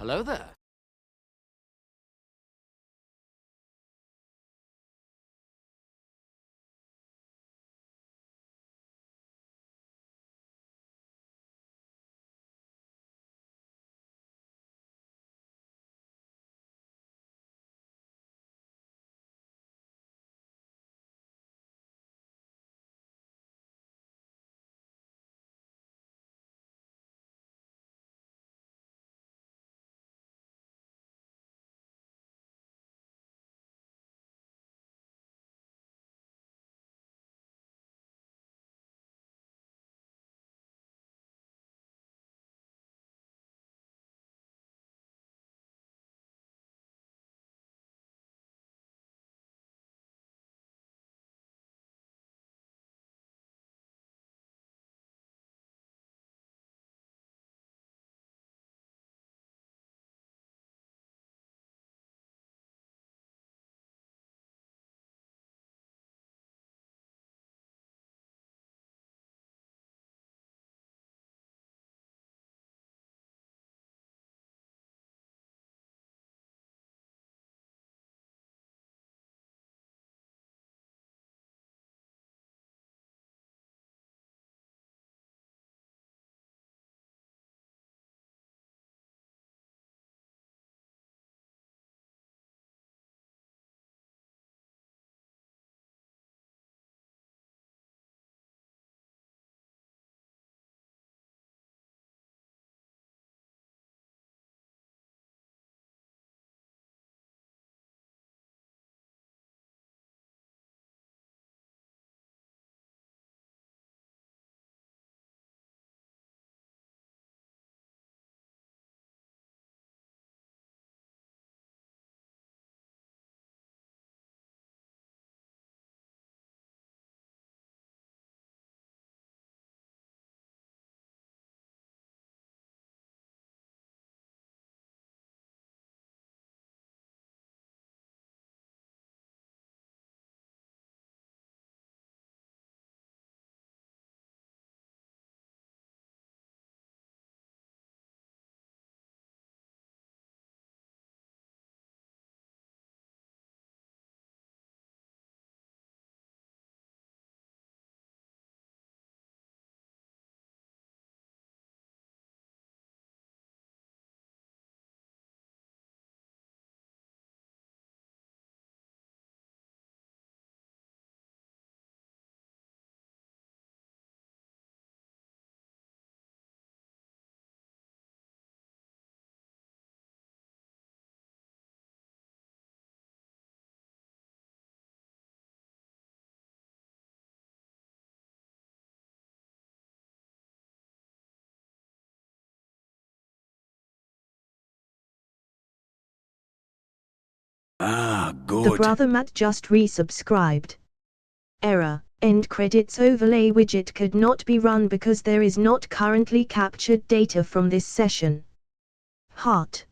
Hello there. Ah, The good. brother Matt just resubscribed. Error. End credits overlay widget could not be run because there is not currently captured data from this session. Heart.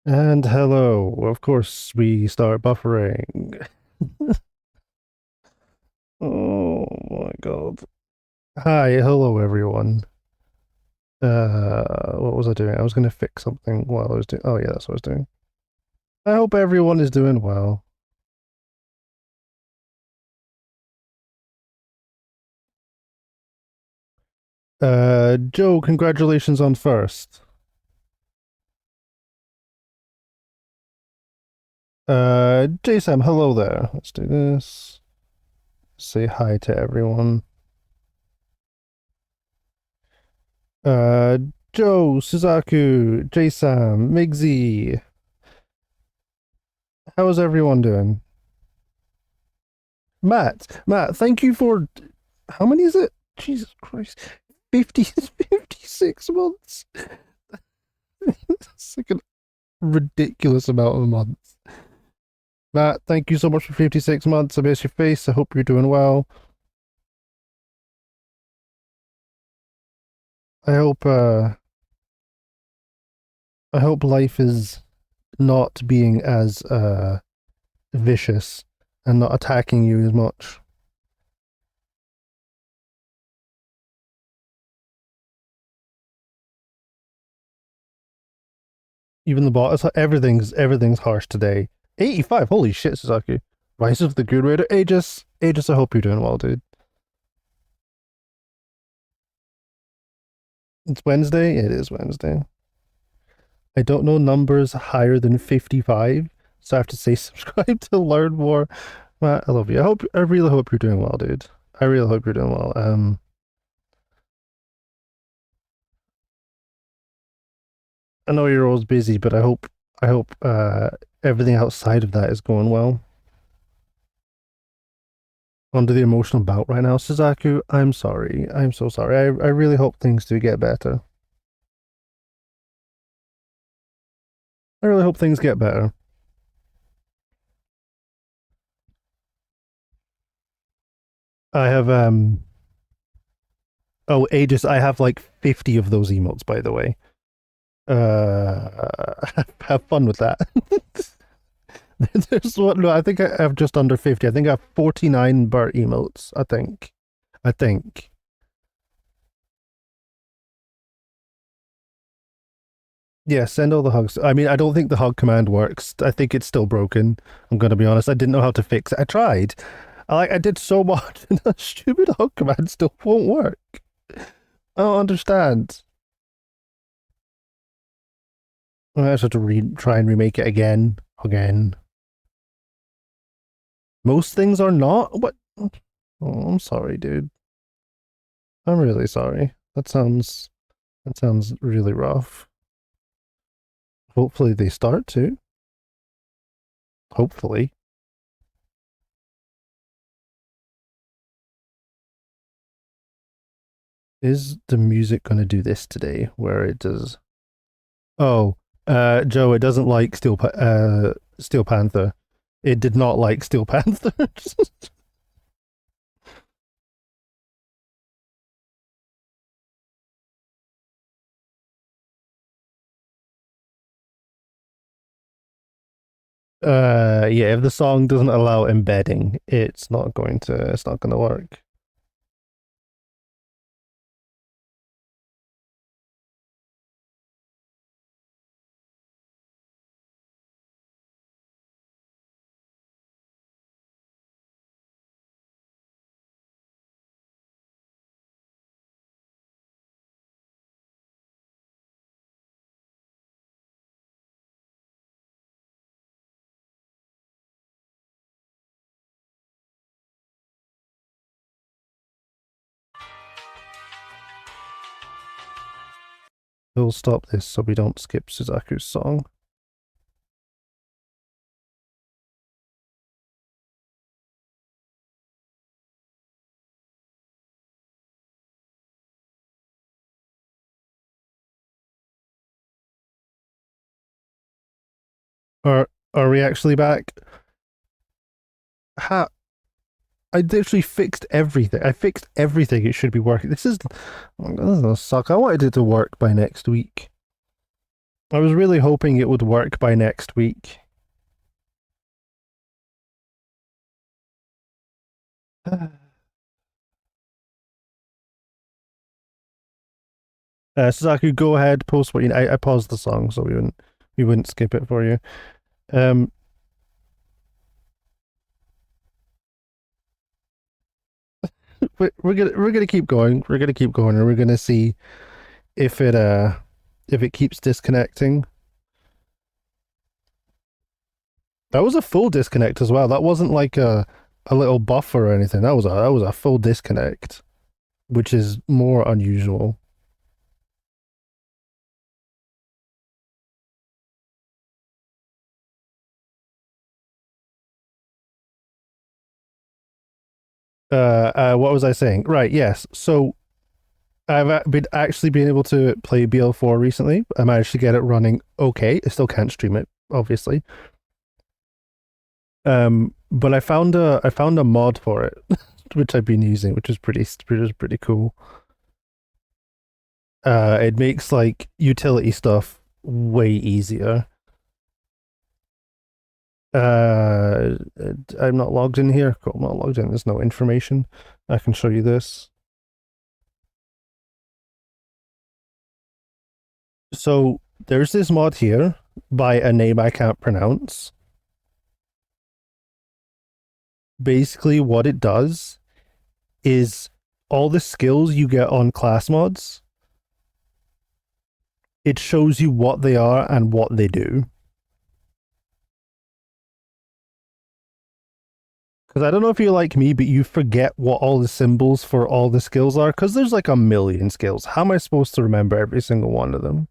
And hello. Of course, we start buffering. Oh my God. Hi, hello everyone. What was I doing? I was going to fix something while I was doing. Oh yeah, that's what I was doing. I hope everyone is doing well. Joe, congratulations on first. Sam, hello there. Let's do this. Say hi to everyone. Uh, Joe, Suzaku, Sam, Migsy. How is everyone doing? Matt, thank you for how many is it? Jesus Christ. 56 months. It's like a ridiculous amount of months. Matt, thank you so much for 56 months. I miss your face. I hope you're doing well. I hope uh I hope life is not being as vicious and not attacking you as much. Even the boss, everything's harsh today. 85, holy shit, Sasaki. Rise of the Good Raider. Aegis, I hope you're doing well, dude. It's Wednesday? It is Wednesday. I don't know numbers higher than 55, so I have to say subscribe to learn more. Matt, I love you. I really hope you're doing well, dude. I really hope you're doing well. I know you're always busy, but I hope everything outside of that is going well. Under the emotional bout right now, Suzaku, I'm sorry. I'm so sorry. I really hope things do get better. I really hope things get better. I have oh Aegis, I have like 50 of those emotes, by the way. Have fun with that. There's what? No, I think I have just under 50. I think I have 49 Bart emotes. I think. Yeah, send all the hugs. I mean, I don't think the hug command works. I think it's still broken. I'm gonna be honest. I didn't know how to fix it. I tried. I did so much, and that stupid hug command still won't work. I don't understand. I just have to try and remake it again. Most things are not. What? Oh, I'm sorry, dude. I'm really sorry. That sounds really rough. Hopefully they start to. Hopefully. Is the music gonna do this today? Where it does? Oh, Joe, it doesn't like Steel Panther. It did not like Steel Panther. Yeah, if the song doesn't allow embedding, it's not gonna work. We'll stop this so we don't skip Suzaku's song. Are we actually back? Ha I literally fixed everything. I fixed everything. It should be working. This is gonna suck. I wanted it to work by next week. I was really hoping it would work by next week. Suzaku, go ahead, post what you. I paused the song so we wouldn't skip it for you. Um, we're gonna keep going. We're gonna keep going, and we're gonna see if it keeps disconnecting. That was a full disconnect as well. That wasn't like a little buffer or anything. That was a full disconnect, which is more unusual. What was I saying? Right, yes. So I've been actually being able to play BL4 recently. I managed to get it running okay. I still can't stream it, obviously. But I found a mod for it, which I've been using, which is pretty cool. It makes like utility stuff way easier. Uh, I'm not logged in here. Cool, I'm not logged in. There's no information. I can show you this. So there's this mod here by a name I can't pronounce. Basically, what it does is all the skills you get on class mods, it shows you what they are and what they do. Because I don't know if you're like me, but you forget what all the symbols for all the skills are. Because there's like a million skills. How am I supposed to remember every single one of them?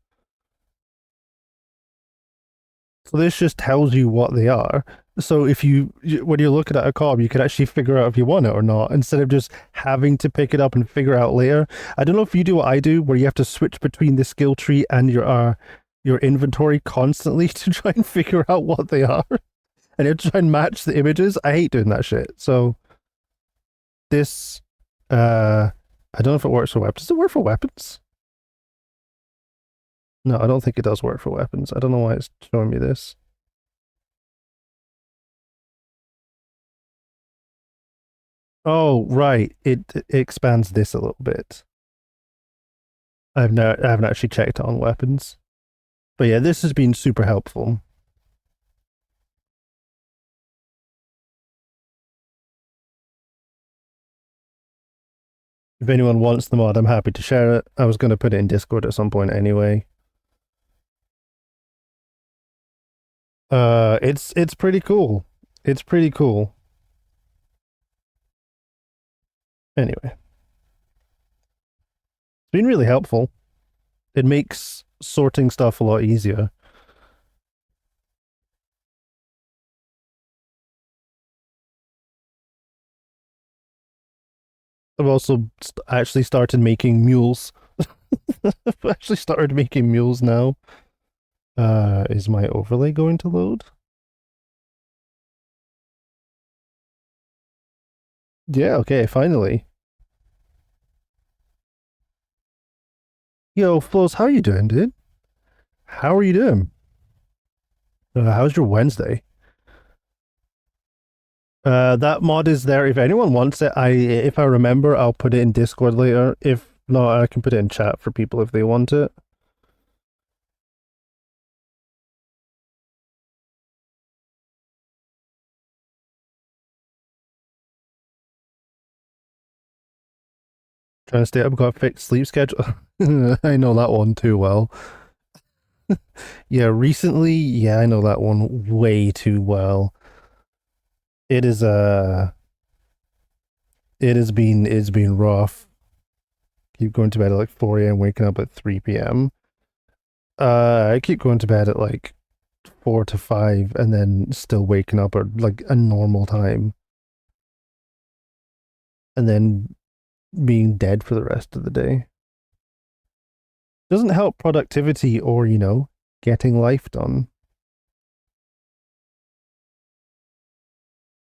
So this just tells you what they are. So if when you're looking at a cob, you can actually figure out if you want it or not, instead of just having to pick it up and figure out later. I don't know if you do what I do, where you have to switch between the skill tree and your inventory constantly to try and figure out what they are, and you have to try and match the images. I hate doing that shit. So this, I don't know if it works for weapons. Does it work for weapons? No, I don't think it does work for weapons. I don't know why it's showing me this. Oh, right. It expands this a little bit. I haven't actually checked on weapons. But yeah, this has been super helpful. If anyone wants the mod, I'm happy to share it. I was going to put it in Discord at some point anyway. It's pretty cool. It's pretty cool. Anyway, it's been really helpful. It makes sorting stuff a lot easier. I've also actually started making mules. I've actually started making mules now. Is my overlay going to load? Yeah, okay, finally. Yo, Flows, how you doing, dude? How are you doing? How's your Wednesday? That mod is there. If anyone wants it, if I remember, I'll put it in Discord later. If not, I can put it in chat for people if they want it. Trying to stay up, got a fixed sleep schedule. I know that one too well. Yeah, recently, yeah, I know that one way too well. It is it's been rough. Keep going to bed at like 4 a.m., waking up at 3 p.m. I keep going to bed at like 4 to 5 and then still waking up at like a normal time. And then being dead for the rest of the day. Doesn't help productivity or, getting life done.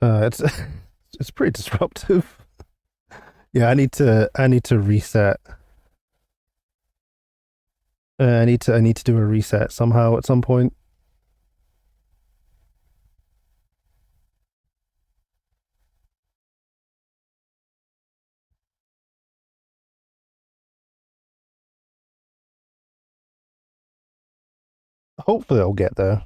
It's it's pretty disruptive. Yeah, I need to reset. I need to do a reset somehow at some point. Hopefully I'll get there.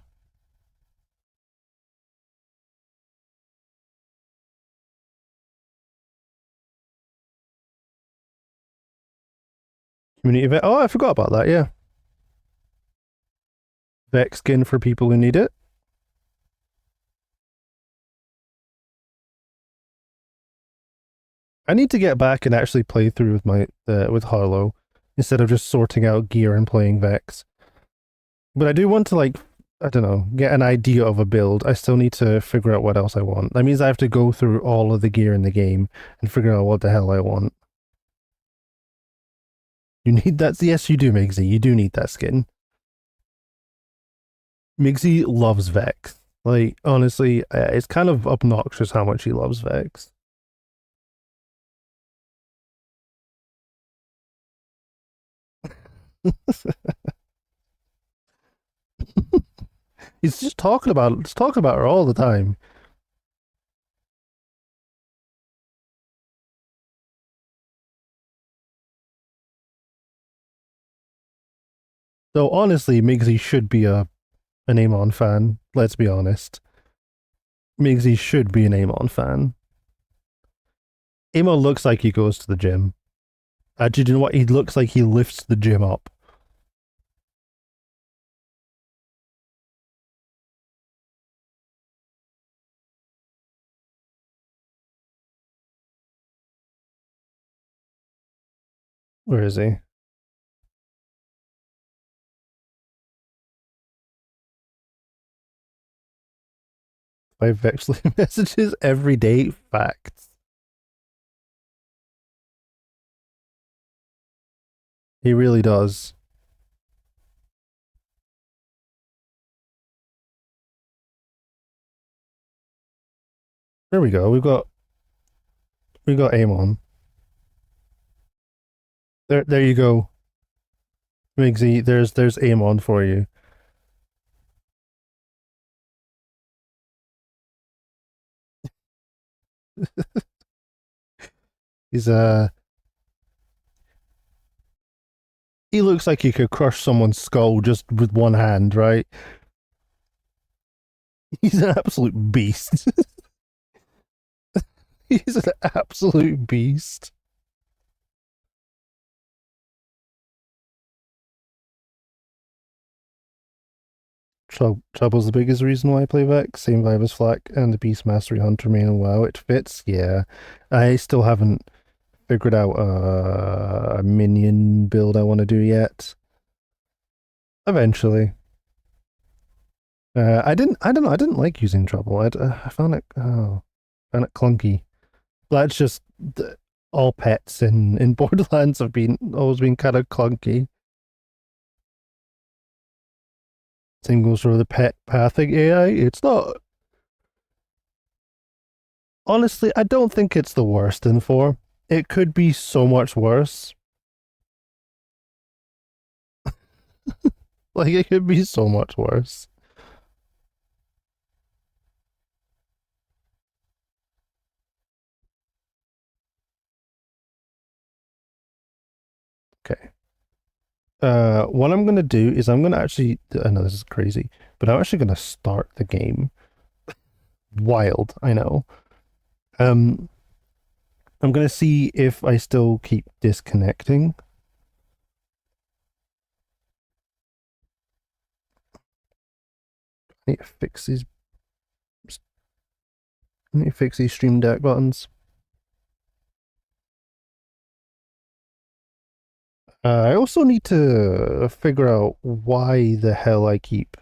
Community event. Oh, I forgot about that. Yeah. Vex skin for people who need it. I need to get back and actually play through with my with Harlow instead of just sorting out gear and playing Vex. But I do want to like I don't know, get an idea of a build. I still need to figure out what else I want. That means I have to go through all of the gear in the game and figure out what the hell I want. You need that? Yes, you do, Migsy. You do need that skin. Migsy loves Vex. Like, honestly, it's kind of obnoxious how much he loves Vex. He's just talking about her all the time. So honestly, Migsy should be an Amon fan. Let's be honest. Migsy should be an Amon fan. Amon looks like he goes to the gym. Actually, do you know what? He looks like he lifts the gym up. Where is he? Five Vexley messages every day. Facts. He really does. There we go. We got Amon. There you go. Migsy, there's Amon for you. He's he looks like he could crush someone's skull just with one hand, right? He's an absolute beast. He's an absolute beast. Trouble's the biggest reason why I play Vex. Same vibe as Flak and the Beast Mastery Hunter main and WoW. It fits, yeah. I still haven't figured out a minion build I want to do yet. Eventually. I don't know, I didn't like using Trouble. I found it, found it clunky. That's just, all pets in Borderlands have always been kind of clunky. Same goes for the pet pathing AI. It's not. Honestly, I don't think it's the worst in 4. It could be so much worse. Like, it could be so much worse. Okay. What I'm gonna do is I'm gonna actually. I know this is crazy, but I'm actually gonna start the game. Wild, I know. Um, I'm gonna see if I still keep disconnecting. I need to fix these. I need to fix these Stream Deck buttons. I also need to figure out why the hell I keep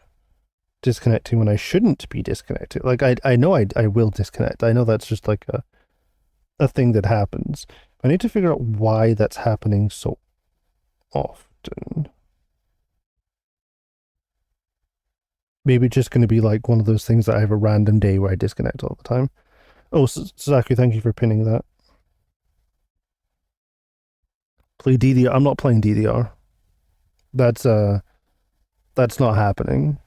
disconnecting when I shouldn't be disconnected. Like I know I will disconnect. I know that's just like a thing that happens. I need to figure out why that's happening so often. Maybe it's just going to be like one of those things that I have a random day where I disconnect all the time. Oh, Sasaki, thank you for pinning that. Play DDR. I'm not playing DDR. That's that's not happening.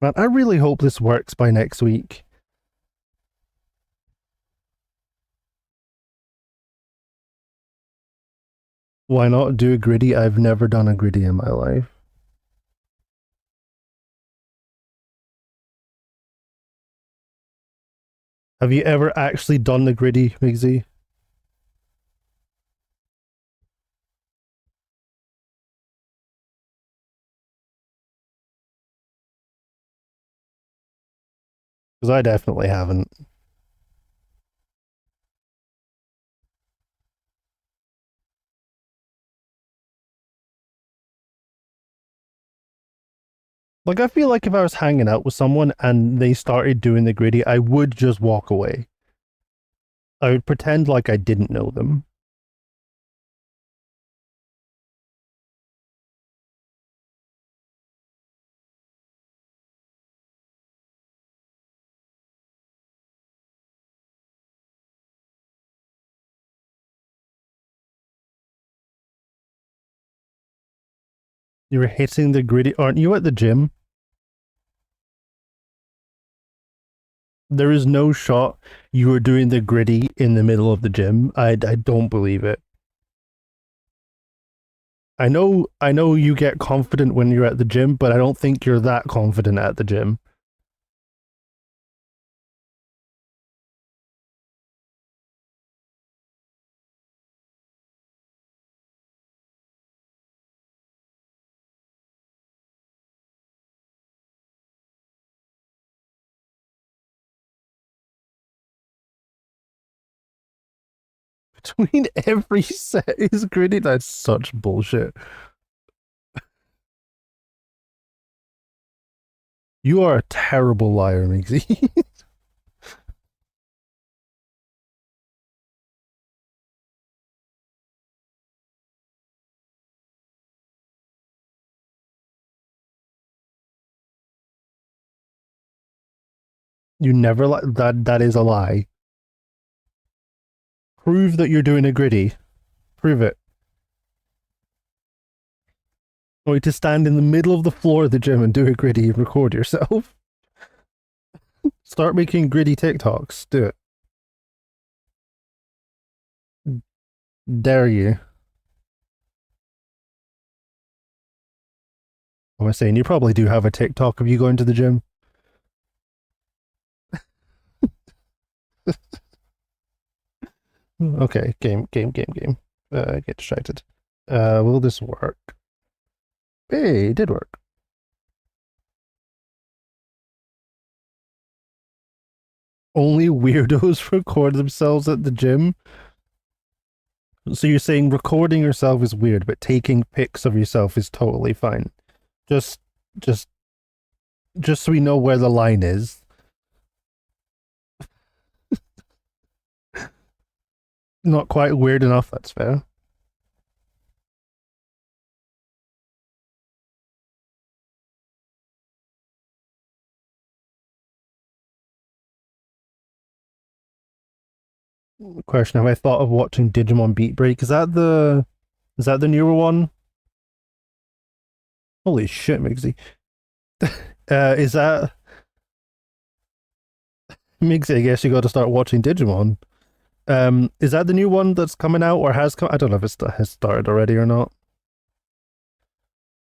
Man, I really hope this works by next week. Why not do a gritty? I've never done a gritty in my life. Have you ever actually done the gritty, Migsy? Because I definitely haven't. Like, I feel like if I was hanging out with someone and they started doing the gritty, I would just walk away. I would pretend like I didn't know them. You're hitting the gritty. Aren't you at the gym? There is no shot you are doing the gritty in the middle of the gym. I don't believe it. I know you get confident when you're at the gym, but I don't think you're that confident at the gym. Between every set is gritty. That's such bullshit. You are a terrible liar, Mixie. You never that. That is a lie. Prove that you're doing a gritty. Prove it. Or to stand in the middle of the floor of the gym and do a gritty and record yourself. Start making gritty TikToks. Do it. Dare you. What am I saying? You probably do have a TikTok of you going to the gym. Okay, game. Get distracted. Will this work? Hey, it did work. Only weirdos record themselves at the gym. So you're saying recording yourself is weird, but taking pics of yourself is totally fine. Just, just, just so we know where the line is. Not quite weird enough. That's fair. Question: have I thought of watching Digimon Beat Break? Is that the newer one? Holy shit, Migsy. Is that Migsy? I guess you got to start watching Digimon. Is that the new one that's coming out or has come? I don't know if it has started already or not.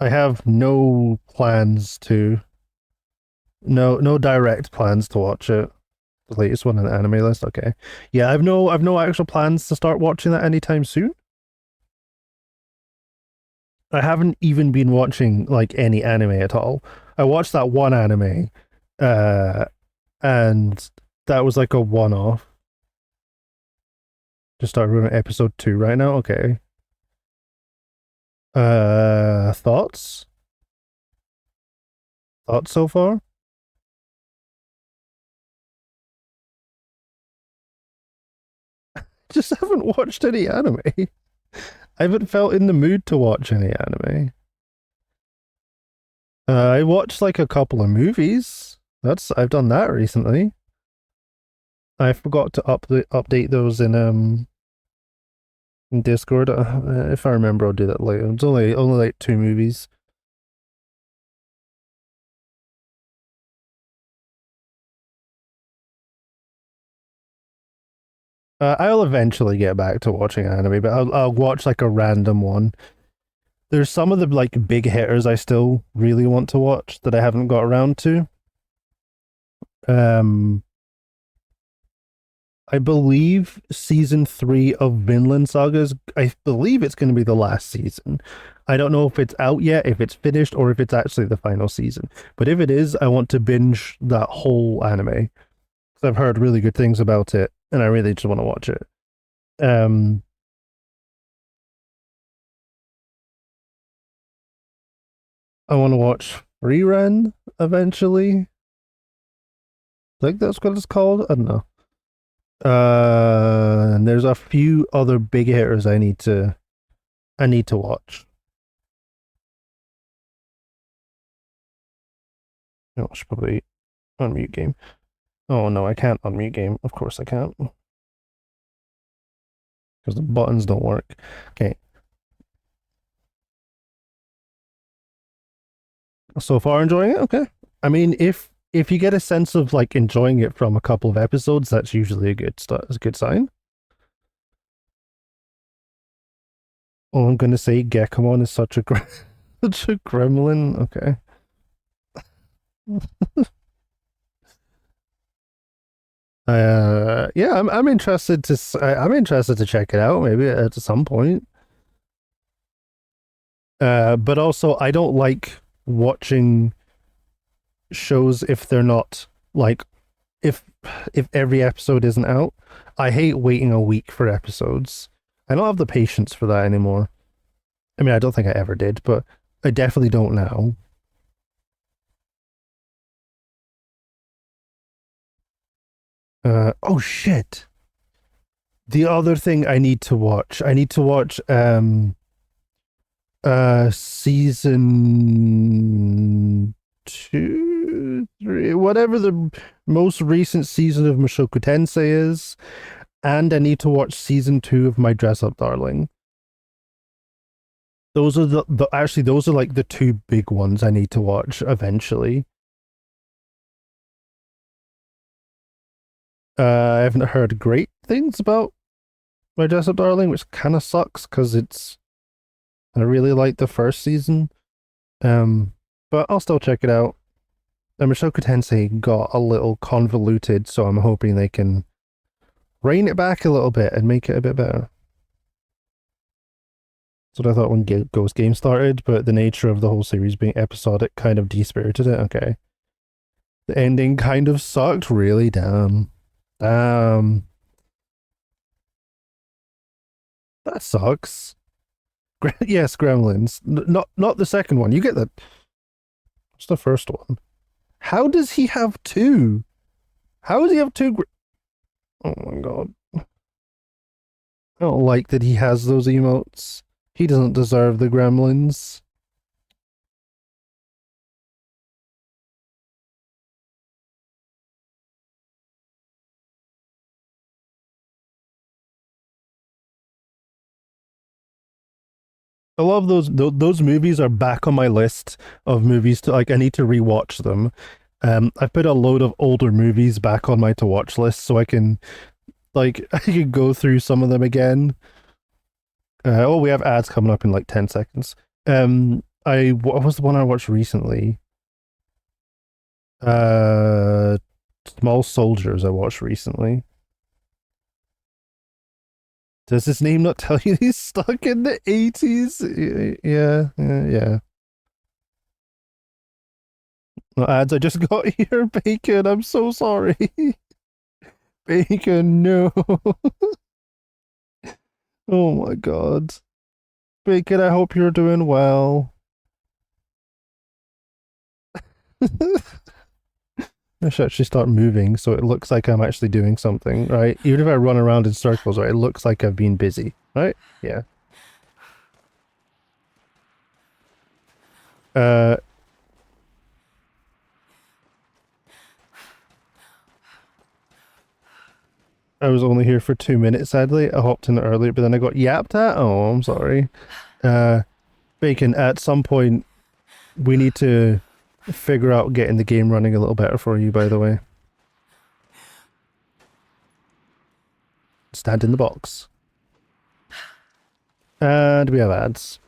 I have no plans to. No direct plans to watch it. The latest one on the anime list. Okay, yeah, I've no actual plans to start watching that anytime soon. I haven't even been watching like any anime at all. I watched that one anime, uh, and that was like a one-off. Just started with episode 2 right now. Okay. Thoughts? Thoughts so far? Just haven't watched any anime. I haven't felt in the mood to watch any anime. I watched like a couple of movies. I've done that recently. I forgot to update those in in Discord. If I remember, I'll do that later. It's only like 2 movies. I'll eventually get back to watching anime, but I'll watch like a random one. There's some of the like big hitters I still really want to watch that I haven't got around to. Um, I believe season 3 of Vinland Sagas, I believe it's going to be the last season. I don't know if it's out yet, if it's finished, or if it's actually the final season. But if it is, I want to binge that whole anime. I've heard really good things about it, and I really just want to watch it. Um, I want to watch Rerun eventually. I think that's what it's called. I don't know. And there's a few other big hitters I need to watch. Oh, I should probably unmute game. Oh no, I can't unmute game. Of course I can't. Because the buttons don't work. Okay. So far enjoying it? Okay. I mean, if you get a sense of like enjoying it from a couple of episodes, that's usually a good start, a good sign. Oh, I'm gonna say Gekamon is such a such a gremlin. Okay. Yeah, I'm interested to I'm interested to check it out maybe at some point. But also I don't like watching shows if they're not like if every episode isn't out. I hate waiting a week for episodes. I don't have the patience for that anymore. I mean, I don't think I ever did, but I definitely don't now. Oh shit. The other thing I need to watch season 2, 3, whatever the most recent season of Mushoku Tensei is, and I need to watch season 2 of My Dress Up Darling. Those are the actually those are like the two big ones I need to watch eventually. I haven't heard great things about My Dress Up Darling, which kind of sucks because I really like the first season. Um, but I'll still check it out. Mushoku Tensei got a little convoluted, so I'm hoping they can rein it back a little bit and make it a bit better. That's what I thought when Ghost Game started, but the nature of the whole series being episodic kind of despirited it. Okay. The ending kind of sucked, really. Damn. Damn. That sucks. Yes, Gremlins. Not the second one. You get the. What's the first one? How does he have two? How does he have two? Oh my god. I don't like that he has those emotes. He doesn't deserve the gremlins. I love those movies are back on my list of movies to like I need to rewatch them. I've put a load of older movies back on my to watch list so I can like I can go through some of them again. Oh, we have ads coming up in like 10 seconds. What was the one I watched recently? Uh Small Soldiers I watched recently. Does his name not tell you he's stuck in the 80s? Yeah. No ads I just got here, Bacon. I'm so sorry. Bacon, no. Oh my god. Bacon, I hope you're doing well. I should actually start moving so it looks like I'm actually doing something, right? Even if I run around in circles, right? It looks like I've been busy, right? Yeah. Uh, was only here for 2 minutes, sadly. I hopped in earlier, but then I got yapped at. Oh, I'm sorry. Bacon, at some point, we need to figure out getting the game running a little better for you, by the way. Stand in the box. And we have ads.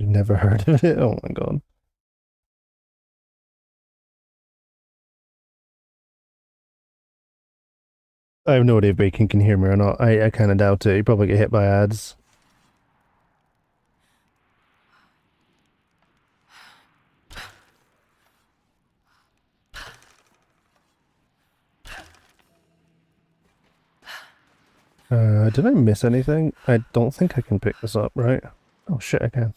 Never heard of it. Oh my god. I have no idea if Bacon can hear me or not. I kind of doubt it. You probably get hit by ads. Did I miss anything? I don't think I can pick this up, right? Oh shit, I can.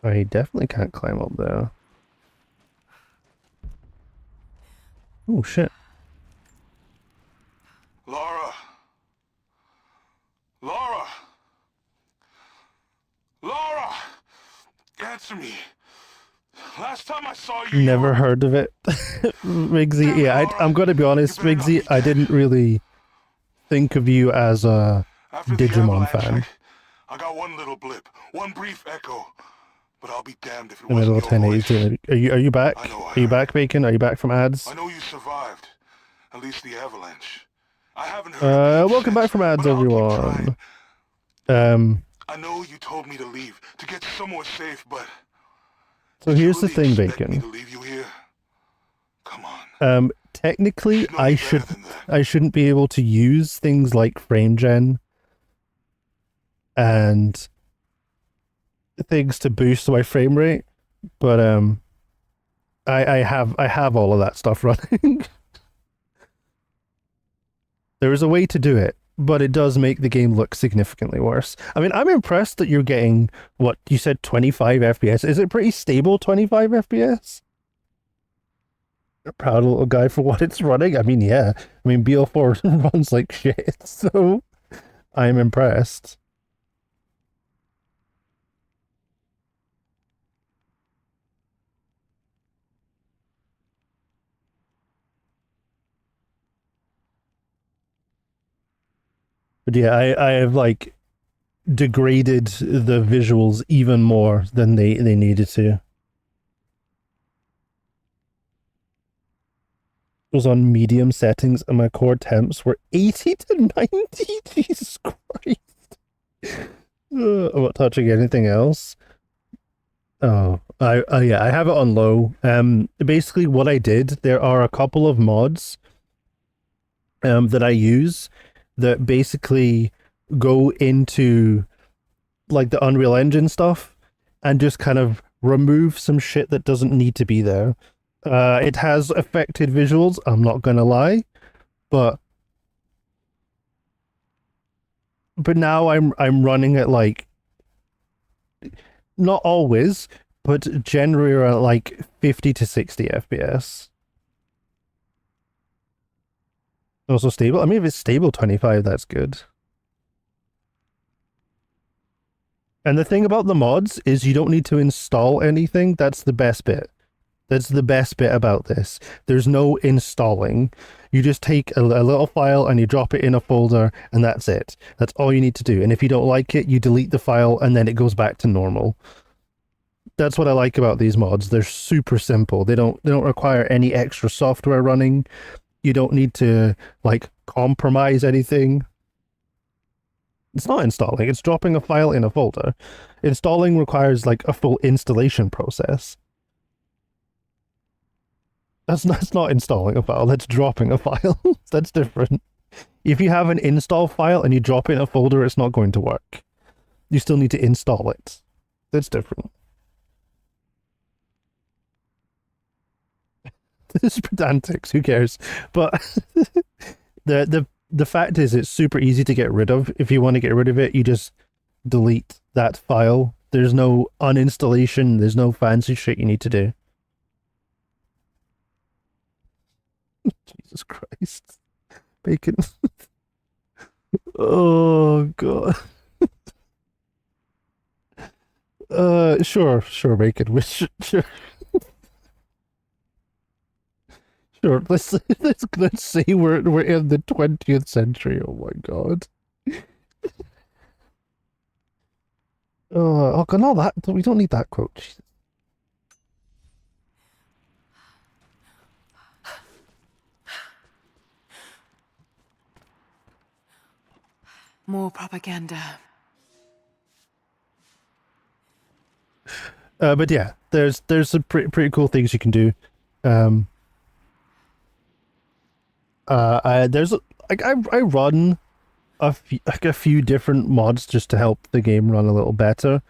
I definitely can't climb up there. Oh shit. Laura! Laura! Laura! Answer me. Last time I saw you... Never heard of it. Migsy, yeah, I'm gonna be honest, Migsy, I didn't really think of you as a Digimon fan. I got one little blip, one brief echo, but I'll be damned if it In the wasn't middle your of voice. 1080. Are you back? Are you back, Bacon? Are you back from ads? I know you survived, at least the avalanche. I haven't heard welcome back from ads, everyone. I know you told me to leave, to get somewhere safe, but... So here's the thing, Bacon. Me to leave you here? Come on. Technically, I shouldn't be able to use things like frame gen and things to boost my frame rate, but I have all of that stuff running. There is a way to do it, but it does make the game look significantly worse. I mean, I'm impressed that you're getting, what, you said 25 FPS. Is it pretty stable 25 FPS? A proud little guy for what it's running? I mean, yeah. I mean, BL4 runs like shit, so I'm impressed. But yeah, I have like degraded the visuals even more than they needed to. It was on medium settings and my core temps were 80 to 90. Jesus Christ. I'm not touching anything else. Oh, yeah, I have it on low. Basically what I did, there are a couple of mods that I use that basically go into like the Unreal Engine stuff and just kind of remove some shit that doesn't need to be there. It has affected visuals, I'm not gonna lie, but now I'm running at like, not always, but generally around like 50 to 60 FPS. Also stable. I mean, if it's stable 25, that's good. And the thing about the mods is you don't need to install anything. That's the best bit. That's the best bit about this. There's no installing. You just take a little file and you drop it in a folder and that's it. That's all you need to do. And if you don't like it, you delete the file and then it goes back to normal. That's what I like about these mods. They're super simple. They don't require any extra software running. You don't need to like compromise anything. It's not installing, it's dropping a file in a folder. Installing requires like a full installation process. That's not installing a file, that's dropping a file. That's different. If you have an install file and you drop it in a folder, it's not going to work. You still need to install it. That's different. This is pedantics, who cares? But the fact is it's super easy to get rid of. If you want to get rid of it, you just delete that file. There's no uninstallation, there's no fancy shit you need to do. Jesus Christ. Bacon. Oh god. Sure, Bacon. Sure, sure. Let's say we're in the 20th century. Oh my god. Oh god, no, that we don't need that quote. Jesus. More propaganda. But yeah, there's some pretty cool things you can do. Um, there's like I run a few different mods just to help the game run a little better.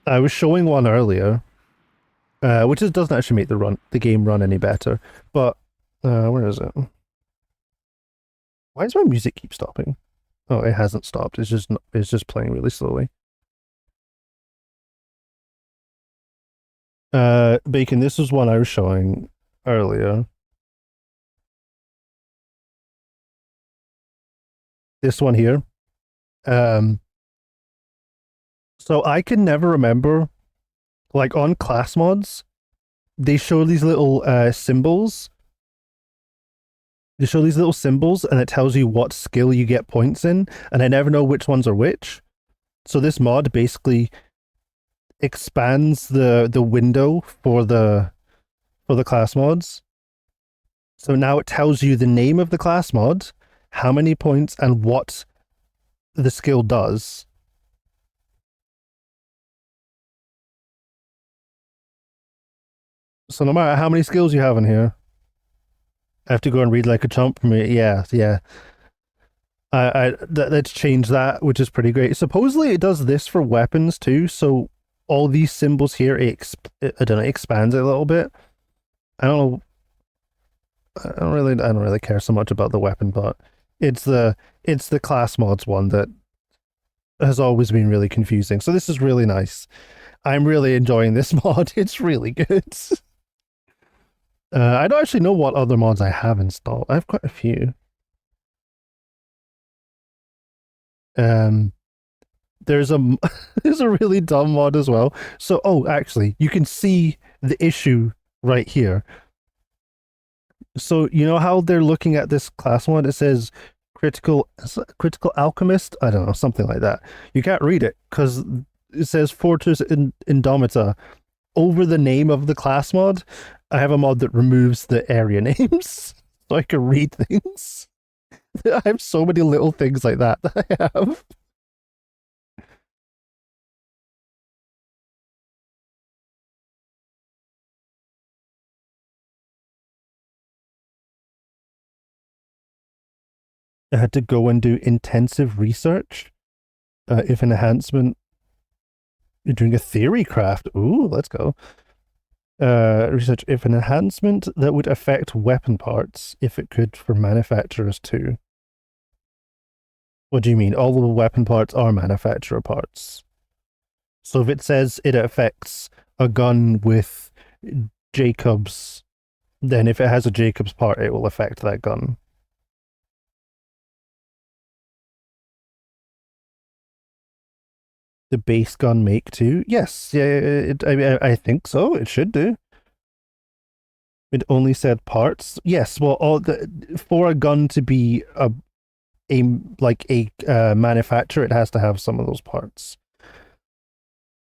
I was showing one earlier, which doesn't actually make the game run any better. But where is it? Why does my music keep stopping? Oh, it hasn't stopped. It's just playing really slowly. Bacon, this was one I was showing earlier. This one here. So I can never remember, like on class mods, they show these little symbols. They show these little symbols, and it tells you what skill you get points in, and I never know which ones are which. So this mod basically expands the window for the class mods. So now it tells you the name of the class mod, how many points, and what the skill does. So no matter how many skills you have in here, I have to go and read like a chump for me. Yeah, yeah. Let's change that, which is pretty great. Supposedly it does this for weapons too. So all these symbols here, I don't know, expands it a little bit. I don't know. I don't really care so much about the weapon, but it's the class mods one that has always been really confusing. So this is really nice. I'm really enjoying this mod. It's really good. I don't actually know what other mods I have installed. I have quite a few. There's a there's a really dumb mod as well. So actually, you can see the issue right here. So you know how they're looking at this class mod? It says critical alchemist. I don't know, something like that. You can't read it because it says Fortress Indomita over the name of the class mod. I have a mod that removes the area names so I can read things. I have so many little things like that I have. I had to go and do intensive research. If an enhancement, you're doing a theory craft. Ooh, let's go. Research if an enhancement that would affect weapon parts, if it could for manufacturers too. What do you mean? All of the weapon parts are manufacturer parts. So if it says it affects a gun with Jacobs, then if it has a Jacobs part, it will affect that gun. The base gun make too? Yes, yeah. I think so. It should do. It only said parts. Yes, well, for a gun to be a manufacturer, it has to have some of those parts.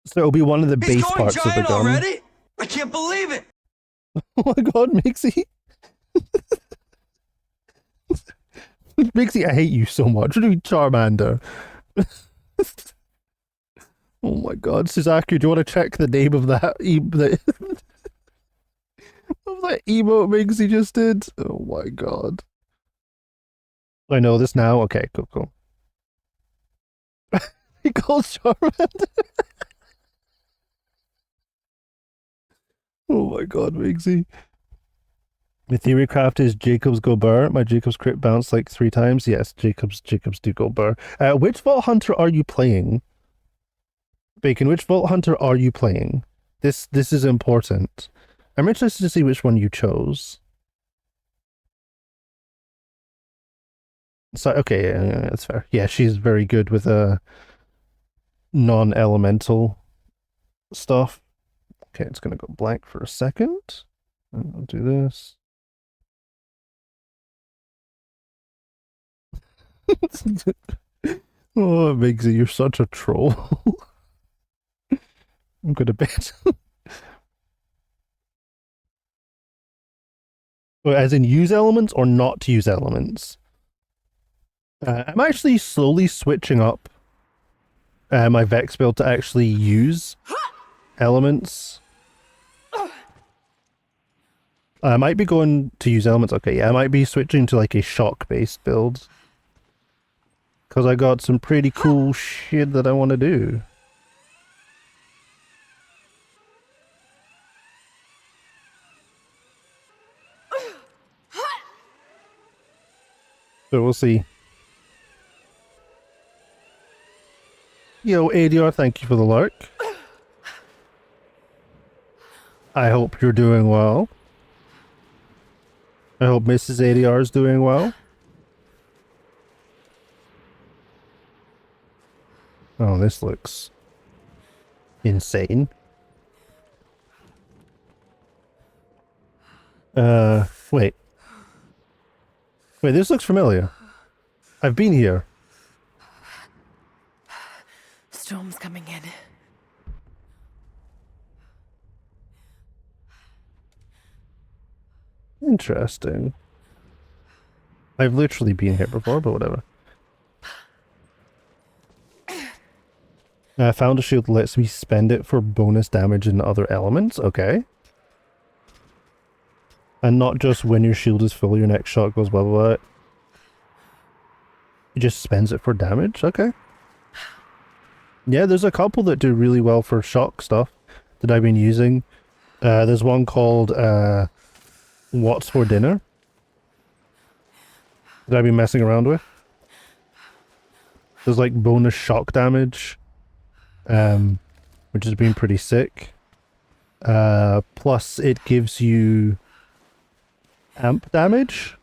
So it'll be one of the base parts of the gun. Already? I can't believe it. Oh my god, Mixie. Mixie, I hate you so much. What do you mean, Charmander? Oh my god, Suzaku, do you want to check the name of that of that emote Mixie just did? Oh my god. I know this now. Okay, cool. He calls Charmander. Oh my god, Mixie. The theory craft is Jacobs go burr. My Jacobs crit bounced like 3 times. Yes, Jacobs do go burr. Which Vault Hunter are you playing? Bacon, which Vault Hunter are you playing? This is important. I'm interested to see which one you chose. So okay, yeah, that's fair. Yeah, she's very good with non-elemental stuff. Okay, it's gonna go blank for a second. And I'll do this. Oh, Migsy, you're such a troll. I'm gonna bet. As in use elements or not to use elements? I'm actually slowly switching up my Vex build to actually use elements. I might be going to use elements. Okay, yeah, I might be switching to like a shock-based build. Because I got some pretty cool shit that I want to do. So we'll see. Yo, ADR, thank you for the lurk. I hope you're doing well. I hope Mrs. ADR is doing well. Oh, this looks insane. Wait. Wait, this looks familiar. I've been here. Storm's coming in. Interesting. I've literally been here before, but whatever. I found a shield that lets me spend it for bonus damage in other elements. Okay. And not just when your shield is full, your next shot goes blah blah blah. It just spends it for damage. Okay. Yeah, there's a couple that do really well for shock stuff that I've been using. There's one called What's for Dinner that I've been messing around with. There's like bonus shock damage, which has been pretty sick. Plus it gives you amp damage.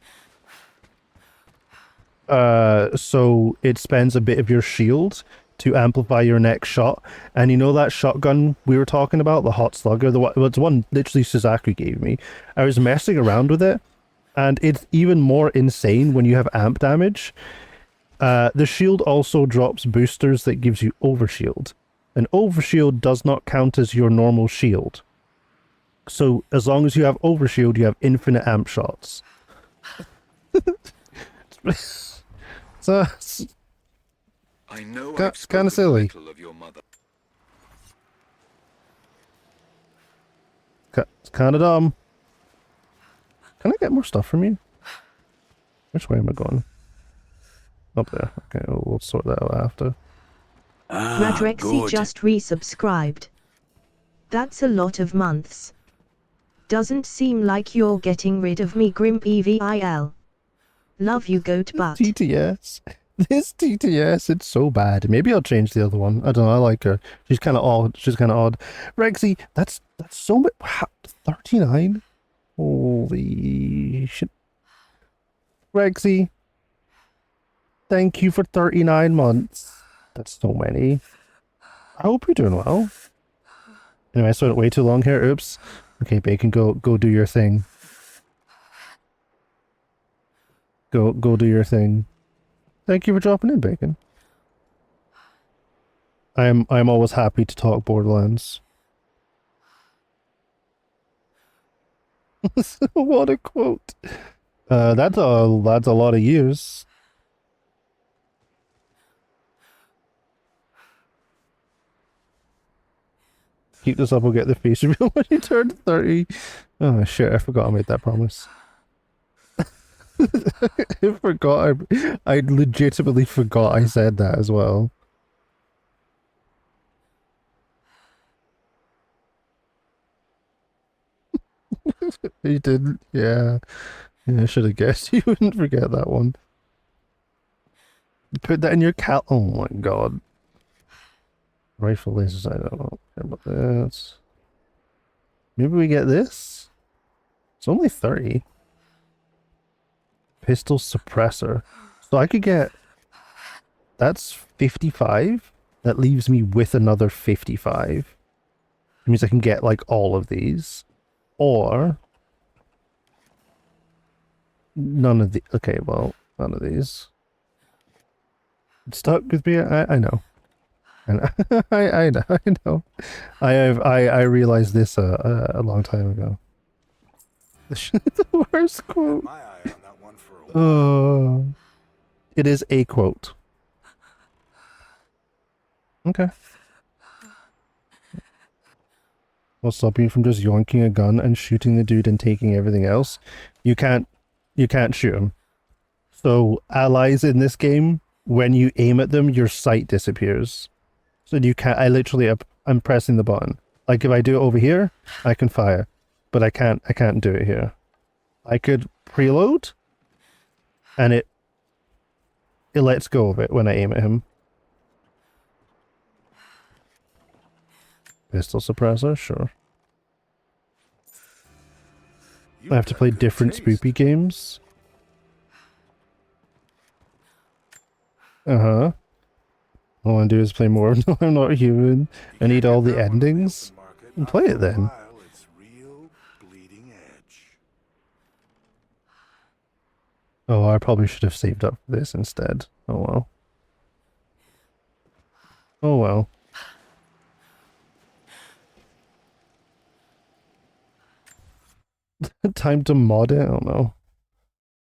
So it spends a bit of your shield to amplify your next shot. And you know that shotgun we were talking about, the hot slugger, it's one literally Suzaku gave me. I was messing around with it, and it's even more insane when you have amp damage. The shield also drops boosters that gives you overshield. An overshield does not count as your normal shield. So as long as you have overshield, you have infinite amp shots. So I know it's kind of silly. of your mother. It's kind of dumb. Can I get more stuff from you? Which way am I going? Up there. Okay, we'll sort that out after. Radrexy just resubscribed. That's a lot of months. Doesn't seem like you're getting rid of me, Grimp EVIL. Love you, goat butt. TTS. This TTS, it's so bad. Maybe I'll change the other one. I don't know, I like her. She's kind of odd. She's kind of odd. Rexy, that's so much. 39? Holy shit. Rexy, thank you for 39 months. That's so many. I hope you're doing well. Anyway, I spent way too long here. Oops. Okay, Bacon, go do your thing. Go do your thing. Thank you for dropping in, Bacon. I'm always happy to talk Borderlands. What a quote. That's a lot of years. Keep this up, we'll get the face reveal when you turn 30. Oh shit, I forgot I made that promise. I forgot. I legitimately forgot I said that as well. You didn't? Yeah. Yeah, I should have guessed you wouldn't forget that one. Put that in your cal- Oh my god. Rifle lasers, I don't know. Care about this. Maybe we get this? It's only 30. Pistol suppressor. So I could get... That's 55. That leaves me with another 55. It means I can get, like, all of these. Or... None of the... Okay, well, none of these. It's stuck with me? I know. And I know, I know. I realized this a long time ago. The worst quote. My eye on that one for a while. It is a quote. Okay. What's stopping you from just yoinking a gun and shooting the dude and taking everything else? You can't shoot him. So allies in this game, when you aim at them, your sight disappears. So you can't. I'm pressing the button. Like if I do it over here, I can fire, but I can't do it here. I could preload, and it lets go of it when I aim at him. Pistol suppressor, sure. I have to play different spoopy games. Uh-huh. All I want to do is play more. No, I'm not human. I need all the endings. And play it then. It's real bleeding edge. Oh, I probably should have saved up for this instead. Oh well. Oh well. Time to mod it? I don't know.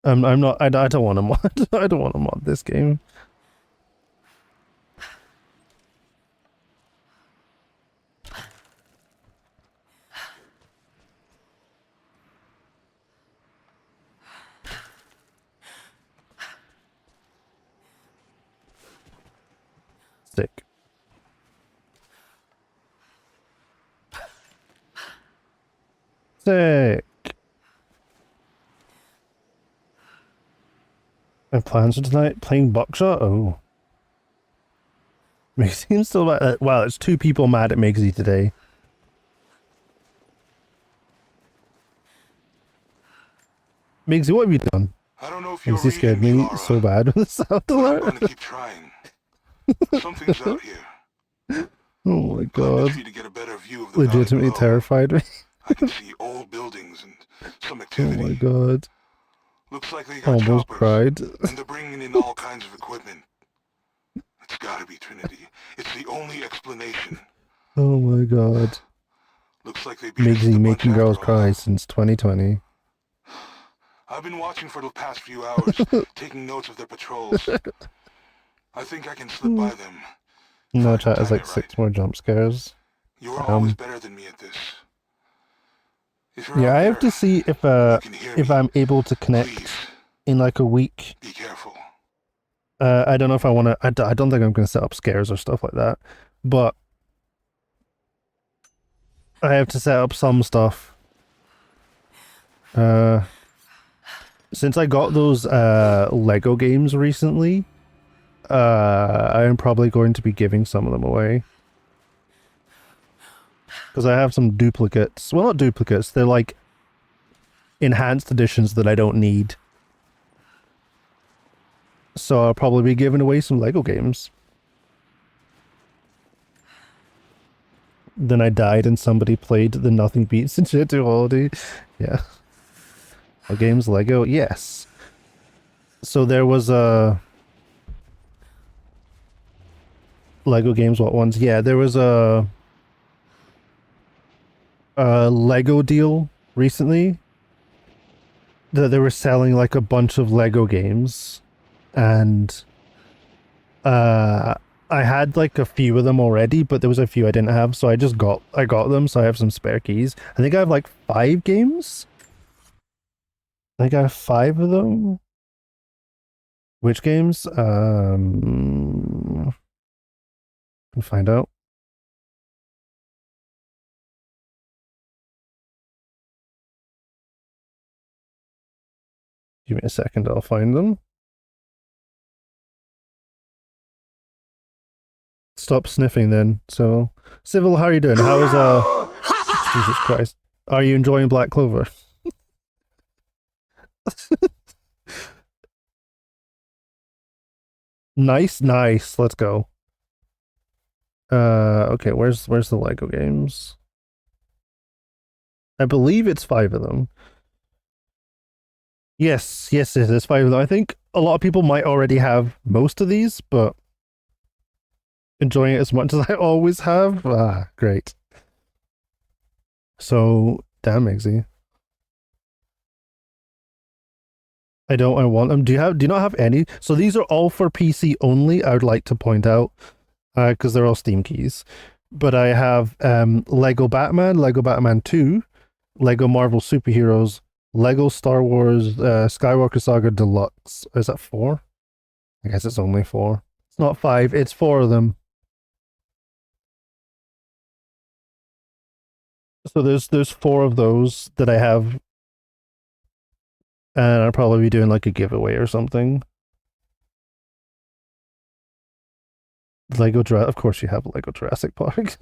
I'm not. I don't want to mod. I don't want to mod this game. Sick. Sick. My plans for tonight? Playing Buckshot? Oh. Migsy still mad. Wow, it's 2 people mad at Migsy today. Migsy, what have you done? I don't know if you're Migsy scared reading me Laura, so bad with the sound but I'm alert. going to keep trying. Something's out here. Oh my Climb the god. tree to get a better view of the valley Legitimately below. terrified me. I can see old buildings and some Oh activity. my god. Looks like they got Almost choppers, cried. and they're bringing in all kinds of equipment. It's gotta be Trinity. It's the only explanation. Oh my god. Looks like they beat us to Migsy the making punch girls after all. cry since 2020. I've been watching for the past few hours, taking notes of their patrols. I think I can slip by them. No, I can chat is time like it 6 right. more jump scares. You're always better than me at this. If you're Yeah, out I have there, to see you can hear if me. I'm able to connect Please, in like a week. be careful. I don't know if I want to. I don't think I'm going to set up scares or stuff like that. But I have to set up some stuff. Since I got those Lego games recently, I'm probably going to be giving some of them away. Because I have some duplicates. Well, not duplicates. They're like enhanced editions that I don't need. So I'll probably be giving away some Lego games. Then I died and somebody played the Nothing Beats and shit holiday. Yeah. What games? Lego? Yes. So there was a... Lego games, what ones? Yeah, there was a Lego deal recently that they were selling like a bunch of Lego games, and I had like a few of them already, but there was a few I didn't have, so I got them, so I have some spare keys. I think I have like 5 games. I think I have 5 of them. Which games? Can find out. Give me a second, I'll find them. Stop sniffing then. So, Civil, how are you doing? How is Jesus Christ. Are you enjoying Black Clover? Nice, nice. Let's go. Okay, where's the Lego games? I believe it's 5 of them. Yes, yes, it is 5 of them. I think a lot of people might already have most of these, but enjoying it as much as I always have. Ah, great. So, damn, Mixie. I want them. Do you not have any? So these are all for PC only, I would like to point out, because they're all Steam keys. But I have Lego Batman, Lego Batman 2, Lego Marvel Superheroes, Lego Star Wars Skywalker Saga Deluxe. Is that 4? I guess it's only 4. It's not 5, it's 4 of them. So there's 4 of those that I have, and I'll probably be doing like a giveaway or something. Of course you have Lego Jurassic Park.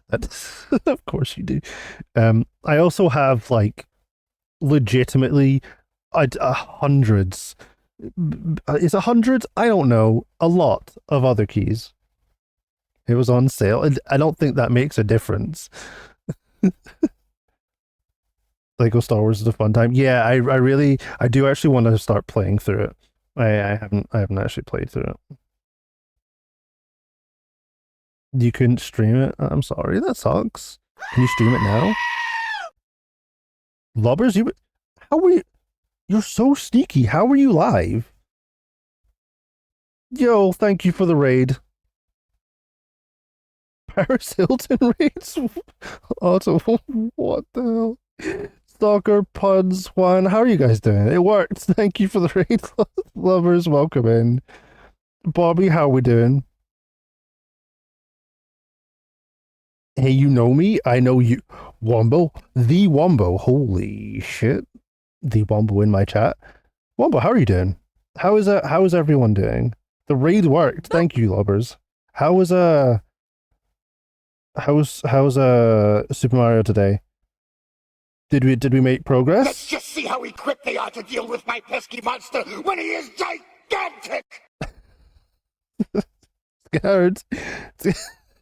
That's, of course you do. I also have like legitimately hundreds. Is it hundreds? I don't know. A lot of other keys. It was on sale, and I don't think that makes a difference. Lego Star Wars is a fun time. Yeah, I do actually want to start playing through it. I haven't actually played through it. You couldn't stream it? I'm sorry, that sucks. Can you stream it now? Lubbers, how were you? You're so sneaky. How were you live? Yo, thank you for the raid. Paris Hilton raids? Auto, what the hell? Stalker Puds One, how are you guys doing? It worked. Thank you for the raid. Lovers, welcome in. Bobby, how we doing? Hey, you know me? I know you. Wombo, the Wombo. Holy shit. The Wombo in my chat. Wombo, how are you doing? How is everyone doing? The raid worked. Thank you, Lobbers. How's Super Mario today? Did we make progress? Let's just see how equipped they are to deal with my pesky monster when he is gigantic! Scared.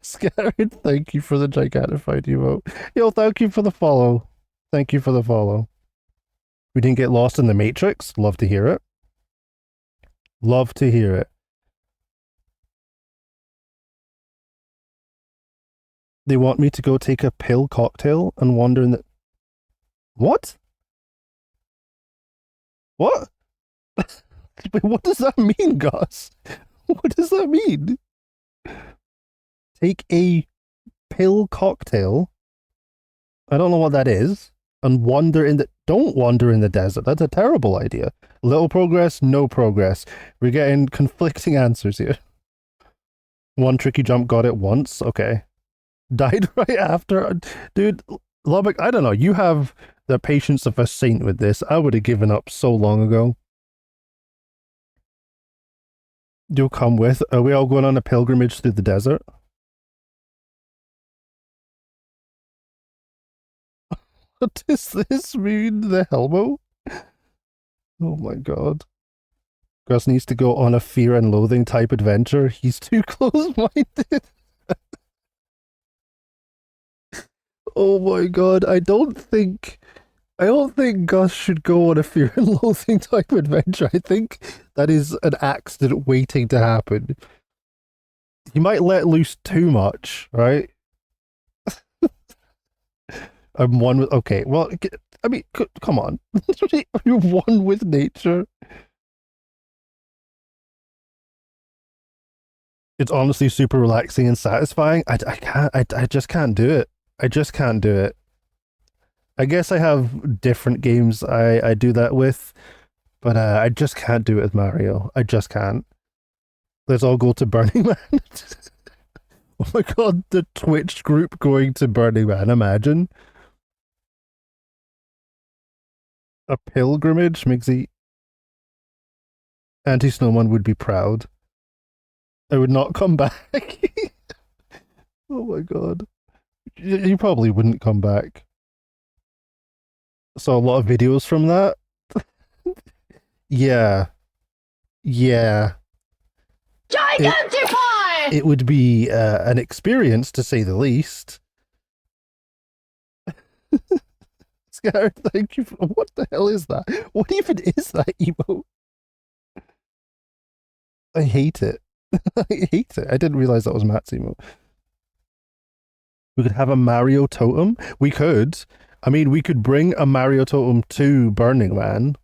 Scared. Thank you for the gigantified emote. Yo, thank you for the follow. Thank you for the follow. We didn't get lost in the Matrix. Love to hear it. Love to hear it. They want me to go take a pill cocktail and wander in the... What? What? Wait, what does that mean, Gus? What does that mean? Take a pill cocktail. I don't know what that is. And wander in the... Don't wander in the desert. That's a terrible idea. Little progress, no progress. We're getting conflicting answers here. One tricky jump, got it once. Okay. Died right after. Dude, Lubbock, I don't know. You have the patience of a saint with this. I would have given up so long ago. You'll come with. Are we all going on a pilgrimage through the desert? What does this mean? The Helmo? Oh my god. Gus needs to go on a fear and loathing type adventure. He's too close-minded. Oh my god, I don't think Gus should go on a fear and loathing type adventure. I think that is an accident waiting to happen. He might let loose too much, right? I'm one with... Okay, well, I mean, come on. You're one with nature. It's honestly super relaxing and satisfying. I just can't do it. I just can't do it. I guess I have different games I do that with, but I just can't do it with Mario. I just can't. Let's all go to Burning Man. Oh my god, the Twitch group going to Burning Man, imagine. A pilgrimage, Migsy. Anti-Snowman would be proud. I would not come back. Oh my god. You probably wouldn't come back. Saw a lot of videos from that. Yeah. Yeah. Gigantify! It would be an experience, to say the least. Scatter, thank you for... What the hell is that? What even is that emote? I hate it. I hate it. I didn't realize that was Matt's emote. We could have a Mario totem. We could. I mean, we could bring a Mario totem to Burning Man.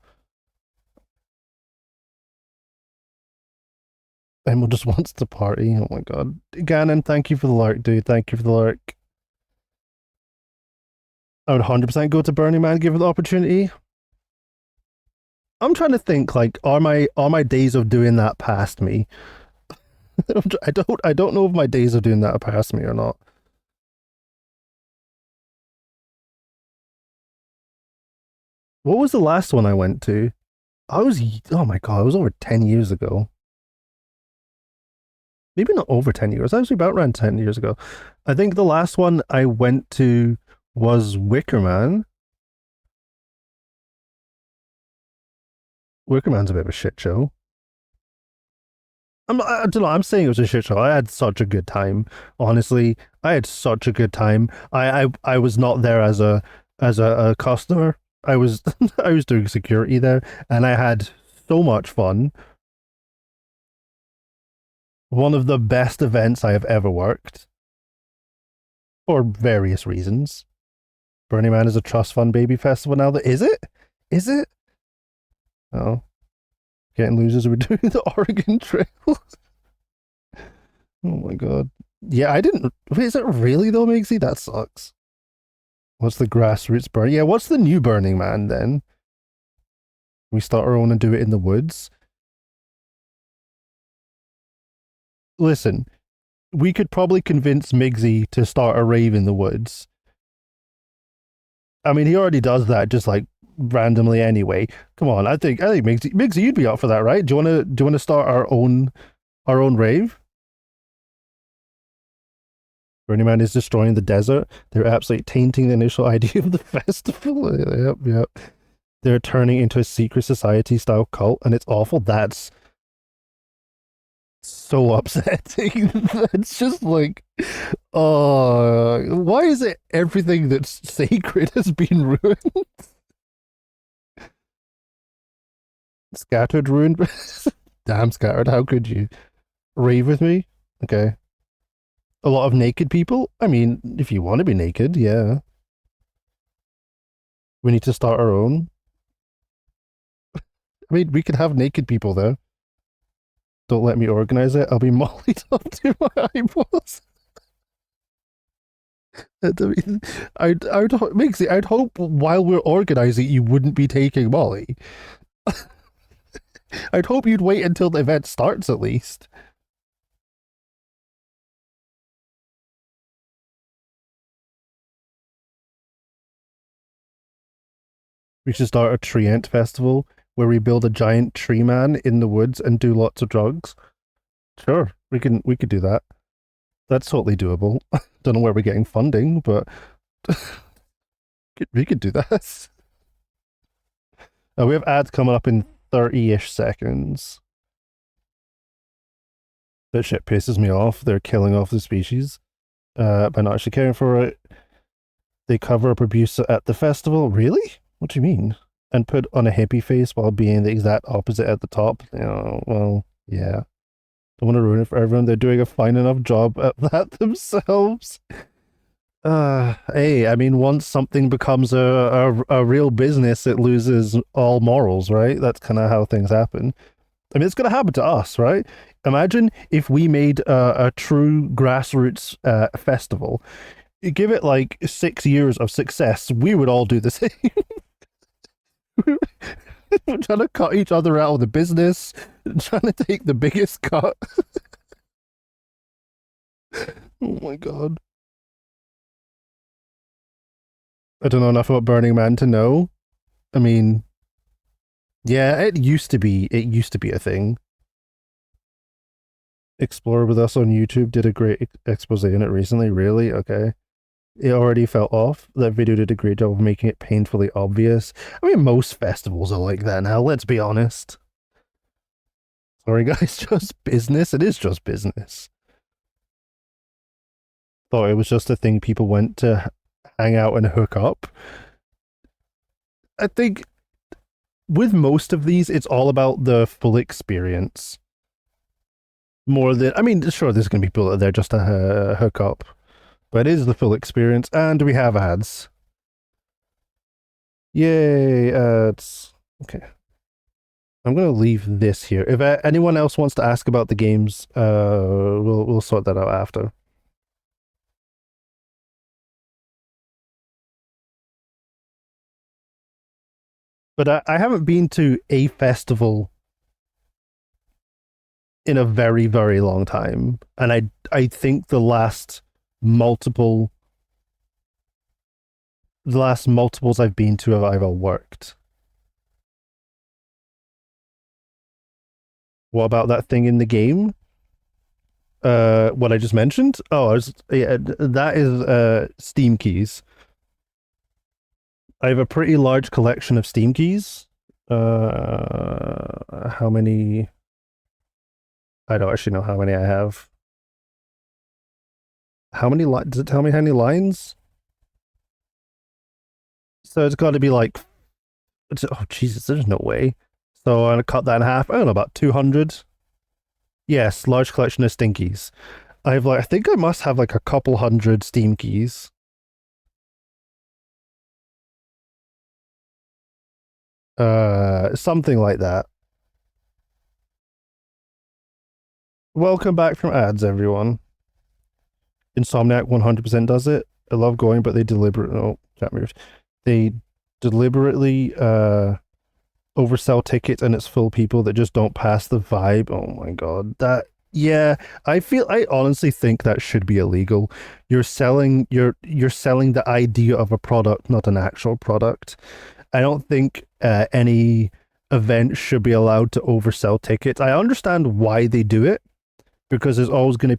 Emil just wants to party. Oh my god. Ganon, thank you for the lurk, dude. Thank you for the lurk. I would 100% go to Burning Man, give it the opportunity. I'm trying to think, like, are my days of doing that past me? I don't know if my days of doing that are past me or not. What was the last one I went to? Oh my god, it was over 10 years ago. Maybe not over 10 years, actually about around 10 years ago. I think the last one I went to was Wicker Man. Wicker Man's a bit of a shit show. I don't know, I'm saying it was a shit show. I had such a good time. Honestly, I had such a good time. I was not there as a customer. I was I was doing security there, and I had so much fun. One of the best events I have ever worked, for various reasons. Burning Man is a trust fund baby festival now. Is it? Is it? Oh, getting losers. We're doing the Oregon Trail. Oh my god. Yeah, I didn't. Wait, is it really though, Migsy? That sucks. What's the grassroots burn? Yeah, what's the new Burning Man then? We start our own and do it in the woods. Listen, we could probably convince Migsy to start a rave in the woods. I mean, he already does that, just like randomly anyway. Come on, I think Migsy, you'd be up for that, right? Do you wanna start our own rave? Burning Man is destroying the desert. They're absolutely tainting the initial idea of the festival. Yep, yep. They're turning into a secret society style cult, and it's awful. That's so upsetting. That's just like, why is it everything that's sacred has been ruined? Scattered, ruined. Damn, Scattered. How could you rave with me? Okay. A lot of naked people? I mean, if you want to be naked, yeah. We need to start our own. I mean, we could have naked people there. Don't let me organize it. I'll be mollied up to my eyeballs. I mean, I'd hope while we're organizing, you wouldn't be taking Molly. I'd hope you'd wait until the event starts at least. We should start a tree ant festival where we build a giant tree man in the woods and do lots of drugs. Sure, we could do that. That's totally doable. Don't know where we're getting funding, but we could do that. We have ads coming up in 30-ish seconds. That shit pisses me off. They're killing off the species by not actually caring for it. They cover up abuse at the festival. Really? What do you mean? And put on a hippie face while being the exact opposite at the top. You know, well, yeah. Don't want to ruin it for everyone. They're doing a fine enough job at that themselves. Hey, I mean, once something becomes a real business, it loses all morals, right? That's kind of how things happen. I mean, it's going to happen to us, right? Imagine if we made a true grassroots festival. You give it like 6 years of success, we would all do the same. We're trying to cut each other out of the business, trying to take the biggest cut. Oh my god. I don't know enough about Burning Man to know. I mean, yeah, it used to be a thing. Explore with Us on YouTube did a great expose in it recently. Really? Okay. It already fell off. That video did a great job of making it painfully obvious. I mean, most festivals are like that now, let's be honest. Sorry, guys, just business. It is just business. Thought it was just a thing people went to hang out and hook up. I think with most of these, it's all about the full experience. More than, I mean, sure, there's going to be people that are there just to hook up, but it is the full experience, and we have ads. Yay, ads. Okay. I'm going to leave this here. If anyone else wants to ask about the games, we'll sort that out after. But I haven't been to a festival in a very, very long time. And I think the last multiples I've been to have either worked. What about that thing in the game? What I just mentioned? Oh, that is Steam keys. I have a pretty large collection of Steam keys. How many? I don't actually know how many I have. How many does it tell me how many lines? So it's got to be like, oh Jesus, there's no way. So I'm gonna cut that in half. I don't know, about 200. Yes, large collection of stinkies. I think I must have like a couple hundred Steam keys. Something like that. Welcome back from ads, everyone. Insomniac 100% does it. I love going, but they deliberately oversell tickets, and it's full people that just don't pass the vibe. Oh my god, yeah, I honestly think that should be illegal. You're selling the idea of a product, not an actual product. I don't think any event should be allowed to oversell tickets. I understand why they do it, because there's always going to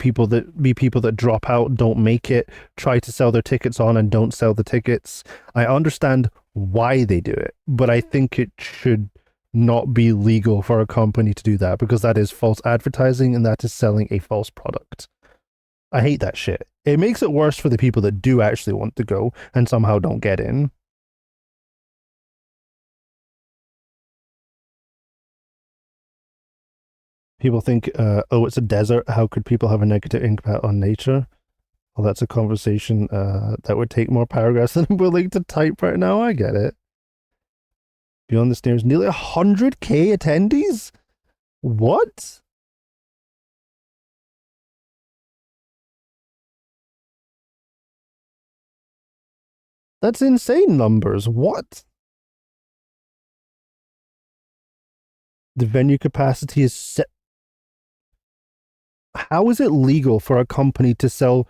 be people that drop out, don't make it, try to sell their tickets on and don't sell the tickets. I understand why they do it, but I think it should not be legal for a company to do that, because that is false advertising and that is selling a false product. I hate that shit. It makes it worse for the people that do actually want to go and somehow don't get in. People think, oh, it's a desert. How could people have a negative impact on nature? Well, that's a conversation that would take more paragraphs than I'm willing to type right now. I get it. Beyond the Stairs, nearly 100K attendees? What? That's insane numbers. What? The venue capacity is set. How is it legal for a company to sell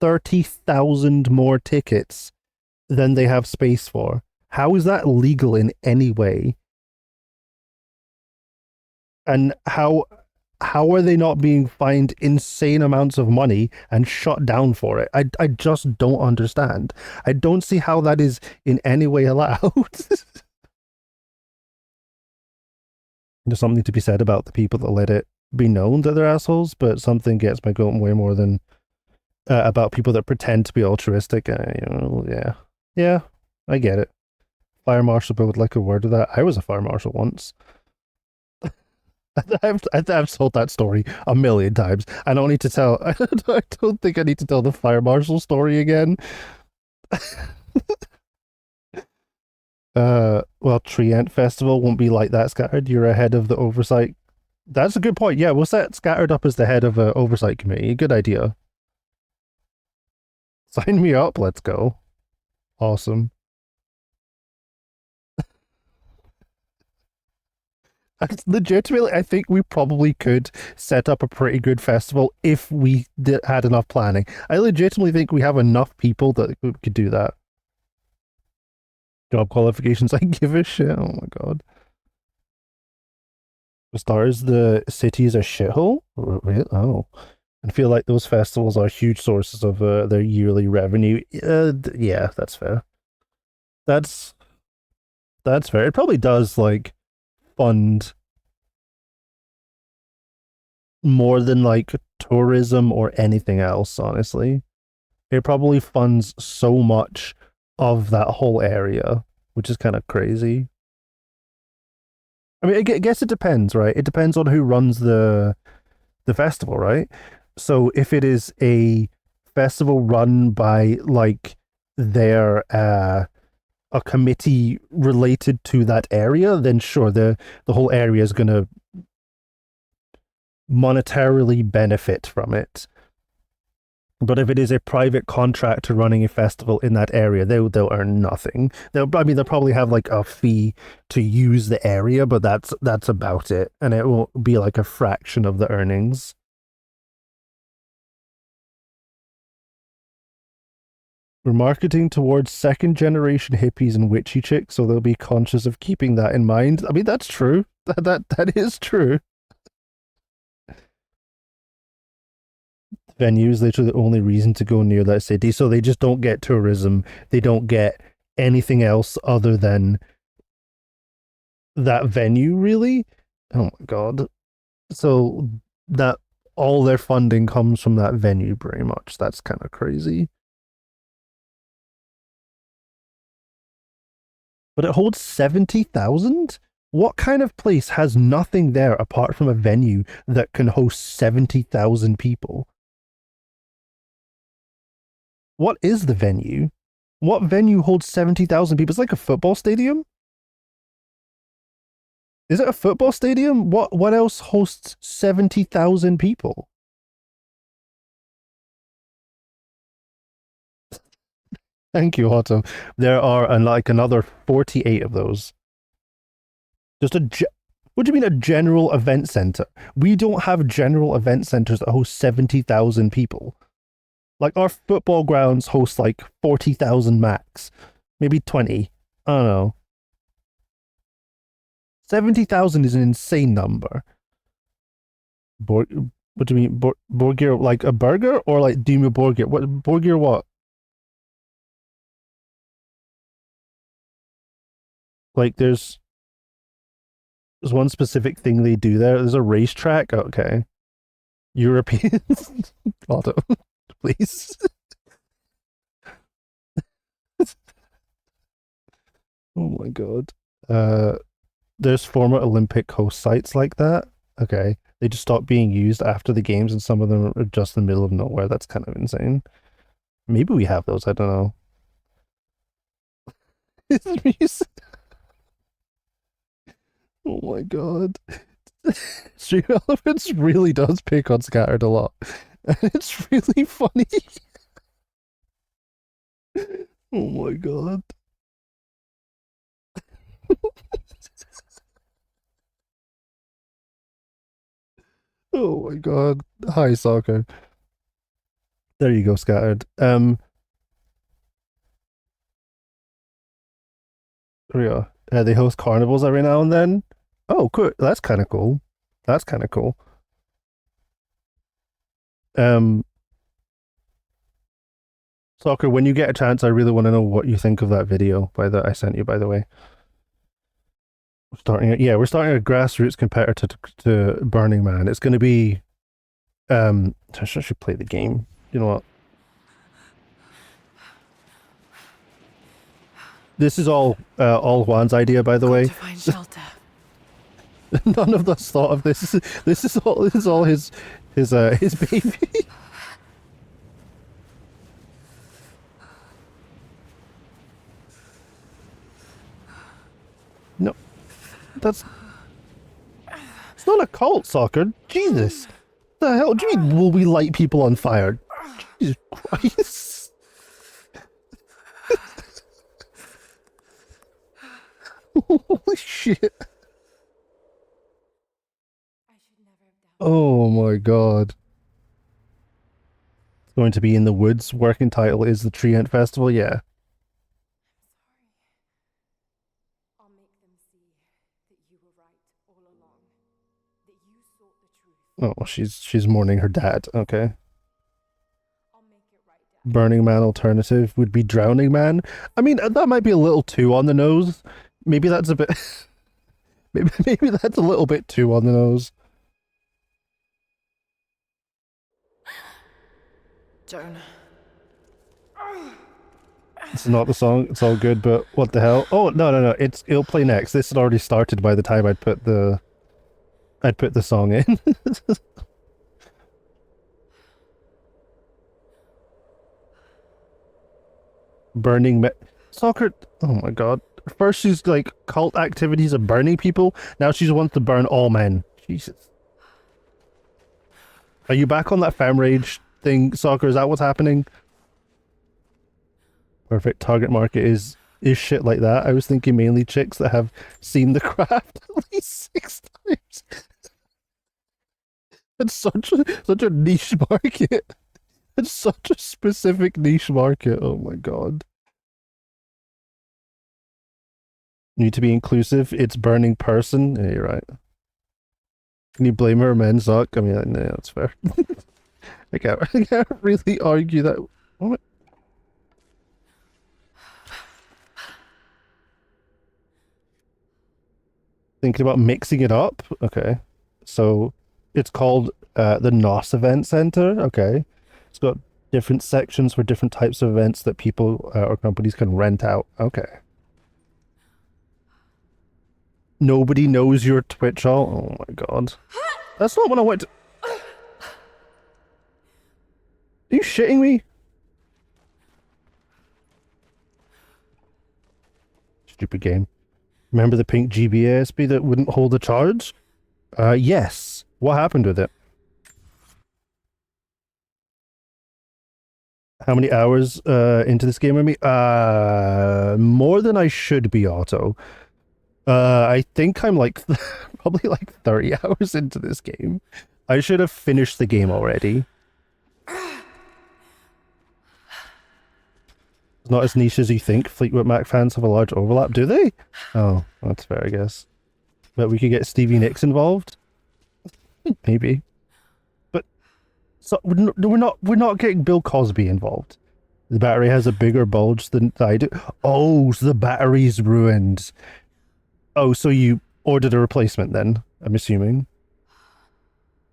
30,000 more tickets than they have space for? How is that legal in any way? And how are they not being fined insane amounts of money and shut down for it? I just don't understand. I don't see how that is in any way allowed. There's something to be said about the people that let it be known that they're assholes, but something gets my goat way more than about people that pretend to be altruistic. Yeah, I get it. Fire marshal, but would like a word of that. I was a fire marshal once. I've told that story a million times. I don't need to tell. I don't think I need to tell the fire marshal story again. Well, Tree Ant Festival won't be like that, Scattered. You're ahead of the oversight. That's a good point. Yeah, we'll set Scattered up as the head of an oversight committee. Good idea. Sign me up. Let's go. Awesome. Legitimately, I think we probably could set up a pretty good festival if we had enough planning. I legitimately think we have enough people that could do that. Job qualifications, I give a shit. Oh my god. For starters, the city is a shithole? Oh. I feel like those festivals are huge sources of their yearly revenue. Yeah, that's fair. That's fair. It probably does, like, fund more than like tourism or anything else, honestly. It probably funds so much of that whole area, which is kind of crazy. I mean, I guess it depends, right? It depends on who runs the festival, right? So if it is a festival run by like their a committee related to that area, then sure, the whole area is gonna monetarily benefit from it. But if it is a private contractor running a festival in that area, they'll earn nothing. They'll probably have like a fee to use the area, but that's about it, and it won't be like a fraction of the earnings. We're marketing towards second generation hippies and witchy chicks, so they'll be conscious of keeping that in mind. I mean, that's true. That is true. Venues literally the only reason to go near that city, so they just don't get tourism. They don't get anything else other than that venue, really. Oh my god. So that all their funding comes from that venue, pretty much. That's kind of crazy. But it holds 70,000? What kind of place has nothing there apart from a venue that can host 70,000 people? What is the venue? What venue holds 70,000 people? It's like a football stadium? Is it a football stadium? What else hosts 70,000 people? Thank you, Otto. There are like another 48 of those. Just what do you mean a general event center? We don't have general event centers that host 70,000 people. Like our football grounds host like 40,000 max, maybe 20. I don't know. 70,000 is an insane number. What do you mean? Burger, like a burger? Or like, do you mean burger? What, burger what? Like, there's one specific thing they do there. There's a racetrack. Okay. Europeans. Otto, please. Oh my god. There's former Olympic host sites like that. Okay. They just stopped being used after the games, and some of them are just in the middle of nowhere. That's kind of insane. Maybe we have those. I don't know. Oh my god. Stream Elephants really does pick on Scattered a lot. And it's really funny. Oh my god. Oh my god. Hi, Soccer. There you go, Scattered. There we go. They host carnivals every now and then. Oh, cool. That's kind of cool. That's kind of cool. Um, Soccer, when you get a chance, I really want to know what you think of that video I sent you, by the way. We're starting a grassroots competitor to Burning Man. It's going to be, I should play the game. You know what? This is all Juan's idea, by the way. To find shelter. None of us thought of this. This is all his baby. No, it's not a cult, Soccer. Jesus, the hell do you mean? Will we light people on fire? Jesus Christ! Holy shit! Oh my god. It's going to be in the woods. Working title is the Tree Ant Festival. Yeah. I'll make them see that you were right all along. That you sought the truth. Oh, she's mourning her dad. Okay. I'll make it right down. Burning Man alternative would be Drowning Man. I mean, that might be a little too on the nose. Maybe that's a bit. maybe that's a little bit too on the nose. Don't. It's not the song. It's all good, but what the hell? Oh no! It'll play next. This had already started by the time I'd put the song in. Soccer. Oh my god! First she's like cult activities of burning people. Now she wants to burn all men. Jesus. Are you back on that fem rage thing, Soccer? Is that what's happening? Perfect target market is shit like that. I was thinking mainly chicks that have seen the craft at least 6 times. It's such a niche market. It's such a specific niche market. Oh my god. Need to be inclusive. It's burning person. Yeah, you're right. Can you blame her? Men suck. I mean, no, that's fair. I can't really argue that. What? Thinking about mixing it up. Okay, so it's called the NOS Event Center. Okay, it's got different sections for different types of events that people or companies can rent out. Okay. Nobody knows your Twitch all. Oh my god, that's not what I want to. Are you shitting me? Stupid game. Remember the pink GBASP that wouldn't hold a charge? Yes. What happened with it? How many hours into this game are me? More than I should be, Otto. I think I'm like probably like 30 hours into this game. I should have finished the game already. It's not as niche as you think. Fleetwood Mac fans have a large overlap, do they? Oh, that's fair, I guess. But we could get Stevie Nicks involved? Maybe. But so we're not getting Bill Cosby involved. The battery has a bigger bulge than I do. Oh, so the battery's ruined. Oh, so you ordered a replacement then, I'm assuming.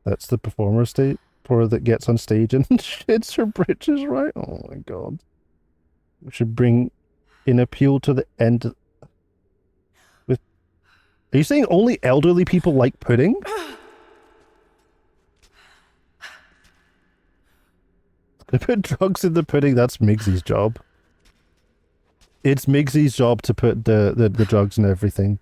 That's the performer state for that gets on stage and shits her britches, right? Oh my god. We should bring an appeal to the end with. Are you saying only elderly people like pudding? They put drugs in the pudding. That's Migsy's job. It's Migsy's job to put the drugs in everything.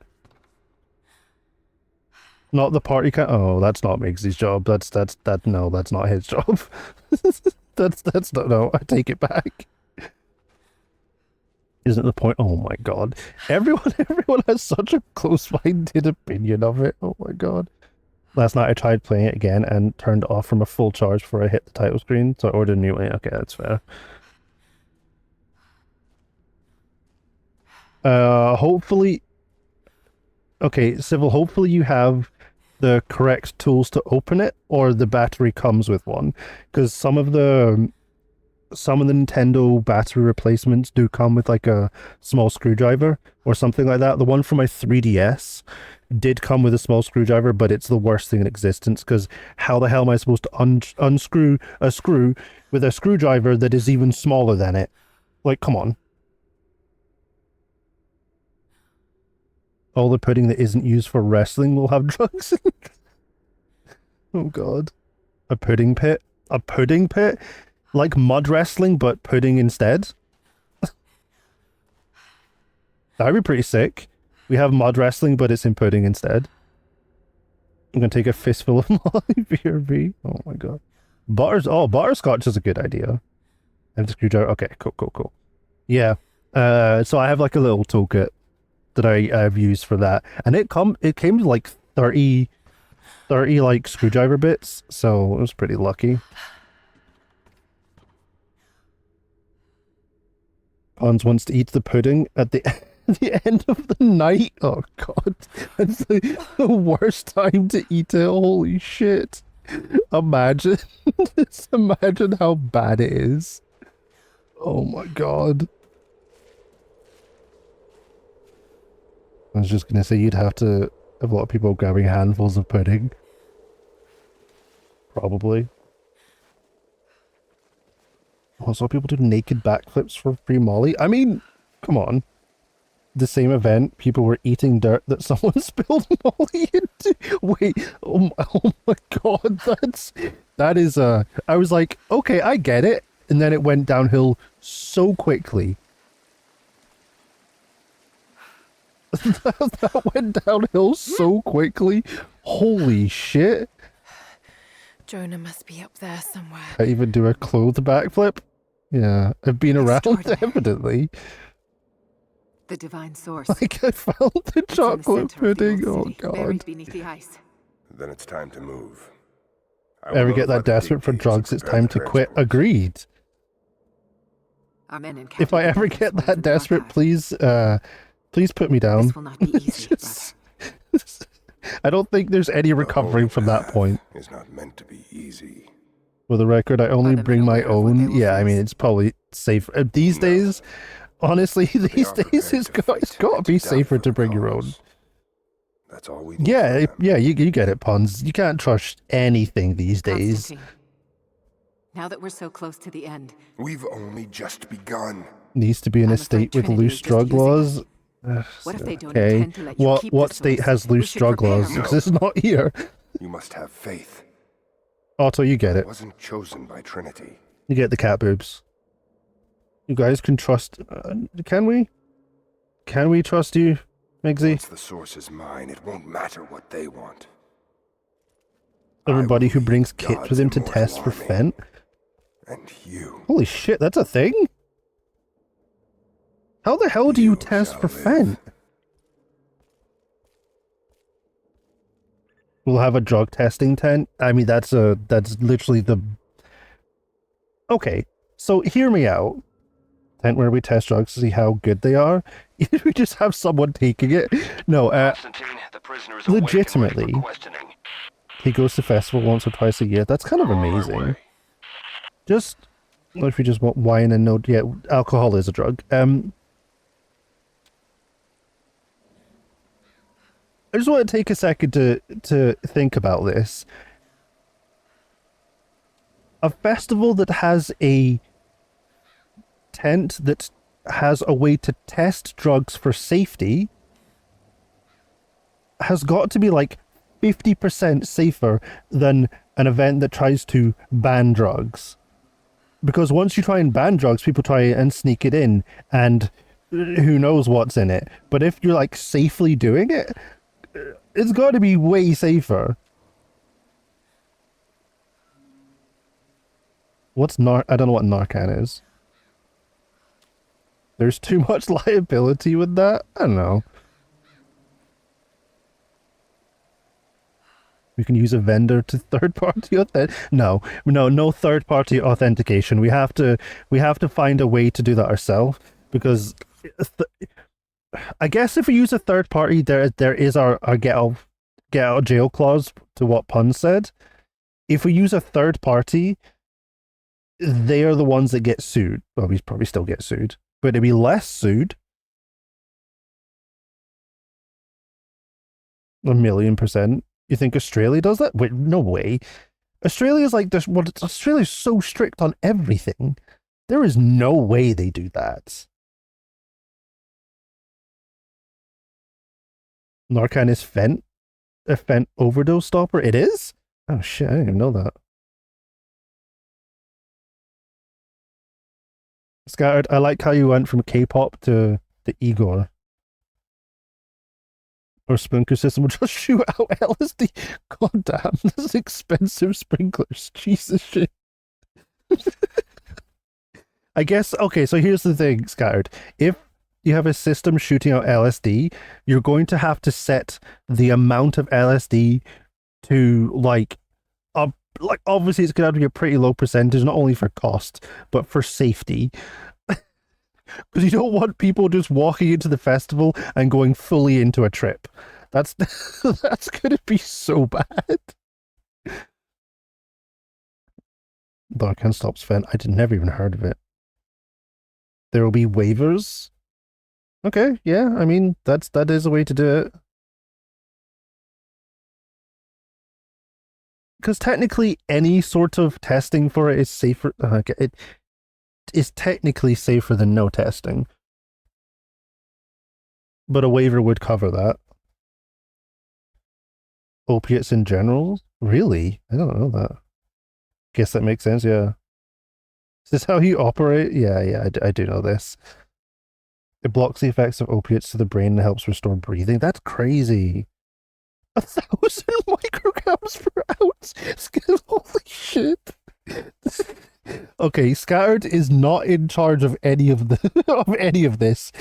Not the party Oh, that's not Migsy's job. No, that's not his job. that's not. No, I take it back. Isn't the point? Oh my god. Everyone has such a close-minded opinion of it. Oh my god. Last night I tried playing it again and turned off from a full charge before I hit the title screen, so I ordered a new one. Okay, that's fair. Hopefully... Okay, Civil, hopefully you have the correct tools to open it, or the battery comes with one. Because some of the Nintendo battery replacements do come with like a small screwdriver or something like that. The one for my 3DS did come with a small screwdriver, but it's the worst thing in existence because how the hell am I supposed to unscrew a screw with a screwdriver that is even smaller than it? Like, come on. All the pudding that isn't used for wrestling will have drugs in it. Oh god. A pudding pit? A pudding pit? Like mud wrestling, but pudding instead? That'd be pretty sick. We have mud wrestling, but it's in pudding instead. I'm gonna take a fistful of Molly BRB. Oh my god. Butterscotch is a good idea. I have the screwdriver. Okay, cool. Yeah. So I have like a little toolkit that I've used for that. And it came with like 30 like screwdriver bits, so it was pretty lucky. Hans wants to eat the pudding at the end of the night. Oh god, that's the worst time to eat it. Holy shit! Imagine, just imagine how bad it is. Oh my god. I was just gonna say you'd have to have a lot of people grabbing handfuls of pudding. Probably. I saw people do naked backflips for free Molly. I mean, come on. The same event, people were eating dirt that someone spilled Molly into. Wait, oh my god, that is I was like, okay, I get it, and then it went downhill so quickly. That went downhill so quickly. Holy shit! Jonah must be up there somewhere. I even do a clothed backflip. Yeah, I've been around Extraordinary. evidently. The divine source. Like I found the It's in the chocolate center of the pudding. old Oh city, god. buried beneath the ice. Then it's time to move. Ever get that desperate for drugs, it's time to quit. Agreed. Our men in If I ever get that desperate, please put me down. This will not be easy, brother. I don't think there's any recovering from that point. It's not meant to be easy. For the record, I only Are the bring men my aware of what they own. will Yeah, I mean, face? it's probably safe. These days, honestly, these days it's got to be safer to bring your own. That's all we need. Yeah, you get it, Pons. You can't trust anything these days. Constantine, now that we're so close to the end, We've only just begun. Needs to be in I'm a afraid state with Trinity loose is just drug using laws. what if they don't Okay, intend to let you keep what the state source? has We loose should drug prepare laws? more. Because it's not here. You must have faith. Otto, you get It it. wasn't chosen by Trinity. You get the cat boobs. You guys can trust. Can we? Can we trust you, Migsy? Once the source is mine, it won't matter what they want. Everybody I who will brings lead kits God's with him to immortal test for army. Fent. And you. Holy shit, that's a thing? How the hell do you test shall for live. Fent? We'll have a drug testing tent. I mean, that's literally the... Okay, so hear me out. Tent where we test drugs to see how good they are. We just have someone taking it. No, Constantine, the prisoner is awake and ready for legitimately, questioning. he goes to festival once or twice a year. That's kind of On my amazing. way. Just, what if we just want wine and no... Yeah, alcohol is a drug. I just want to take a second to think about this. A festival that has a tent that has a way to test drugs for safety has got to be like 50% safer than an event that tries to ban drugs. Because once you try and ban drugs, people try and sneak it in, and who knows what's in it. But if you're like safely doing it, it's got to be way safer. What's I don't know what Narcan is. There's too much liability with that? I don't know. We can use a vendor to third-party no third-party authentication. We have to find a way to do that ourselves, because I guess if we use a third party, there is our get out of jail clause to what Pun said. If we use a third party, they are the ones that get sued. Well, we probably still get sued, but it'd be less sued. 1,000,000%. You think Australia does that? Wait, no way. Australia's like this. Well, Australia's so strict on everything. There is no way they do that. Narcan is Fent? A Fent overdose stopper? It is? Oh shit, I didn't even know that. Scattered, I like how you went from K-pop to Igor. Or sprinkler system will just shoot out LSD. God damn, this is expensive sprinklers. Jesus shit. I guess, okay, so here's the thing, Scattered. If you have a system shooting out LSD, you're going to have to set the amount of LSD to like obviously it's going to have to be a pretty low percentage, not only for cost, but for safety. Because you don't want people just walking into the festival and going fully into a trip. That's going to be so bad. Darkan stops Fen. I never even heard of it. There will be waivers. Okay, yeah, I mean that is a way to do it. Because technically, any sort of testing for it is safer. is technically safer than no testing. But a waiver would cover that. Opiates in general? Really? I don't know that. Guess that makes sense, yeah. Is this how you operate? Yeah, I do know this. It blocks the effects of opiates to the brain and helps restore breathing. That's crazy. 1,000 micrograms per ounce. Holy shit. Okay, Scattered is not in charge of any of the of any of this.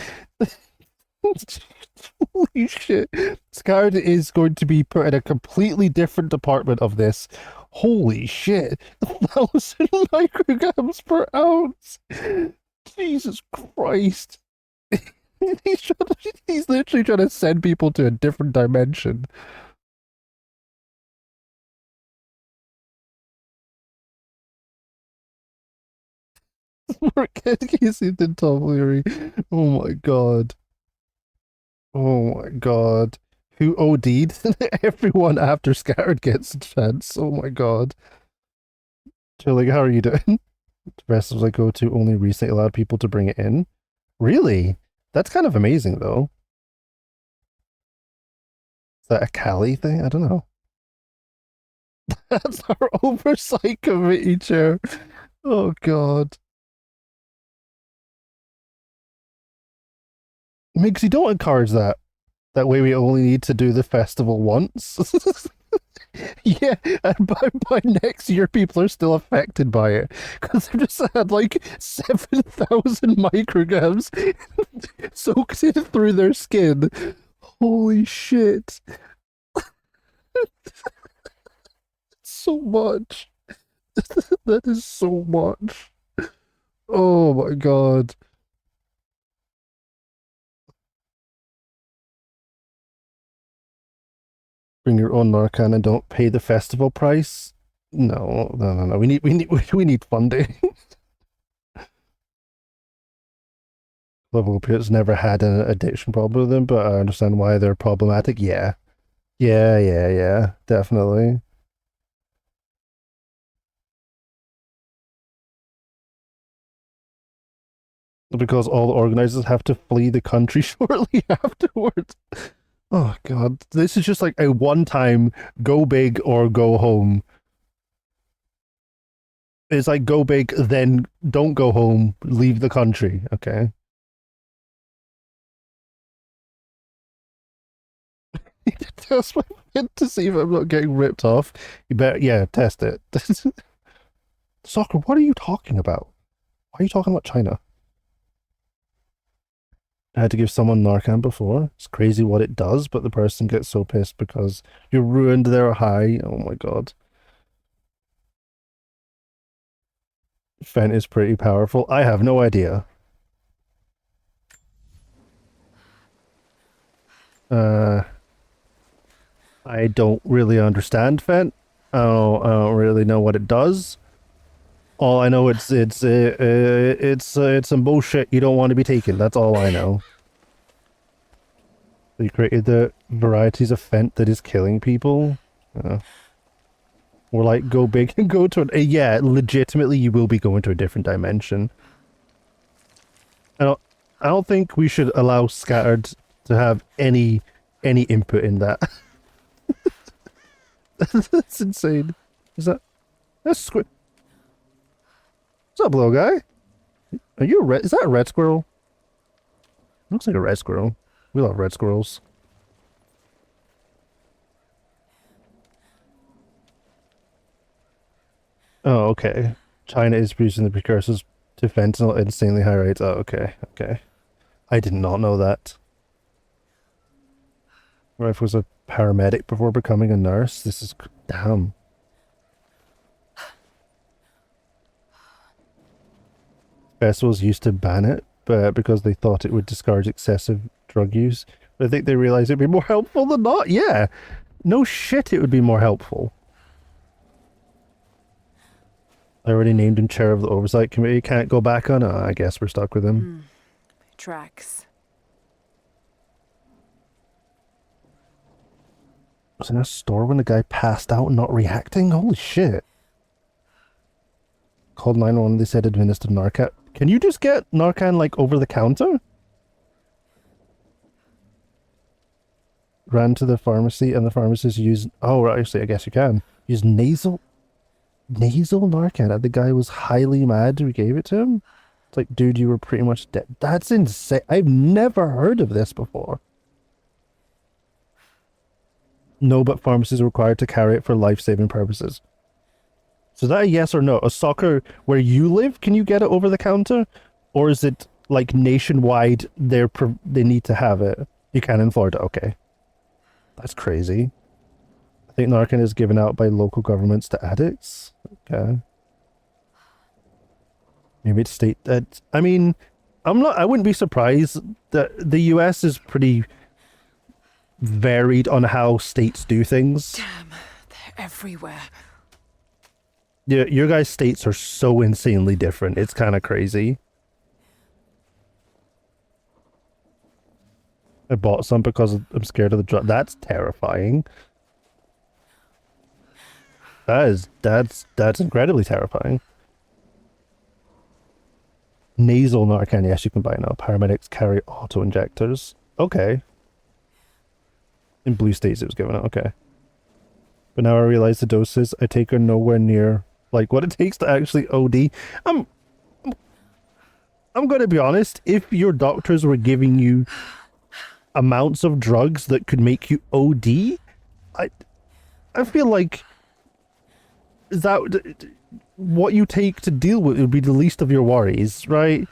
Holy shit. Scattered is going to be put in a completely different department of this. Holy shit. 1,000 micrograms per ounce. Jesus Christ. He's literally trying to send people to a different dimension. Casey did Tom Leary. Oh my god. Oh my god. Who OD'd? Everyone after Scattered gets a chance. Oh my god. Chilling, how are you doing? The rest I go to only recently allowed people to bring it in. Really? That's kind of amazing though. Is that a Cali thing? I don't know. That's our oversight committee chair. Oh god. Migsy, don't encourage that. That way we only need to do the festival once. Yeah, and by next year people are still affected by it. Because they've just had like 7,000 micrograms soaked in through their skin. Holy shit. So much. That is so much. Oh my god. Bring your own Narcan and don't pay the festival price? No. We need funding. Level opiates never had an addiction problem with them, but I understand why they're problematic. Yeah. Yeah. Definitely. Because all the organizers have to flee the country shortly afterwards. Oh god, this is just like a one-time go big or go home. It's like go big, then don't go home, leave the country. Okay. Test my fit to see if I'm not getting ripped off. You better, yeah, test it. Soccer, what are you talking about? Why are you talking about China? I had to give someone Narcan before. It's crazy what it does, but the person gets so pissed because you ruined their high. Oh my god. Fent is pretty powerful. I have no idea. I don't really understand Fent. I don't really know what it does. All I know it's some bullshit you don't want to be taking. That's all I know. They created the varieties of Fent that is killing people. Or like go big and go to an yeah, legitimately you will be going to a different dimension. I don't think we should allow Scattered to have any input in that. That's insane. That's What's up, little guy? Are you a red? Is that a red squirrel? Looks like a red squirrel. We love red squirrels. Oh, okay. China is producing the precursors to fentanyl at insanely high rates. Oh, okay. I did not know that. My wife was a paramedic before becoming a nurse. This is... damn. Festivals used to ban it, but because they thought it would discourage excessive drug use. But I think they realized it'd be more helpful than not. Yeah. No shit, it would be more helpful. I already named him chair of the oversight committee. Can't go back on it. I guess we're stuck with him. Tracks. Was in a store when the guy passed out and not reacting? Holy shit. Called 911, they said administered Narcan. Can you just get Narcan, like, over the counter? Ran to the pharmacy and the pharmacist used... Oh, right, actually, I guess you can. Use nasal Narcan. And the guy was highly mad we gave it to him. It's like, dude, you were pretty much dead. That's insane. I've never heard of this before. No, but pharmacies are required to carry it for life-saving purposes. So is that a yes or no? A soccer where you live, can you get it over the counter? Or is it, like, nationwide, they need to have it? You can in Florida, okay. That's crazy. I think Narcan is given out by local governments to addicts. Okay. Maybe it's state that... I mean, I wouldn't be surprised that the US is pretty varied on how states do things. Damn, they're everywhere. Yeah, your guys' states are so insanely different. It's kind of crazy. I bought some because I'm scared of the drug. That's terrifying. That's incredibly terrifying. Nasal Narcan, yes, you can buy now. Paramedics carry auto injectors. Okay. In blue states it was given out, okay. But now I realize the doses I take are nowhere near like what it takes to actually OD. I'm gonna be honest, if your doctors were giving you amounts of drugs that could make you OD, I feel like that what you take to deal with would be the least of your worries, right?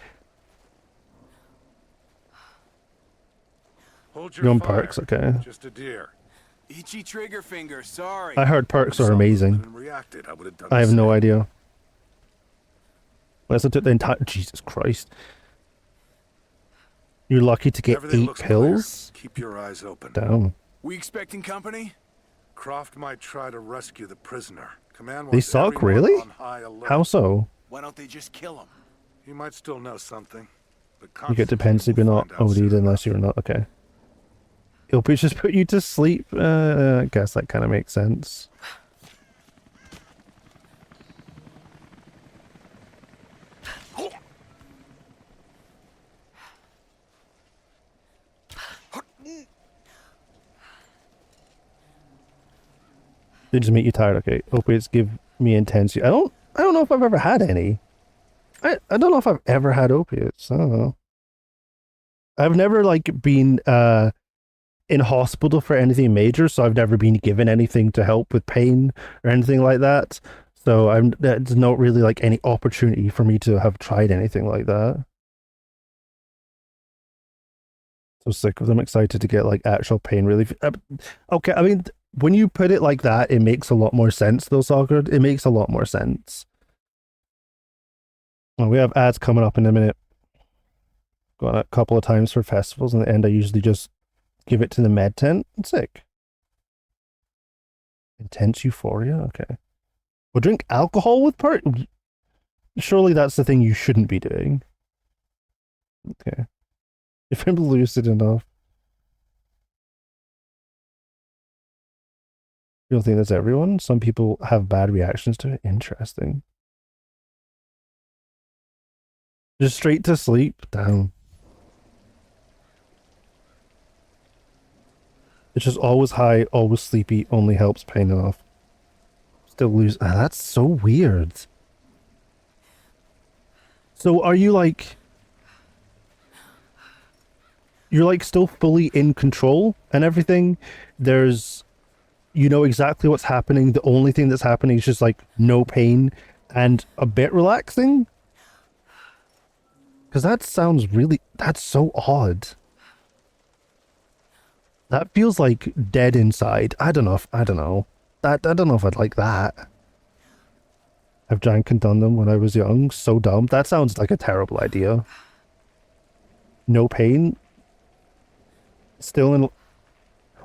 Hold You're on perks, okay. Just a deer. Itchy trigger finger, sorry. I heard perks are amazing. Reacted, I would have done I have the no same. idea. Unless I took the entire... Jesus Christ. You're lucky to get Everything 8 looks pills? clear. Keep your eyes open. Damn. We expecting company? Croft might try to rescue the prisoner. Command They wants suck, everyone really? on high alert. How so? Why don't they just kill him? He might still know something. But You get to penalty if you're not OD'd unless you're not... Okay. He'll just put you to sleep. I guess that kind of makes sense. They just make you tired. Okay. Opiates give me intense. I don't know if I've ever had any. I don't know if I've ever had opiates. I don't know. I've never like been in hospital for anything major, so I've never been given anything to help with pain or anything like that. So there's not really like any opportunity for me to have tried anything like that. So sick of them. Excited to get like actual pain relief. Okay, I mean, when you put it like that, it makes a lot more sense though, Soccer. It makes a lot more sense. Well, we have ads coming up in a minute. Gone a couple of times for festivals, and at the end I usually just give it to the med tent. It's sick. Intense euphoria? Okay. Well, drink alcohol with part? Surely that's the thing you shouldn't be doing. Okay. If I'm lucid enough. You don't think that's everyone? Some people have bad reactions to it. Interesting. Just straight to sleep? Damn. It's just always high, always sleepy, only helps pain off. Still lose. That's so weird. So are you like... You're like still fully in control and everything? There's... You know exactly what's happening. The only thing that's happening is just like no pain and a bit relaxing? Because that sounds really... That's so odd. That feels like dead inside. I don't know if... I don't know. I don't know if I'd like that. I've drank and done them when I was young. So dumb. That sounds like a terrible idea. No pain? Still in...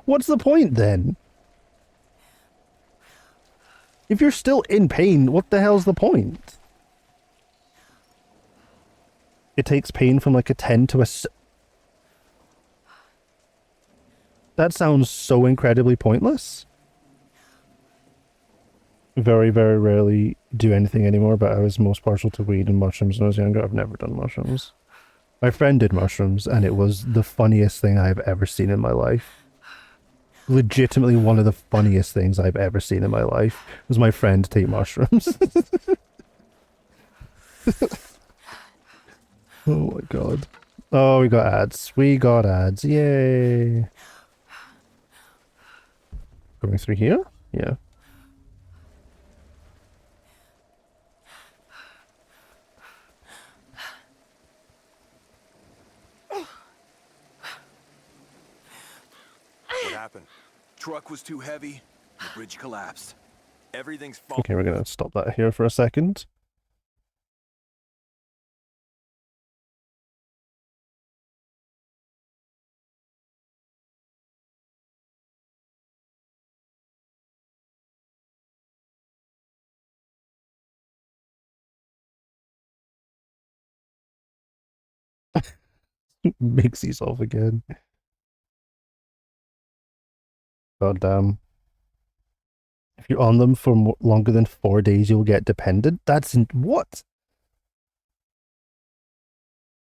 What's the point then? If you're still in pain, what the hell's the point? It takes pain from like a 10 to a... That sounds so incredibly pointless. very, very rarely do anything anymore, but I was most partial to weed and mushrooms when I was younger. I've never done mushrooms. My friend did mushrooms, and it was the funniest thing I've ever seen in my life. Legitimately one of the funniest things I've ever seen in my life was my friend take mushrooms. Oh my god. Oh, we got ads. We got ads. Yay. Going through here? Yeah. What happened? Truck was too heavy. The bridge collapsed. Everything's falling. Okay, we're gonna stop that here for a second. Makes these off again. God damn. If you're on them for longer than 4 days, you'll get dependent. That's what?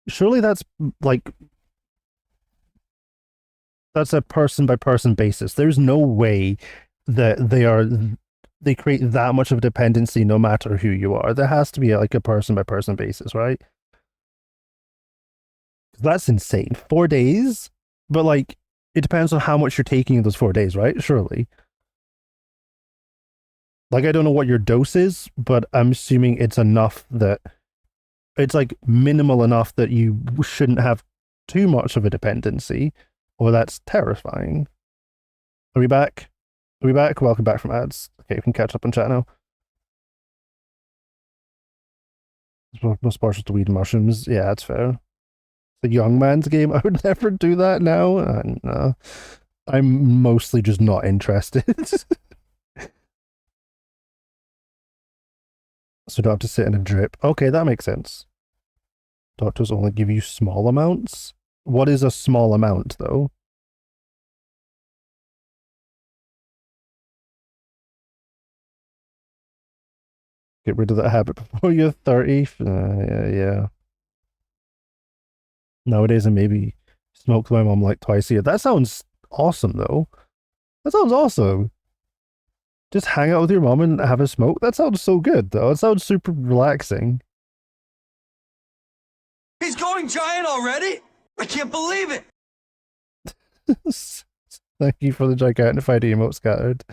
Surely that's like that's a person by person basis. There's no way that they create that much of a dependency no matter who you are. There has to be like a person by person basis, right? That's insane. 4 days? But like it depends on how much you're taking in those 4 days, right? Surely. Like I don't know what your dose is, but I'm assuming it's enough that it's like minimal enough that you shouldn't have too much of a dependency, or that's terrifying. Are we back? Are we back? Welcome back from ads. Okay, we can catch up on chat now. Most partial to weed and mushrooms. Yeah, that's fair. The young man's game. I would never do that now. No. I'm mostly just not interested. So you don't have to sit in a drip. Okay, that makes sense. Doctors only give you small amounts? What is a small amount, though? Get rid of that habit before you're 30? Yeah. Nowadays, I maybe smoke with my mom like twice a year. That sounds awesome, though. That sounds awesome. Just hang out with your mom and have a smoke? That sounds so good, though. It sounds super relaxing. He's going giant already? I can't believe it! Thank you for the gigantified emote scattered.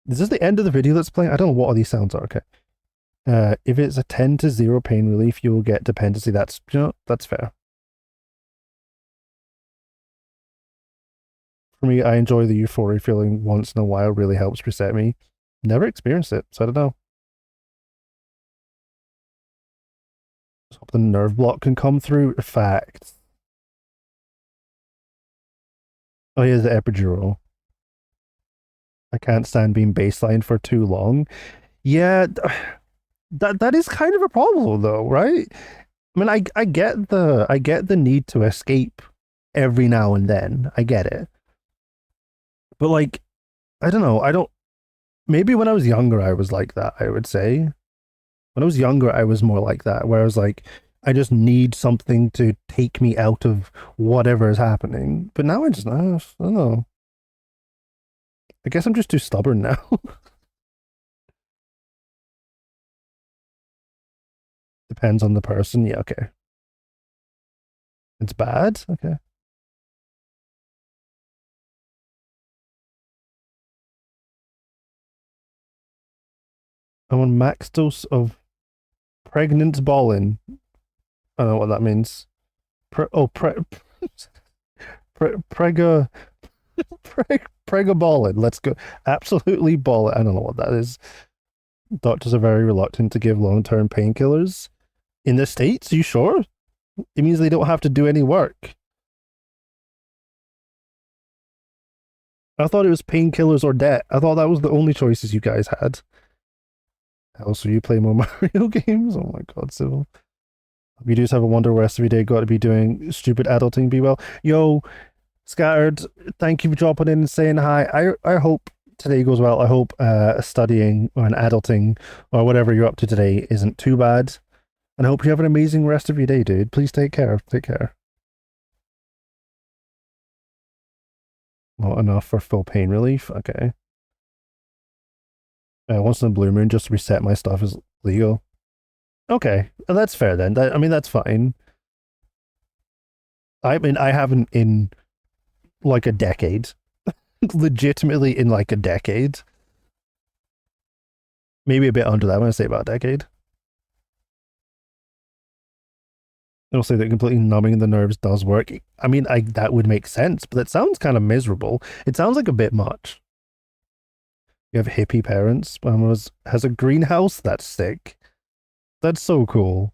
Is this the end of the video that's playing? I don't know what all these sounds are. Okay. If it's a 10 to 0 pain relief, you will get dependency. That's, you know, that's fair. For me, I enjoy the euphoria feeling once in a while. Really helps reset me. Never experienced it, so I don't know. Just hope the nerve block can come through. Fact. Oh, yeah, the epidural. I can't stand being baseline for too long. Yeah, that is kind of a problem though, right? I mean, I get the need to escape every now and then. I get it. But like, I don't know. Maybe when I was younger I was like that, I would say. When I was younger I was more like that, where I was like, I just need something to take me out of whatever is happening. But now I don't know. I guess I'm just too stubborn now. Depends on the person. Yeah, okay. It's bad? Okay. I want max dose of pregnant ballin. I don't know what that means. Prega ballin. Let's go. Absolutely ballin. I don't know what that is. Doctors are very reluctant to give long-term painkillers. In the States? You sure? It means they don't have to do any work. I thought it was painkillers or debt. I thought that was the only choices you guys had. Also, you play more Mario games? Oh my god, Civil. We just have a wonder rest every day. Got to be doing stupid adulting. Be well. Yo, Scattered, thank you for dropping in and saying hi. I hope today goes well. I hope studying or an adulting or whatever you're up to today isn't too bad. And I hope you have an amazing rest of your day, dude. Please take care. Take care. Not enough for full pain relief. Okay. Once in a blue moon, just reset my stuff is legal. Okay, that's fair then. I mean, that's fine. I mean, I haven't in like a decade. Legitimately in like a decade. Maybe a bit under that. I'm going to say about a decade. I'll say that completely numbing the nerves does work. I mean, that would make sense, but it sounds kind of miserable. It sounds like a bit much. You have hippie parents. Has a greenhouse. That's sick. That's so cool.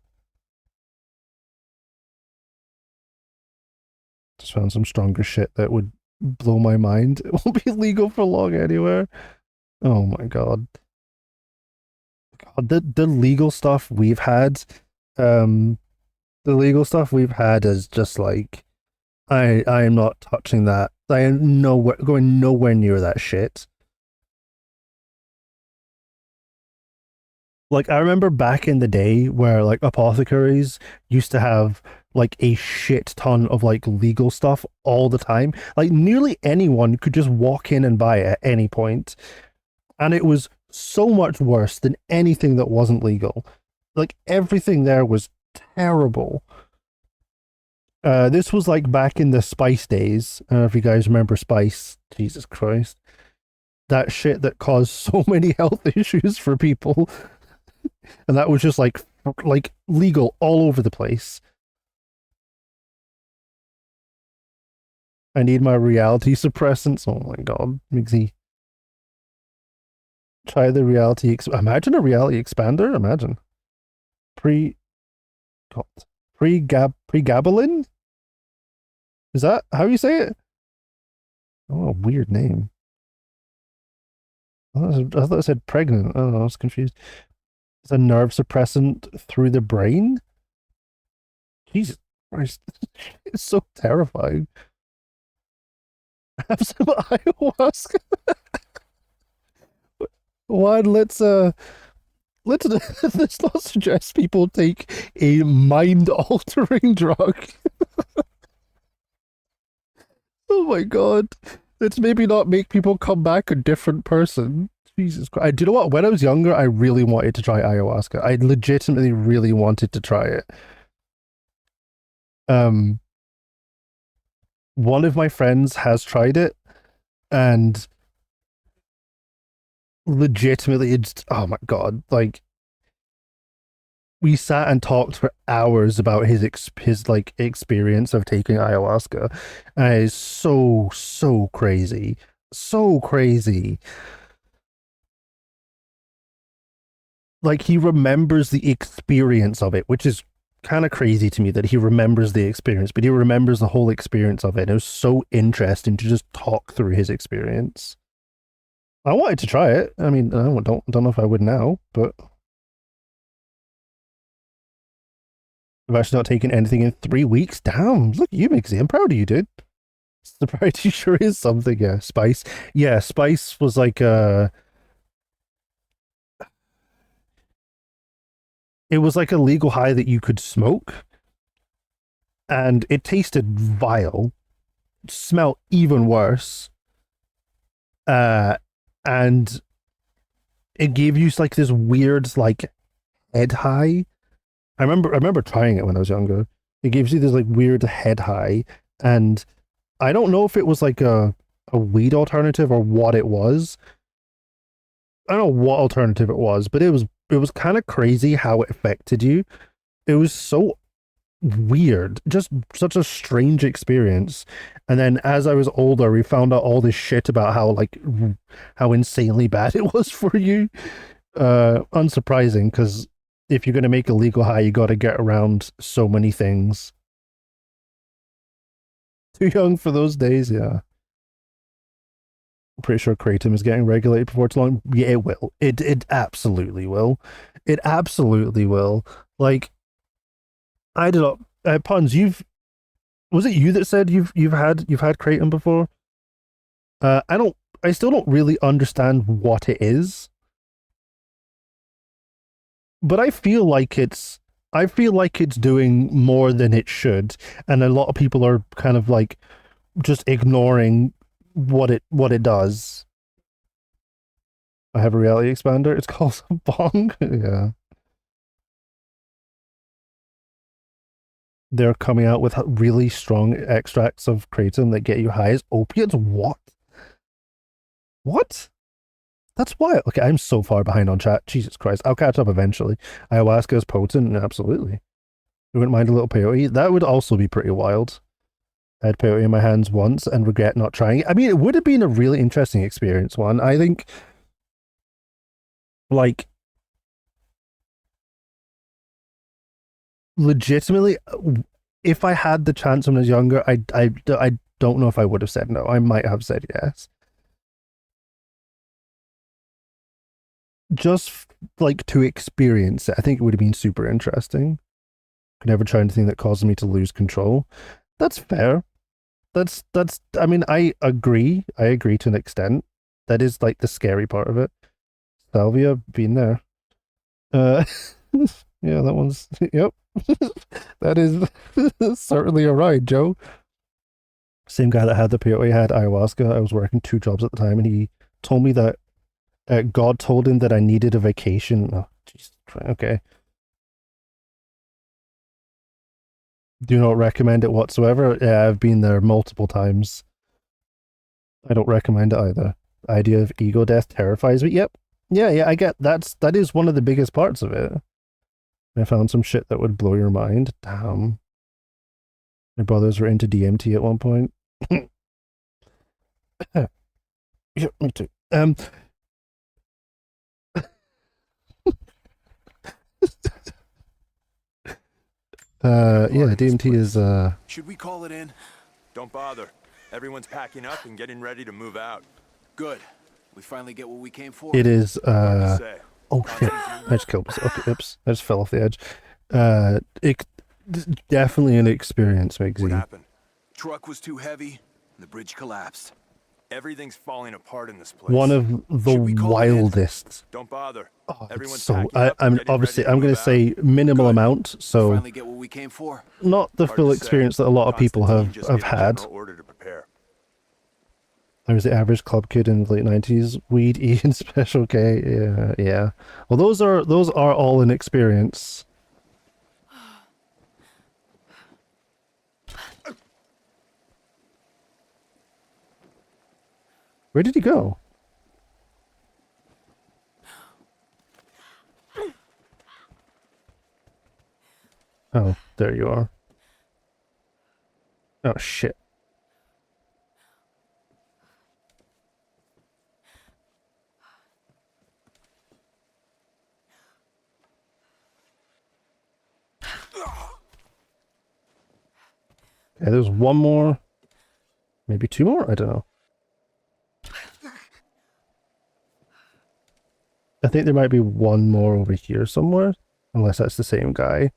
Just found some stronger shit that would blow my mind. It won't be legal for long anywhere. Oh my god. God, the legal stuff we've had, the legal stuff we've had is just like, I am not touching that. I am going nowhere near that shit. Like, I remember back in the day where like apothecaries used to have like a shit ton of like legal stuff all the time. Like nearly anyone could just walk in and buy it at any point. And it was so much worse than anything that wasn't legal. Like everything there was terrible. This was like back in the Spice days. I don't know if you guys remember Spice. Jesus Christ. That shit that caused so many health issues for people. And that was just like legal all over the place. I need my reality suppressants. Oh my god, Migsy. Try the reality. Imagine a reality expander. Imagine pregabalin. Is that how you say it? Oh, a weird name. I thought it said pregnant. Oh, I was confused. It's a nerve suppressant through the brain? Jesus Christ. It's so terrifying. Have some ayahuasca. One, let's not suggest people take a mind-altering drug. Oh my god. Let's maybe not make people come back a different person. Jesus Christ. Do you know what? When I was younger, I really wanted to try ayahuasca. I legitimately really wanted to try it. One of my friends has tried it, and legitimately, it's, oh my god, like, we sat and talked for hours about his like experience of taking ayahuasca, and it is so crazy, so crazy. Like, he remembers the experience of it, which is kind of crazy to me that he remembers the experience, but he remembers the whole experience of it. It was so interesting to just talk through his experience. I wanted to try it. I mean, I don't know if I would now, but I've actually not taken anything in 3 weeks. Damn, look at you, Mixie. I'm proud of you, dude. Sobriety sure is something. Yeah, Spice. Yeah, Spice was like it was like a legal high that you could smoke, and it tasted vile, smelled even worse, and it gave you like this weird like head high. I remember trying it when I was younger. It gives you this like weird head high, and I don't know if it was like a weed alternative or what it was. I don't know what alternative it was, but it was kind of crazy how it affected you. It was so weird, just such a strange experience. And then as I was older, we found out all this shit about how insanely bad it was for you. Unsurprising, because if you're going to make a legal high, you got to get around so many things. Too young for those days, yeah. I'm pretty sure Kratom is getting regulated before it's long. Yeah, it will. It absolutely will. It absolutely will. Like, I did not. Puns, was it you that said you've had Kratom before? I don't. I still don't really understand what it is, but I feel like it's doing more than it should, and a lot of people are kind of like just ignoring what it does. I have a reality expander. It's called a bong. Yeah. They're coming out with really strong extracts of kratom that get you high as opiates. What? What? That's wild. Okay, I'm so far behind on chat. Jesus Christ. I'll catch up eventually. Ayahuasca is potent. Absolutely. You wouldn't mind a little peyote? That would also be pretty wild. I had peyote in my hands once and regret not trying it. I mean, it would have been a really interesting experience, one. I think, like, legitimately, if I had the chance when I was younger, I don't know if I would have said no. I might have said yes. Just like to experience it, I think it would have been super interesting. Could never try anything that causes me to lose control. That's fair. That's. I mean, I agree. I agree to an extent. That is like the scary part of it. Salvia, been there. Uh, yeah, that one's. Yep. That is certainly a ride, Joe. Same guy that had the peyote had ayahuasca. I was working 2 jobs at the time, and he told me that God told him that I needed a vacation. Oh, jeez. Okay. Do not recommend it whatsoever. Yeah, I've been there multiple times. I don't recommend it either. The idea of ego death terrifies me. Yep. Yeah, I get that is one of the biggest parts of it. I found some shit that would blow your mind. Damn. My brothers were into DMT at one point. Yeah, me too. Yeah, DMT is Should we call it in? Don't bother. Everyone's packing up and getting ready to move out. Good. We finally get what we came for. It is Hard to say. oh shit. I just killed myself. Okay, oops. I just fell off the edge. It definitely an experience, What Migsy. happened? Truck was too heavy and the bridge collapsed. Everything's falling apart in this place. One of the wildest. Don't bother. Oh, Everyone's so packing up and I'm getting obviously ready to I'm going move to say out. minimal Good. amount, so Finally get what we came for. not the Hard full to say. experience that a lot of people Constantine just have gave a had. general order to prepare. I was the average club kid in the late 90s. Weed, E, and Special K. Yeah, yeah. Well, those are all an experience. Where did he go? Oh, there you are. Oh, shit. Okay, there's one more. Maybe 2 more? I don't know. I think there might be one more over here somewhere. Unless that's the same guy.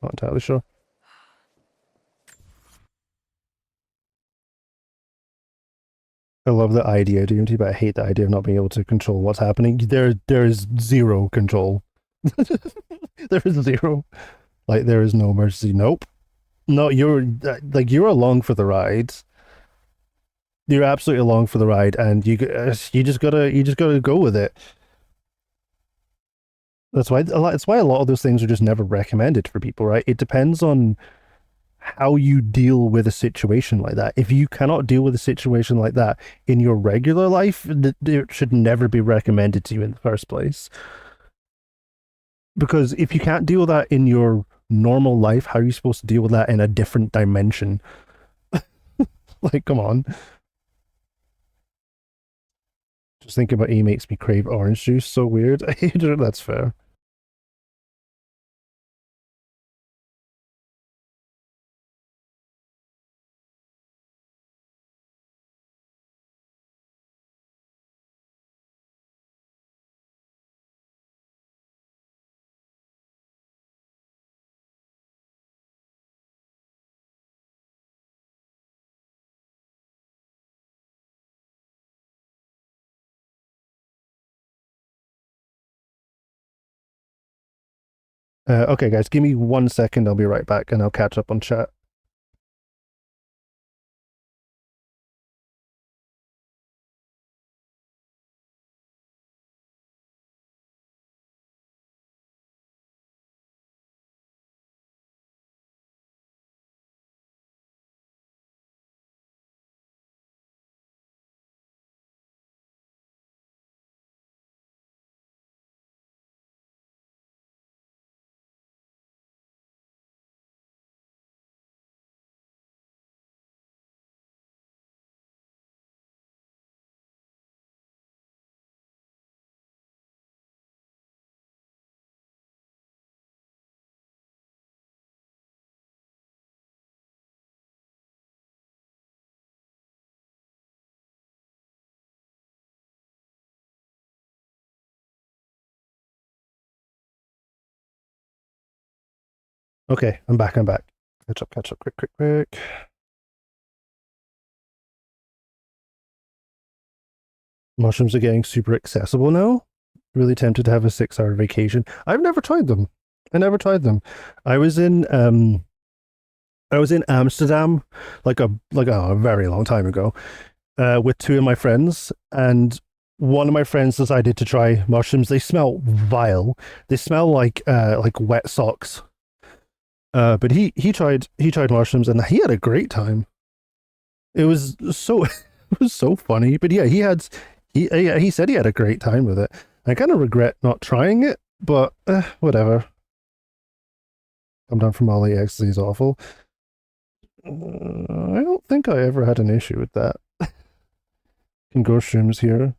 Not entirely sure. I love the idea of DMT, but I hate the idea of not being able to control what's happening. There is zero control. There is zero. Like, there is no emergency. Nope. No, you're along for the ride. You're absolutely along for the ride, and you just gotta go with it. That's why a lot of those things are just never recommended for people, right? It depends on how you deal with a situation like that. If you cannot deal with a situation like that in your regular life, it should never be recommended to you in the first place. Because if you can't deal with that in your normal life, how are you supposed to deal with that in a different dimension? Like, come on. Just thinking about E makes me crave orange juice. So weird. That's fair. Okay, guys, give me 1 second. I'll be right back, and I'll catch up on chat. Okay, I'm back. I'm back. Catch up, quick. Mushrooms are getting super accessible now. Really tempted to have a 6-hour vacation. I've never tried them. I never tried them. I was in Amsterdam a very long time ago with two of my friends, and one of my friends decided to try mushrooms. They smell vile. They smell like wet socks. But he tried mushrooms and he had a great time. It was so it was so funny. But yeah, he said he had a great time with it. I kind of regret not trying it, but whatever. Come down from Ollie ecstasy is awful. I don't think I ever had an issue with that. Can grow shrooms here.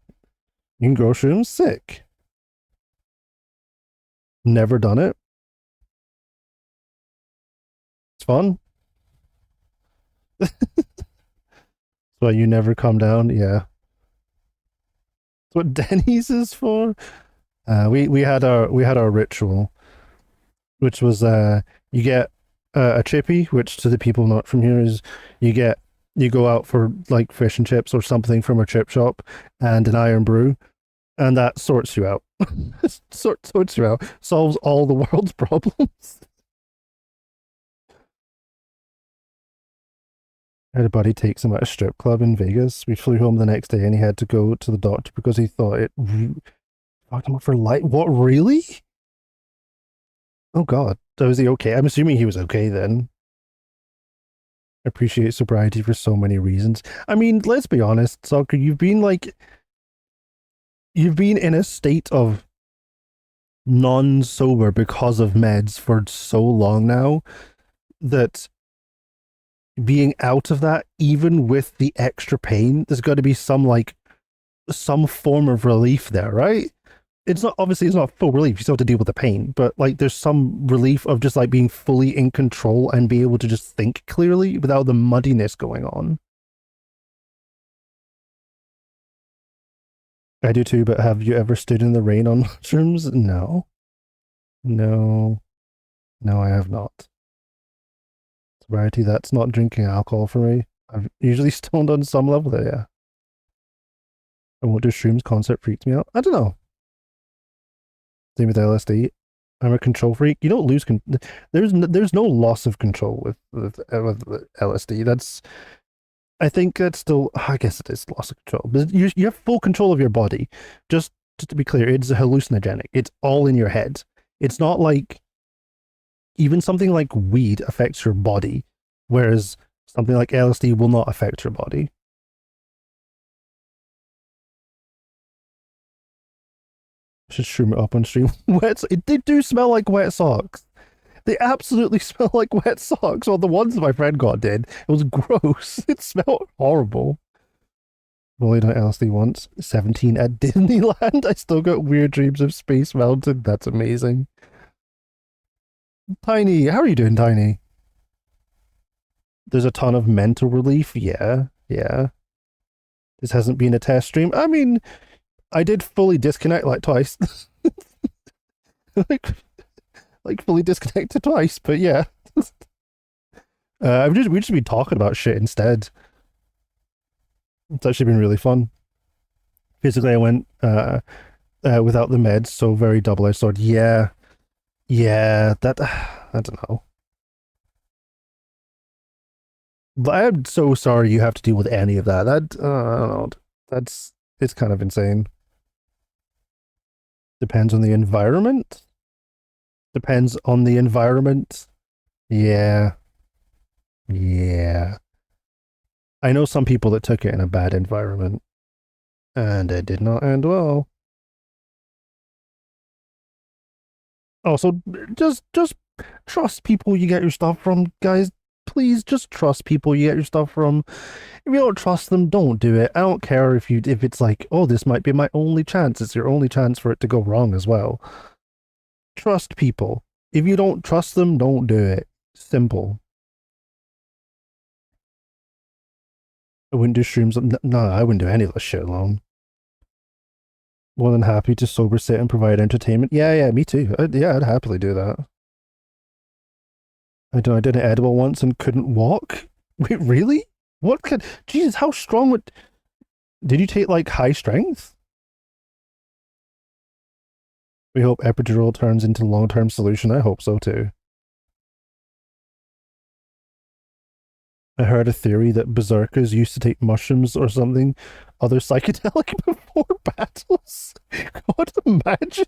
You can grow shrooms? Sick. Never done it. It's fun. So you never come down? Yeah. That's what Denny's is for. We had our ritual, which was you get a chippy, which to the people not from here is you go out for like fish and chips or something from a chip shop and an iron brew, and that sorts you out. sorts you out, solves all the world's problems. I had a buddy take him at a strip club in Vegas. We flew home the next day and he had to go to the doctor because he thought it fucked him up for life. What, really? Oh god. So was he okay? I'm assuming he was okay then. I appreciate sobriety for so many reasons. I mean, let's be honest, Soccer, you've been in a state of non-sober because of meds for so long now that being out of that, even with the extra pain, there's got to be some form of relief there, right? It's not full relief. You still have to deal with the pain, but like there's some relief of just like being fully in control and be able to just think clearly without the muddiness going on. I do too, but have you ever stood in the rain on mushrooms? No. No. No, I have not. Sobriety, that's not drinking alcohol for me. I've usually stoned on some level there, yeah. I won't do shrooms, concept freaks me out. I don't know. Same with LSD. I'm a control freak. You don't lose there's no loss of control with LSD. I think that's still, I guess it is loss of control. But you have full control of your body. Just to be clear, it's hallucinogenic. It's all in your head. It's not like even something like weed affects your body, whereas something like LSD will not affect your body. Should shroom it up on stream. They do smell like wet socks. They absolutely smell like wet socks. Well, the ones my friend got did. It was gross. It smelled horrible. I've only done LSD once. 17 at Disneyland. I still got weird dreams of Space Mountain. That's amazing. Tiny, how are you doing, Tiny? There's a ton of mental relief. Yeah. This hasn't been a test stream. I mean, I did fully disconnect like twice. like fully disconnected twice, but yeah. We've just been talking about shit instead. It's actually been really fun. Physically, I went without the meds, so very double-edged sword. Yeah. Yeah, that I don't know. But I'm so sorry you have to deal with any of that. That I don't know. That's it's kind of insane. Depends on the environment. Depends on the environment. Yeah. Yeah. I know some people that took it in a bad environment, and it did not end well. Also, just trust people you get your stuff from, guys. Please just trust people you get your stuff from. If you don't trust them, don't do it. I don't care if it's like, oh, this might be my only chance. It's your only chance for it to go wrong as well. Trust people. If you don't trust them, don't do it. Simple. I wouldn't do streams. No, I wouldn't do any of this shit alone. More than happy to sober sit and provide entertainment. Yeah, me too. I'd happily do that. I did an edible once and couldn't walk. Wait, really? What could? Jesus, how strong would? Did you take like high strength? We hope epidural turns into long-term solution. I hope so too. I heard a theory that berserkers used to take mushrooms or something, other psychedelic before battles. God, imagine.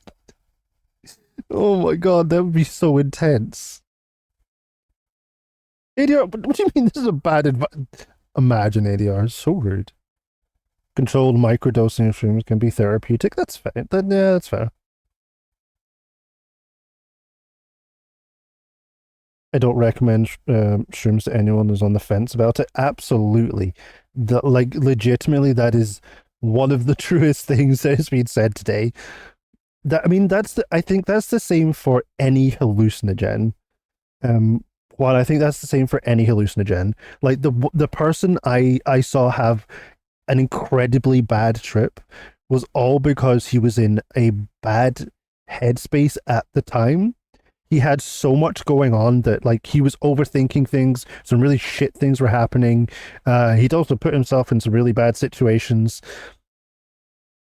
Oh my god, that would be so intense. ADR, what do you mean this is a bad advice? Imagine ADR, it's so rude. Controlled microdosing of shrooms can be therapeutic. That's fair. Yeah, that's fair. I don't recommend shrooms to anyone who's on the fence about it. Absolutely. Like, legitimately, that is one of the truest things that has been said today. I mean, I think that's the same for any hallucinogen. Well, I think that's the same for any hallucinogen. Like the person I saw have an incredibly bad trip was all because he was in a bad headspace at the time. He had so much going on that like he was overthinking things. Some really shit things were happening. He'd also put himself in some really bad situations.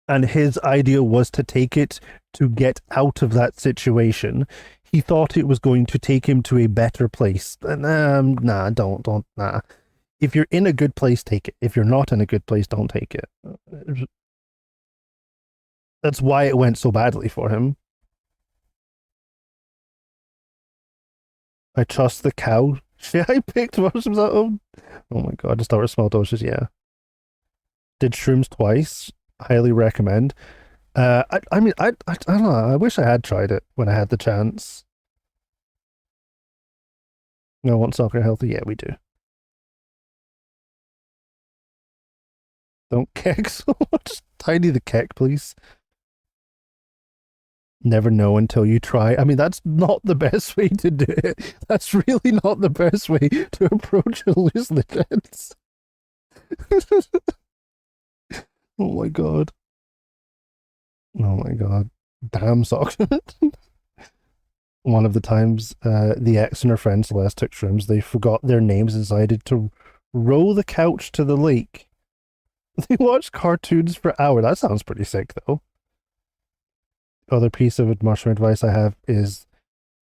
And his idea was to take it to get out of that situation. He thought it was going to take him to a better place. Nah, don't, nah. If you're in a good place, take it. If you're not in a good place, don't take it. That's why it went so badly for him. I trust the cow. Shit, I picked mushrooms at home. Oh my god, to start with small doses, yeah. Did shrooms twice. Highly recommend. I mean, I don't know. I wish I had tried it when I had the chance. I want soccer healthy. Yeah, we do. Don't keck so much. Tiny the keck, please. Never know until you try. I mean, that's not the best way to do it. That's really not the best way to approach hallucinogens. Oh my god. Oh my god. Damn socks. One of the times the ex and her friend Celeste took shrooms, they forgot their names and decided to row the couch to the lake. They watched cartoons for hours. That sounds pretty sick, though. Other piece of mushroom advice I have is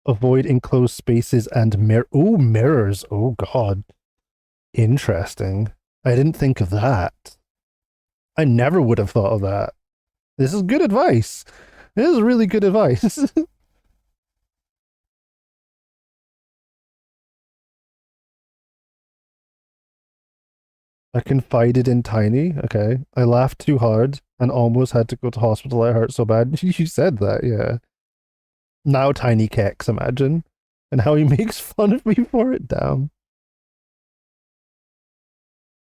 avoid enclosed spaces and mirrors. Oh god. Interesting. I didn't think of that. I never would have thought of that. This is good advice. This is really good advice. I confided in Tiny. Okay. I laughed too hard and almost had to go to hospital. I hurt so bad. You said that, yeah. Now Tiny kecks, imagine. And how he makes fun of me for it. Damn.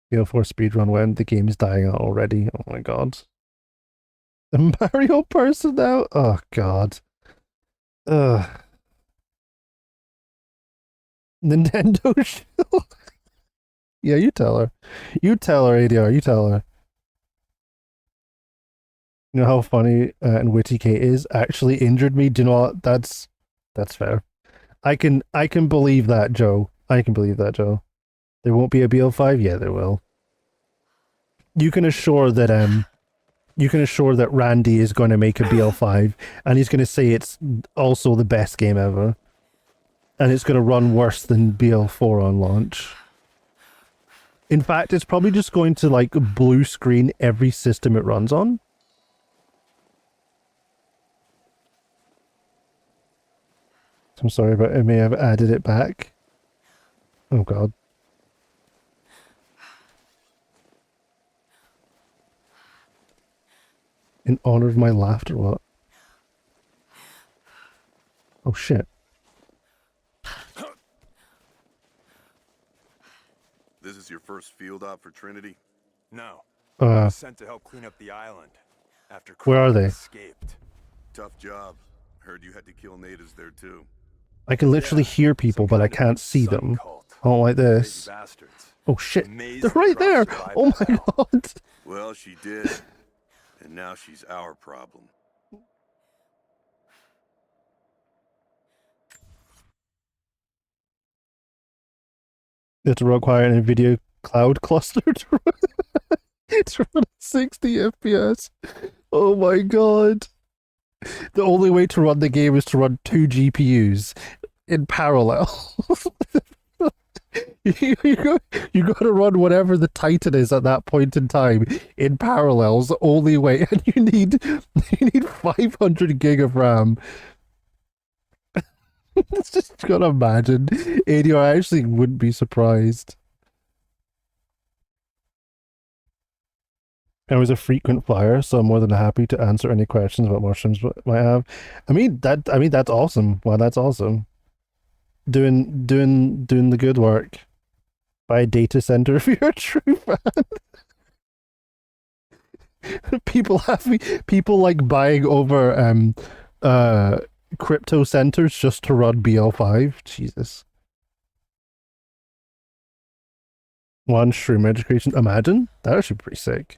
Gale 4 speedrun when the game is dying out already. Oh my god. The Mario person now? Oh god. Ugh. Nintendo shield. Yeah, you tell her. You tell her, ADR. You tell her. You know how funny and witty Kate is? Actually injured me. Do you know what? That's fair. I can believe that, Joe. I can believe that, Joe. There won't be a BL5? Yeah, there will. You can assure that you can assure that Randy is going to make a BL5, and he's going to say it's also the best game ever. And it's going to run worse than BL4 on launch. In fact, it's probably just going to, like, blue screen every system it runs on. I'm sorry, but I may have added it back. Oh, God. In honor of my laughter, what? Oh, shit. This is your first field op for Trinity? No. I was sent to help clean up the island after where are they? escaped. Tough job. Heard you had to kill natives there too. I can literally hear people, but I can't see them. I don't like this. Oh shit, they're right there! Oh my god! Well, she did. And now she's our problem. It's requiring a video cloud cluster to run, to run at 60 FPS. Oh my god. The only way to run the game is to run 2 GPUs in parallel. you got to run whatever the Titan is at that point in time in parallels. The only way, and you need 500 gig of RAM. It's just gotta imagine. ADR, I actually wouldn't be surprised. I was a frequent flyer, so I'm more than happy to answer any questions about mushrooms might have. I mean that's awesome. Wow, that's awesome. Doing the good work. Buy a data center if you're a true fan. People like buying over crypto centers just to run BL5. Jesus. One shroom education. Imagine that should be pretty sick.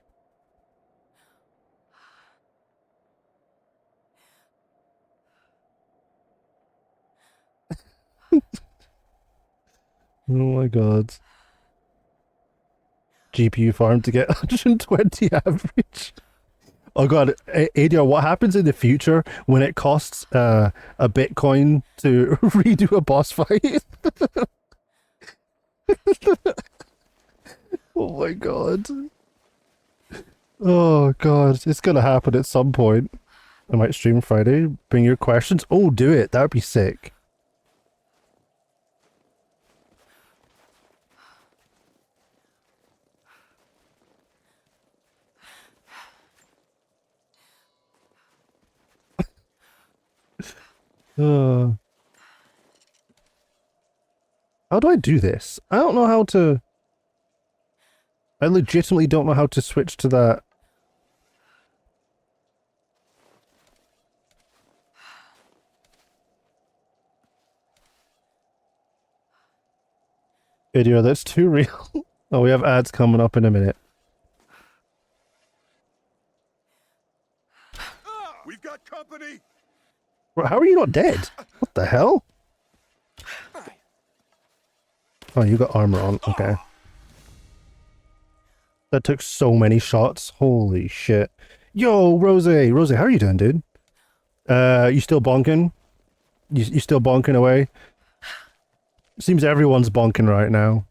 Oh my god. GPU farm to get 120 average. Oh god, ADR, what happens in the future when it costs a Bitcoin to redo a boss fight? Oh my god. Oh god, it's gonna happen at some point. I might stream Friday. Bring your questions. Oh, do it. That would be sick. How do I do this? I don't know how to... I legitimately don't know how to switch to that. Video, that's too real. Oh, we have ads coming up in a minute. We've got company. Bro, how are you not dead? What the hell? Oh, you got armor on. Okay. That took so many shots. Holy shit. Yo, Rose. Rose, how are you doing, dude? You still bonking? You still bonking away? Seems everyone's bonking right now.